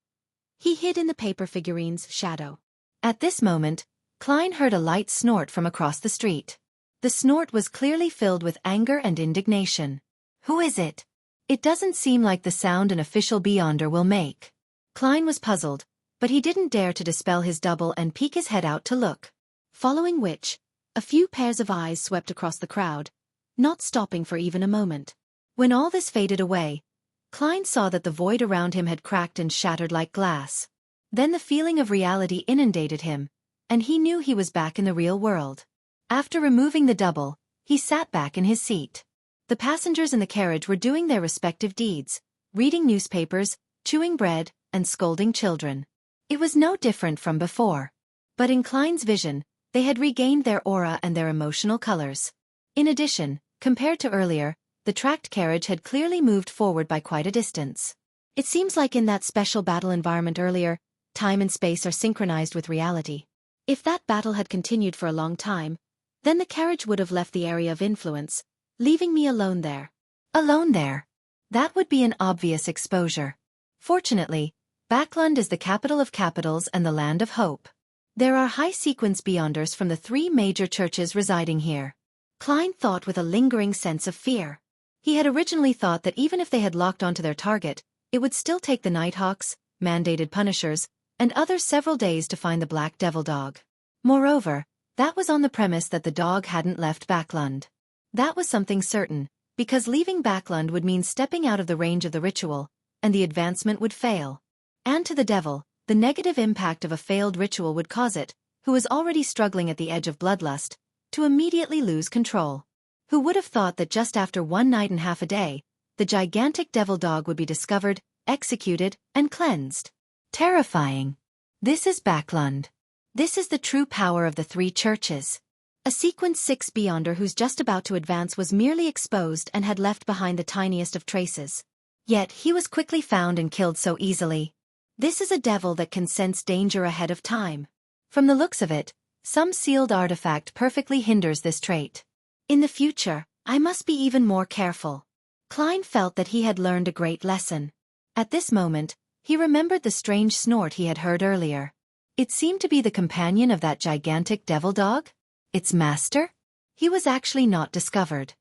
he hid in the paper figurine's shadow. At this moment, Klein heard a light snort from across the street. The snort was clearly filled with anger and indignation. Who is it? It doesn't seem like the sound an official Beyonder will make. Klein was puzzled, but he didn't dare to dispel his double and peek his head out to look. Following which, a few pairs of eyes swept across the crowd, not stopping for even a moment. When all this faded away, Klein saw that the void around him had cracked and shattered like glass. Then the feeling of reality inundated him, and he knew he was back in the real world. After removing the double, he sat back in his seat. The passengers in the carriage were doing their respective deeds, reading newspapers, chewing bread, and scolding children. It was no different from before. But in Klein's vision, they had regained their aura and their emotional colors. In addition, compared to earlier, the tracked carriage had clearly moved forward by quite a distance. It seems like in that special battle environment earlier, time and space are synchronized with reality. If that battle had continued for a long time, then the carriage would have left the area of influence, leaving me alone there. Alone there. That would be an obvious exposure. Fortunately, Backlund is the capital of capitals and the land of hope. There are high-sequence Beyonders from the 3 major churches residing here. Klein thought with a lingering sense of fear. He had originally thought that even if they had locked onto their target, it would still take the Nighthawks, mandated Punishers, and others several days to find the Black Devil Dog. Moreover, that was on the premise that the dog hadn't left Backlund. That was something certain, because leaving Backlund would mean stepping out of the range of the ritual, and the advancement would fail. And to the devil, the negative impact of a failed ritual would cause it, who was already struggling at the edge of bloodlust, to immediately lose control. Who would have thought that just after 1 night and half a day, the gigantic devil dog would be discovered, executed, and cleansed? Terrifying. This is Backlund. This is the true power of the 3 churches. A sequence 6 Beyonder who's just about to advance was merely exposed and had left behind the tiniest of traces. Yet he was quickly found and killed so easily. This is a devil that can sense danger ahead of time. From the looks of it, some sealed artifact perfectly hinders this trait. In the future, I must be even more careful. Klein felt that he had learned a great lesson. At this moment, he remembered the strange snort he had heard earlier. It seemed to be the companion of that gigantic devil dog? Its master? He was actually not discovered.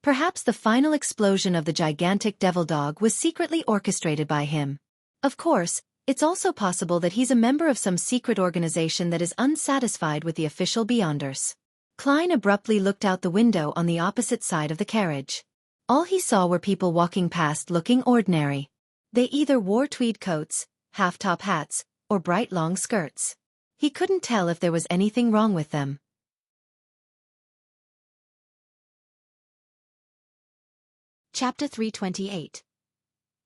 Perhaps the final explosion of the gigantic devil dog was secretly orchestrated by him. Of course, it's also possible that he's a member of some secret organization that is unsatisfied with the official Beyonders. Klein abruptly looked out the window on the opposite side of the carriage. All he saw were people walking past looking ordinary. They either wore tweed coats, half-top hats, or bright long skirts. He couldn't tell if there was anything wrong with them. Chapter 328.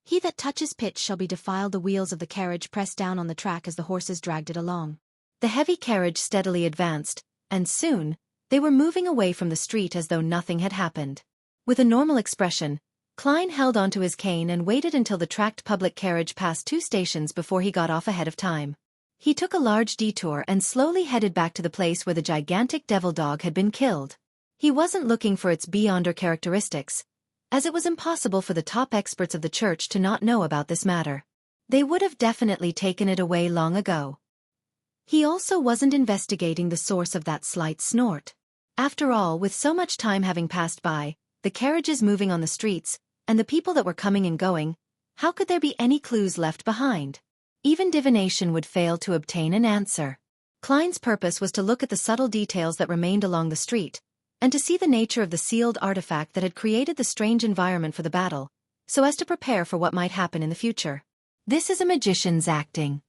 He that touches pitch shall be defiled. The wheels of the carriage pressed down on the track as the horses dragged it along. The heavy carriage steadily advanced, and soon, they were moving away from the street as though nothing had happened. With a normal expression, Klein held onto his cane and waited until the tracked public carriage passed 2 stations before he got off ahead of time. He took a large detour and slowly headed back to the place where the gigantic devil dog had been killed. He wasn't looking for its Beyonder characteristics, as it was impossible for the top experts of the church to not know about this matter. They would have definitely taken it away long ago. He also wasn't investigating the source of that slight snort. After all, with so much time having passed by, the carriages moving on the streets, and the people that were coming and going, how could there be any clues left behind? Even divination would fail to obtain an answer. Klein's purpose was to look at the subtle details that remained along the street, and to see the nature of the sealed artifact that had created the strange environment for the battle, so as to prepare for what might happen in the future. This is a magician's acting.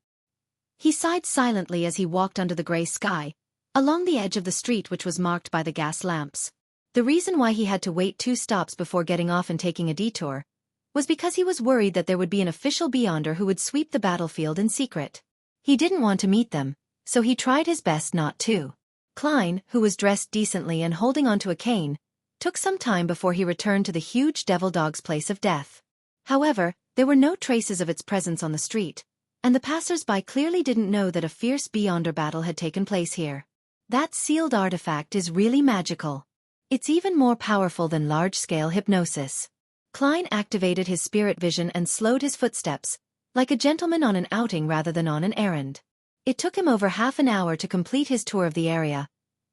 He sighed silently as he walked under the gray sky, along the edge of the street which was marked by the gas lamps. The reason why he had to wait 2 stops before getting off and taking a detour was because he was worried that there would be an official Beyonder who would sweep the battlefield in secret. He didn't want to meet them, so he tried his best not to. Klein, who was dressed decently and holding onto a cane, took some time before he returned to the huge devil dog's place of death. However, there were no traces of its presence on the street, and the passers-by clearly didn't know that a fierce Beyonder battle had taken place here. That sealed artifact is really magical. It's even more powerful than large-scale hypnosis. Klein activated his spirit vision and slowed his footsteps, like a gentleman on an outing rather than on an errand. It took him over half an hour to complete his tour of the area,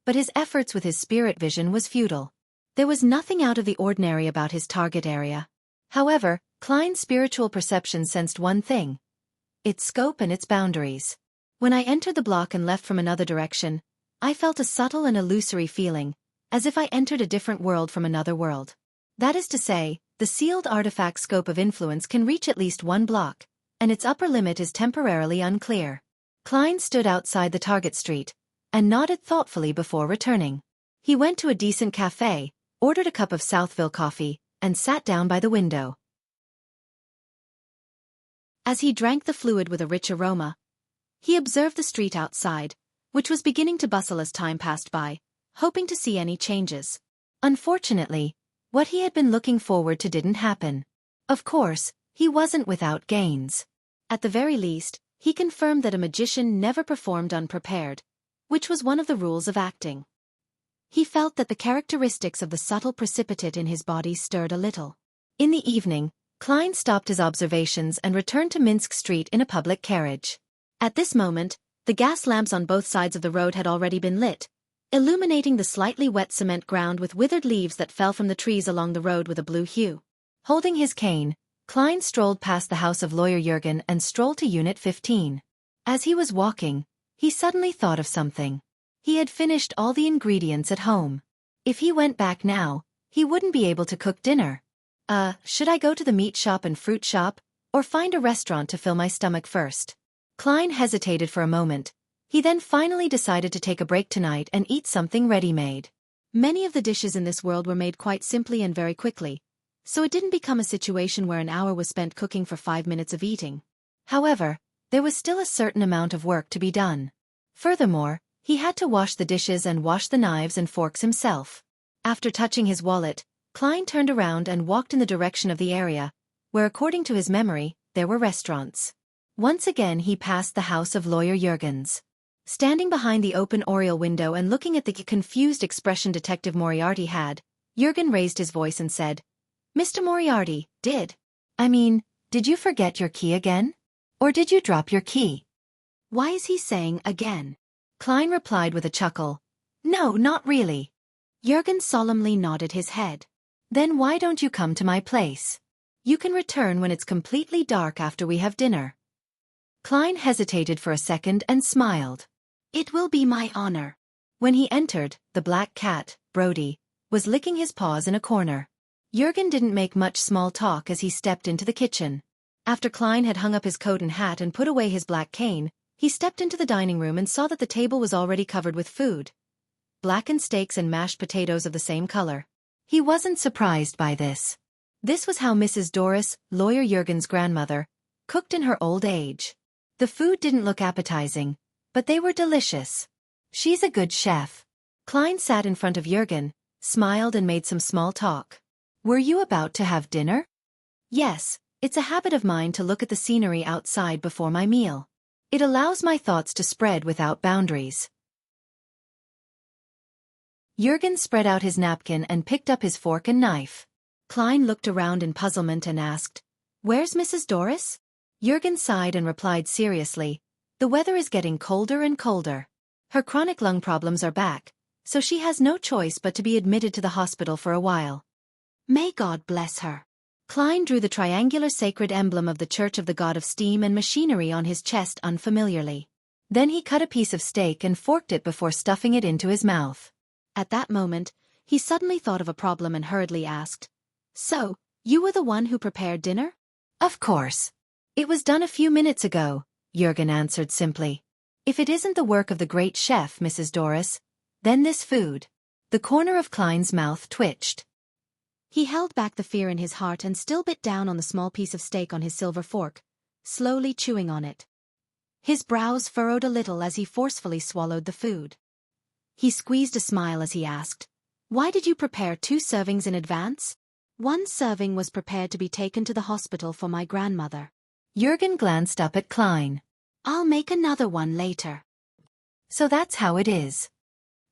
but his efforts with his spirit vision was futile. There was nothing out of the ordinary about his target area. However, Klein's spiritual perception sensed one thing: its scope and its boundaries. When I entered the block and left from another direction, I felt a subtle and illusory feeling, as if I entered a different world from another world. That is to say, the sealed artifact's scope of influence can reach at least 1 block, and its upper limit is temporarily unclear. Klein stood outside the target street, and nodded thoughtfully before returning. He went to a decent cafe, ordered a cup of Southville coffee, and sat down by the window. As he drank the fluid with a rich aroma, he observed the street outside, which was beginning to bustle as time passed by, hoping to see any changes. Unfortunately, what he had been looking forward to didn't happen. Of course, he wasn't without gains. At the very least, he confirmed that a magician never performed unprepared, which was one of the rules of acting. He felt that the characteristics of the subtle precipitate in his body stirred a little. In the evening, Klein stopped his observations and returned to Minsk Street in a public carriage. At this moment, the gas lamps on both sides of the road had already been lit, illuminating the slightly wet cement ground with withered leaves that fell from the trees along the road with a blue hue. Holding his cane, Klein strolled past the house of Lawyer Jürgen and strolled to Unit 15. As he was walking, he suddenly thought of something. He had finished all the ingredients at home. If he went back now, he wouldn't be able to cook dinner. Should I go to the meat shop and fruit shop, or find a restaurant to fill my stomach first? Klein hesitated for a moment. He then finally decided to take a break tonight and eat something ready-made. Many of the dishes in this world were made quite simply and very quickly, so it didn't become a situation where an hour was spent cooking for 5 minutes of eating. However, there was still a certain amount of work to be done. Furthermore, he had to wash the dishes and wash the knives and forks himself. After touching his wallet, Klein turned around and walked in the direction of the area, where according to his memory, there were restaurants. Once again he passed the house of Lawyer Jürgens. Standing behind the open oriel window and looking at the confused expression Detective Moriarty had, Jürgen raised his voice and said, "Mr. Moriarty, did you forget your key again? Or did you drop your key?" "Why is he saying again?" Klein replied with a chuckle. "No, not really." Jürgen solemnly nodded his head. Then why don't you come to my place? You can return when it's completely dark after we have dinner. Klein hesitated for a second and smiled. It will be my honor. When he entered, the black cat, Brody, was licking his paws in a corner. Jürgen didn't make much small talk as he stepped into the kitchen. After Klein had hung up his coat and hat and put away his black cane, he stepped into the dining room and saw that the table was already covered with food. Blackened steaks and mashed potatoes of the same color. He wasn't surprised by this. This was how Mrs. Doris, lawyer Jürgen's grandmother, cooked in her old age. The food didn't look appetizing, but they were delicious. She's a good chef. Klein sat in front of Jürgen, smiled and made some small talk. Were you about to have dinner? Yes, it's a habit of mine to look at the scenery outside before my meal. It allows my thoughts to spread without boundaries. Jürgen spread out his napkin and picked up his fork and knife. Klein looked around in puzzlement and asked, "Where's Mrs. Doris?" Jürgen sighed and replied seriously, "The weather is getting colder and colder. Her chronic lung problems are back, so she has no choice but to be admitted to the hospital for a while." May God bless her. Klein drew the triangular sacred emblem of the Church of the God of Steam and Machinery on his chest unfamiliarly. Then he cut a piece of steak and forked it before stuffing it into his mouth. At that moment, he suddenly thought of a problem and hurriedly asked, "So, you were the one who prepared dinner?" "Of course. It was done a few minutes ago," Jürgen answered simply. "If it isn't the work of the great chef, Mrs. Doris, then this food." The corner of Klein's mouth twitched. He held back the fear in his heart and still bit down on the small piece of steak on his silver fork, slowly chewing on it. His brows furrowed a little as he forcefully swallowed the food. He squeezed a smile as he asked, "Why did you prepare 2 servings in advance?" "1 serving was prepared to be taken to the hospital for my grandmother." Jürgen glanced up at Klein. "I'll make another one later." So that's how it is.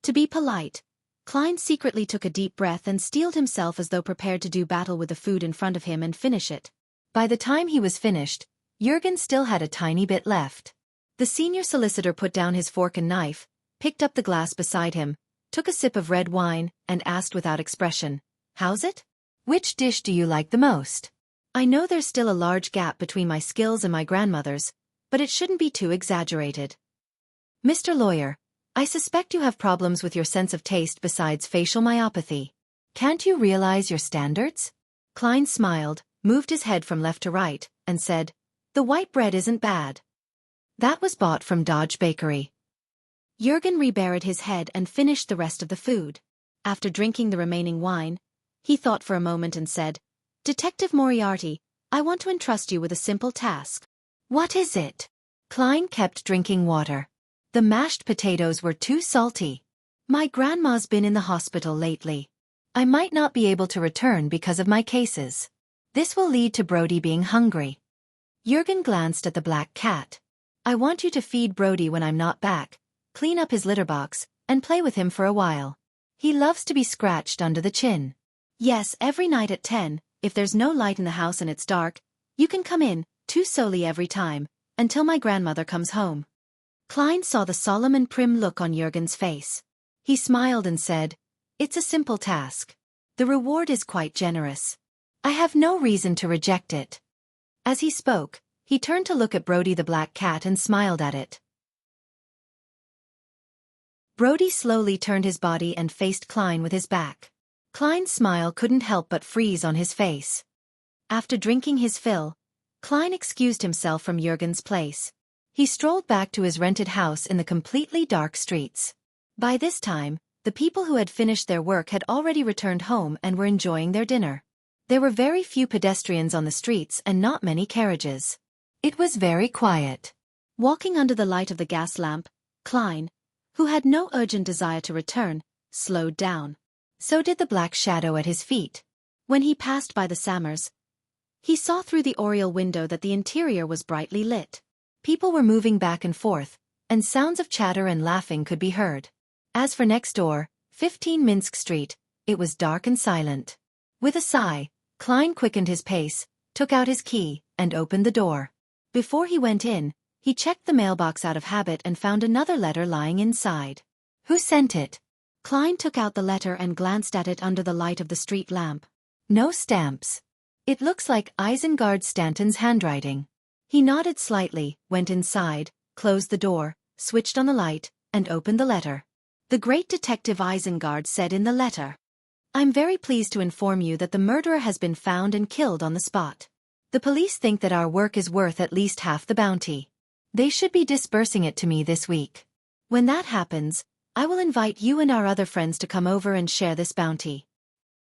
To be polite, Klein secretly took a deep breath and steeled himself as though prepared to do battle with the food in front of him and finish it. By the time he was finished, Jürgen still had a tiny bit left. The senior solicitor put down his fork and knife, picked up the glass beside him, took a sip of red wine, and asked without expression, "How's it? Which dish do you like the most? I know there's still a large gap between my skills and my grandmother's, but it shouldn't be too exaggerated. Mr. Lawyer, I suspect you have problems with your sense of taste besides facial myopathy. Can't you realize your standards?" Klein smiled, moved his head from left to right, and said, "The white bread isn't bad. That was bought from Dodge Bakery." Jürgen reburied his head and finished the rest of the food. After drinking the remaining wine, he thought for a moment and said, "Detective Moriarty, I want to entrust you with a simple task." "What is it?" Klein kept drinking water. The mashed potatoes were too salty. "My grandma's been in the hospital lately. I might not be able to return because of my cases. This will lead to Brody being hungry." Jürgen glanced at the black cat. "I want you to feed Brody when I'm not back, clean up his litter box, and play with him for a while. He loves to be scratched under the chin. Yes, every night at 10, if there's no light in the house and it's dark, you can come in, too solely every time, until my grandmother comes home." Klein saw the solemn and prim look on Jürgen's face. He smiled and said, "It's a simple task. The reward is quite generous. I have no reason to reject it." As he spoke, he turned to look at Brody the black cat and smiled at it. Brody slowly turned his body and faced Klein with his back. Klein's smile couldn't help but freeze on his face. After drinking his fill, Klein excused himself from Jürgen's place. He strolled back to his rented house in the completely dark streets. By this time, the people who had finished their work had already returned home and were enjoying their dinner. There were very few pedestrians on the streets and not many carriages. It was very quiet. Walking under the light of the gas lamp, Klein, who had no urgent desire to return, slowed down. So did the black shadow at his feet. When he passed by the Sammers, he saw through the oriel window that the interior was brightly lit. People were moving back and forth, and sounds of chatter and laughing could be heard. As for next door, 15 Minsk Street, it was dark and silent. With a sigh, Klein quickened his pace, took out his key, and opened the door. Before he went in, he checked the mailbox out of habit and found another letter lying inside. Who sent it? Klein took out the letter and glanced at it under the light of the street lamp. No stamps. It looks like Isengard Stanton's handwriting. He nodded slightly, went inside, closed the door, switched on the light, and opened the letter. The great detective Isengard said in the letter, "I'm very pleased to inform you that the murderer has been found and killed on the spot. The police think that our work is worth at least half the bounty. They should be disbursing it to me this week. When that happens, I will invite you and our other friends to come over and share this bounty."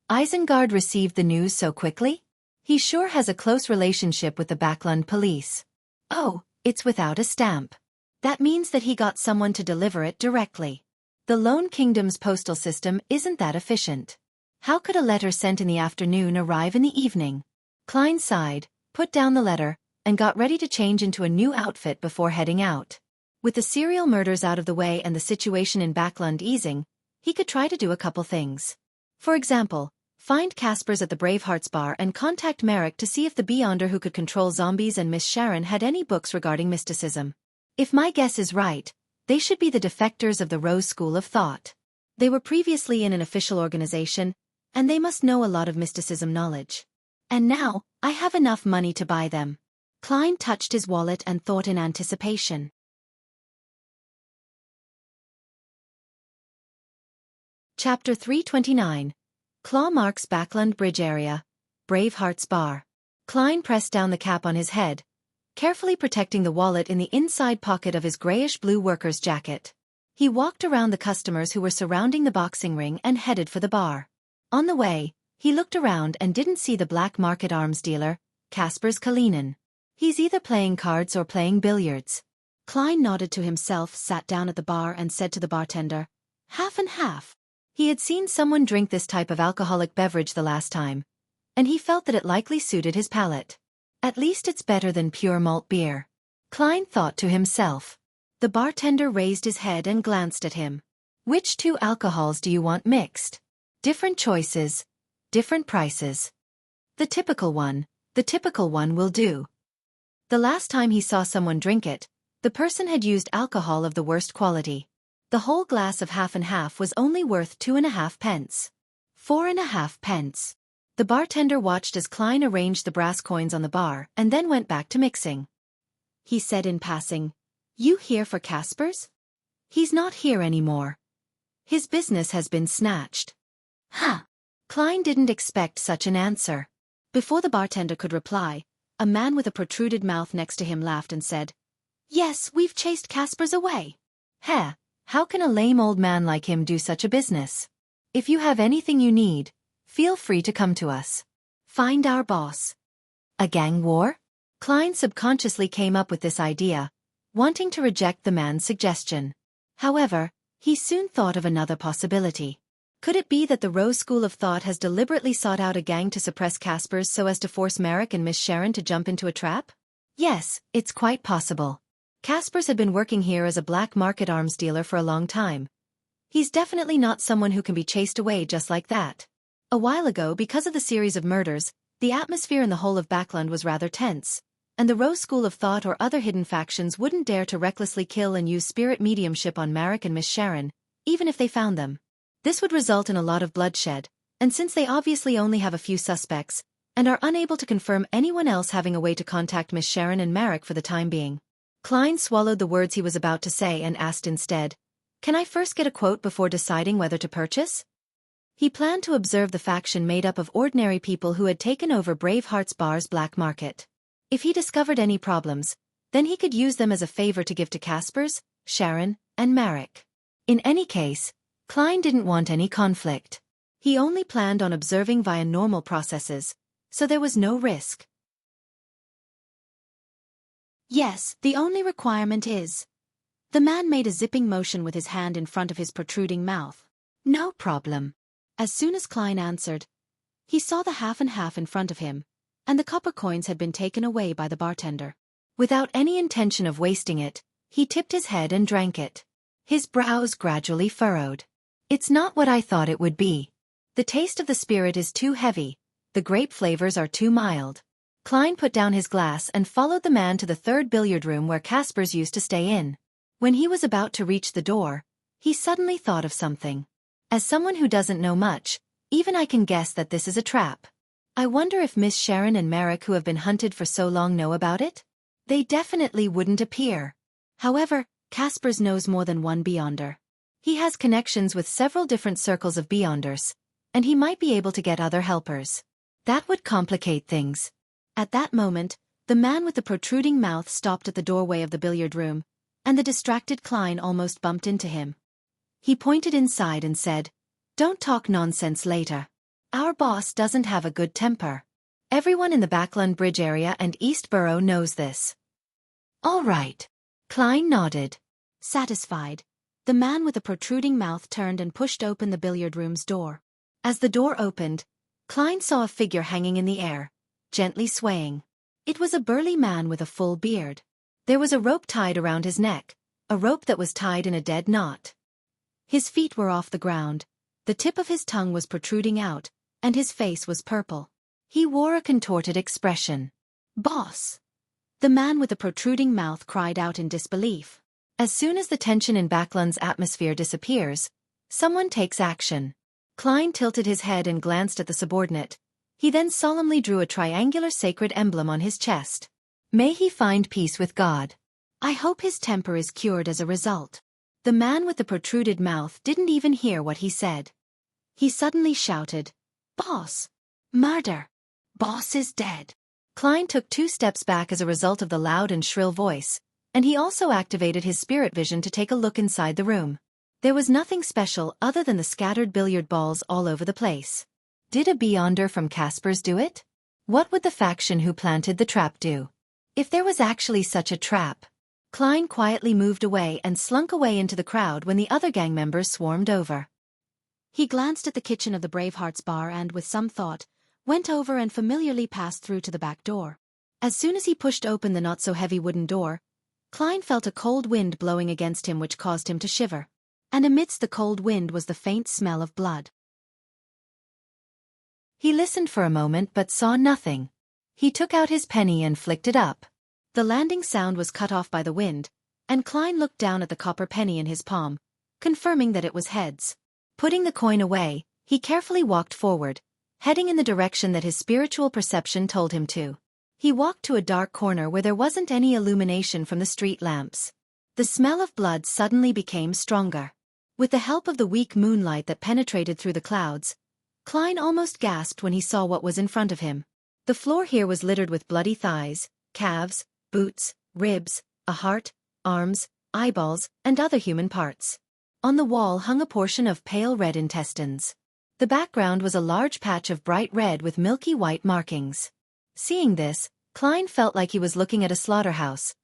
Isengard received the news so quickly? He sure has a close relationship with the Backlund police. Oh, it's without a stamp. That means that he got someone to deliver it directly. The Lone Kingdom's postal system isn't that efficient. How could a letter sent in the afternoon arrive in the evening? Klein sighed, put down the letter, and got ready to change into a new outfit before heading out. With the serial murders out of the way and the situation in Backlund easing, he could try to do a couple things. For example, find Casper's at the Bravehearts bar and contact Merrick to see if the Beyonder who could control zombies and Miss Sharon had any books regarding mysticism. If my guess is right, they should be the defectors of the Rose School of Thought. They were previously in an official organization, and they must know a lot of mysticism knowledge. And now, I have enough money to buy them. Klein touched his wallet and thought in anticipation. Chapter 329. Claw marks Backlund Bridge area. Bravehearts bar. Klein pressed down the cap on his head, carefully protecting the wallet in the inside pocket of his grayish-blue worker's jacket. He walked around the customers who were surrounding the boxing ring and headed for the bar. On the way, he looked around and didn't see the black market arms dealer, Casper's Kalinin. He's either playing cards or playing billiards. Klein nodded to himself, sat down at the bar and said to the bartender, "Half and half." He had seen someone drink this type of alcoholic beverage the last time, and he felt that it likely suited his palate. At least it's better than pure malt beer. Klein thought to himself. The bartender raised his head and glanced at him. "Which two alcohols do you want mixed?" "Different choices, different prices." The typical one will do." The last time he saw someone drink it, the person had used alcohol of the worst quality. The whole glass of half and half was only worth 2.5 pence. 4.5 pence. The bartender watched as Klein arranged the brass coins on the bar and then went back to mixing. He said in passing, "You here for Casper's?" "He's not here anymore. His business has been snatched." "Huh." Klein didn't expect such an answer. Before the bartender could reply, a man with a protruded mouth next to him laughed and said, "Yes, we've chased Casper's away." "Heh, how can a lame old man like him do such a business? If you have anything you need, feel free to come to us. Find our boss." A gang war? Klein subconsciously came up with this idea, wanting to reject the man's suggestion. However, he soon thought of another possibility. Could it be that the Rose School of Thought has deliberately sought out a gang to suppress Casper's so as to force Merrick and Miss Sharon to jump into a trap? Yes, it's quite possible. Casper's had been working here as a black market arms dealer for a long time. He's definitely not someone who can be chased away just like that. A while ago, because of the series of murders, the atmosphere in the whole of Backlund was rather tense, and the Rose School of Thought or other hidden factions wouldn't dare to recklessly kill and use spirit mediumship on Merrick and Miss Sharon, even if they found them. This would result in a lot of bloodshed, and since they obviously only have a few suspects, and are unable to confirm anyone else having a way to contact Miss Sharon and Merrick for the time being. Klein swallowed the words he was about to say and asked instead, "Can I first get a quote before deciding whether to purchase?" He planned to observe the faction made up of ordinary people who had taken over Bravehearts Bar's black market. If he discovered any problems, then he could use them as a favor to give to Casper's, Sharon, and Merrick. In any case, Klein didn't want any conflict. He only planned on observing via normal processes, so there was no risk. "Yes, the only requirement is..." The man made a zipping motion with his hand in front of his protruding mouth. "No problem." As soon as Klein answered, he saw the half and half in front of him, and the copper coins had been taken away by the bartender. Without any intention of wasting it, he tipped his head and drank it. His brows gradually furrowed. "It's not what I thought it would be. The taste of the spirit is too heavy, the grape flavors are too mild." Klein put down his glass and followed the man to the third billiard room where Casper's used to stay in. When he was about to reach the door, he suddenly thought of something. "As someone who doesn't know much, even I can guess that this is a trap." I wonder if Miss Sharon and Merrick, who have been hunted for so long, know about it? They definitely wouldn't appear. However, Caspers knows more than one Beyonder. He has connections with several different circles of Beyonders, and he might be able to get other helpers. That would complicate things. At that moment, the man with the protruding mouth stopped at the doorway of the billiard room, and the distracted Klein almost bumped into him. He pointed inside and said, "Don't talk nonsense later. Our boss doesn't have a good temper. Everyone in the Backland Bridge area and East Borough knows this." "All right." Klein nodded. Satisfied, the man with the protruding mouth turned and pushed open the billiard room's door. As the door opened, Klein saw a figure hanging in the air, gently swaying. It was a burly man with a full beard. There was a rope tied around his neck, a rope that was tied in a dead knot. His feet were off the ground, the tip of his tongue was protruding out, and his face was purple. He wore a contorted expression. "Boss!" The man with the protruding mouth cried out in disbelief. As soon as the tension in Backland's atmosphere disappears, someone takes action. Klein tilted his head and glanced at the subordinate. He then solemnly drew a triangular sacred emblem on his chest. "May he find peace with God. I hope his temper is cured as a result." The man with the protruded mouth didn't even hear what he said. He suddenly shouted, "Boss! Murder! Boss is dead!" Klein took 2 steps back as a result of the loud and shrill voice, and he also activated his spirit vision to take a look inside the room. There was nothing special other than the scattered billiard balls all over the place. Did a Beyonder from Caspers do it? What would the faction who planted the trap do? If there was actually such a trap? Klein quietly moved away and slunk away into the crowd when the other gang members swarmed over. He glanced at the kitchen of the Bravehearts bar and, with some thought, went over and familiarly passed through to the back door. As soon as he pushed open the not-so-heavy wooden door, Klein felt a cold wind blowing against him which caused him to shiver. And amidst the cold wind was the faint smell of blood. He listened for a moment but saw nothing. He took out his penny and flicked it up. The landing sound was cut off by the wind, and Klein looked down at the copper penny in his palm, confirming that it was heads. Putting the coin away, he carefully walked forward, heading in the direction that his spiritual perception told him to. He walked to a dark corner where there wasn't any illumination from the street lamps. The smell of blood suddenly became stronger. With the help of the weak moonlight that penetrated through the clouds, Klein almost gasped when he saw what was in front of him. The floor here was littered with bloody thighs, calves, boots, ribs, a heart, arms, eyeballs, and other human parts. On the wall hung a portion of pale red intestines. The background was a large patch of bright red with milky white markings. Seeing this, Klein felt like he was looking at a slaughterhouse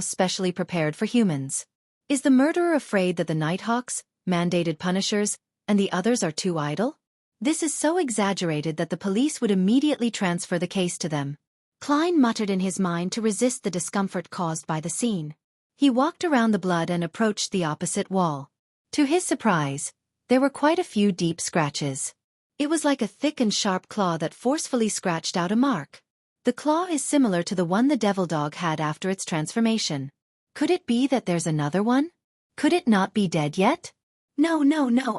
specially prepared for humans. Is the murderer afraid that the Nighthawks, mandated punishers, and the others are too idle? This is so exaggerated that the police would immediately transfer the case to them. Klein muttered in his mind to resist the discomfort caused by the scene. He walked around the blood and approached the opposite wall. To his surprise, there were quite a few deep scratches. It was like a thick and sharp claw that forcefully scratched out a mark. The claw is similar to the one the devil dog had after its transformation. Could it be that there's another one? Could it not be dead yet? No,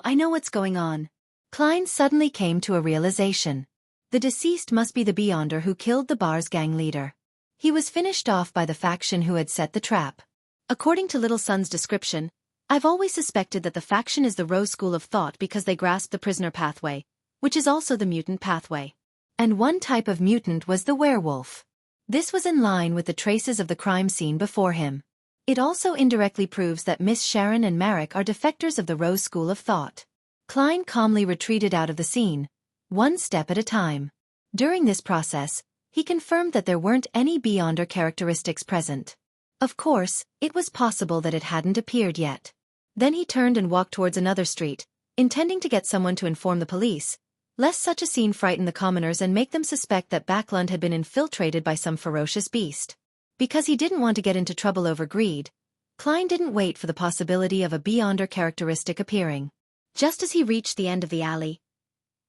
I know what's going on. Klein suddenly came to a realization. The deceased must be the Beyonder who killed the bar's gang leader. He was finished off by the faction who had set the trap. According to Little Sun's description, I've always suspected that the faction is the Rose School of Thought because they grasped the prisoner pathway, which is also the mutant pathway. And one type of mutant was the werewolf. This was in line with the traces of the crime scene before him. It also indirectly proves that Miss Sharon and Merrick are defectors of the Rose School of Thought. Klein calmly retreated out of the scene, one step at a time. During this process, he confirmed that there weren't any Beyonder characteristics present. Of course, it was possible that it hadn't appeared yet. Then he turned and walked towards another street, intending to get someone to inform the police, lest such a scene frighten the commoners and make them suspect that Backland had been infiltrated by some ferocious beast. Because he didn't want to get into trouble over greed, Klein didn't wait for the possibility of a Beyonder characteristic appearing. Just as he reached the end of the alley,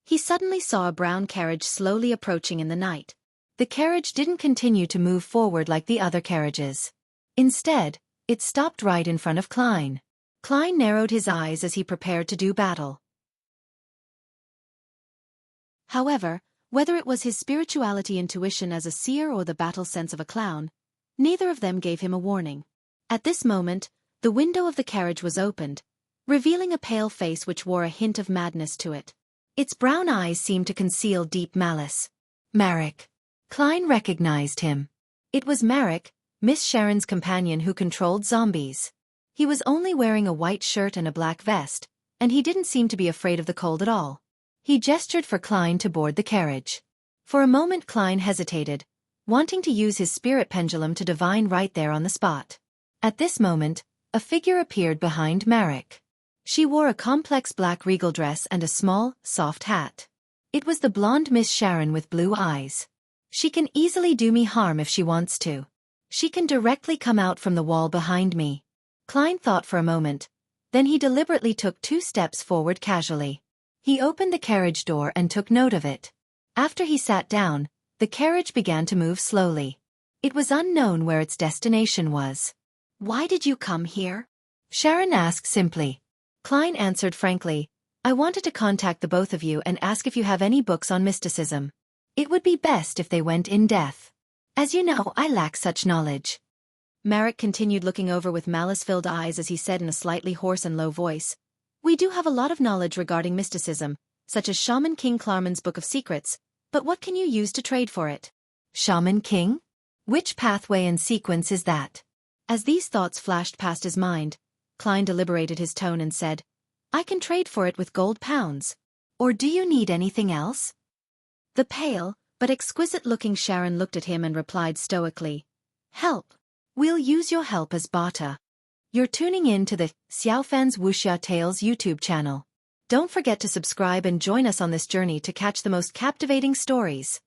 he suddenly saw a brown carriage slowly approaching in the night. The carriage didn't continue to move forward like the other carriages. Instead, it stopped right in front of Klein. Klein narrowed his eyes as he prepared to do battle. However, Whether it was his spirituality intuition as a seer or the battle sense of a clown, neither of them gave him a warning. At this moment, the window of the carriage was opened, revealing a pale face which wore a hint of madness to it. Its brown eyes seemed to conceal deep malice. Marek. Klein recognized him. It was Marek, Miss Sharon's companion who controlled zombies. He was only wearing a white shirt and a black vest, and he didn't seem to be afraid of the cold at all. He gestured for Klein to board the carriage. For a moment Klein hesitated, wanting to use his spirit pendulum to divine right there on the spot. At this moment, a figure appeared behind Marek. She wore a complex black regal dress and a small, soft hat. It was the blonde Miss Sharon with blue eyes. She can easily do me harm if she wants to. She can directly come out from the wall behind me. Klein thought for a moment. Then he deliberately took 2 steps forward casually. He opened the carriage door and took note of it. After he sat down, the carriage began to move slowly. It was unknown where its destination was. "Why did you come here?" Sharon asked simply. Klein answered frankly, "I wanted to contact the both of you and ask if you have any books on mysticism. It would be best if they went in depth. As you know, I lack such knowledge." Marek continued looking over with malice-filled eyes as he said in a slightly hoarse and low voice, "We do have a lot of knowledge regarding mysticism, such as Shaman King Klarman's Book of Secrets, but what can you use to trade for it?" Shaman King? Which pathway and sequence is that? As these thoughts flashed past his mind, Klein deliberated his tone and said, "I can trade for it with gold pounds. Or do you need anything else?" The pale, but exquisite-looking Sharon looked at him and replied stoically, "Help. We'll use your help as barter." You're tuning in to the Xiaofan's Wuxia Tales YouTube channel. Don't forget to subscribe and join us on this journey to catch the most captivating stories.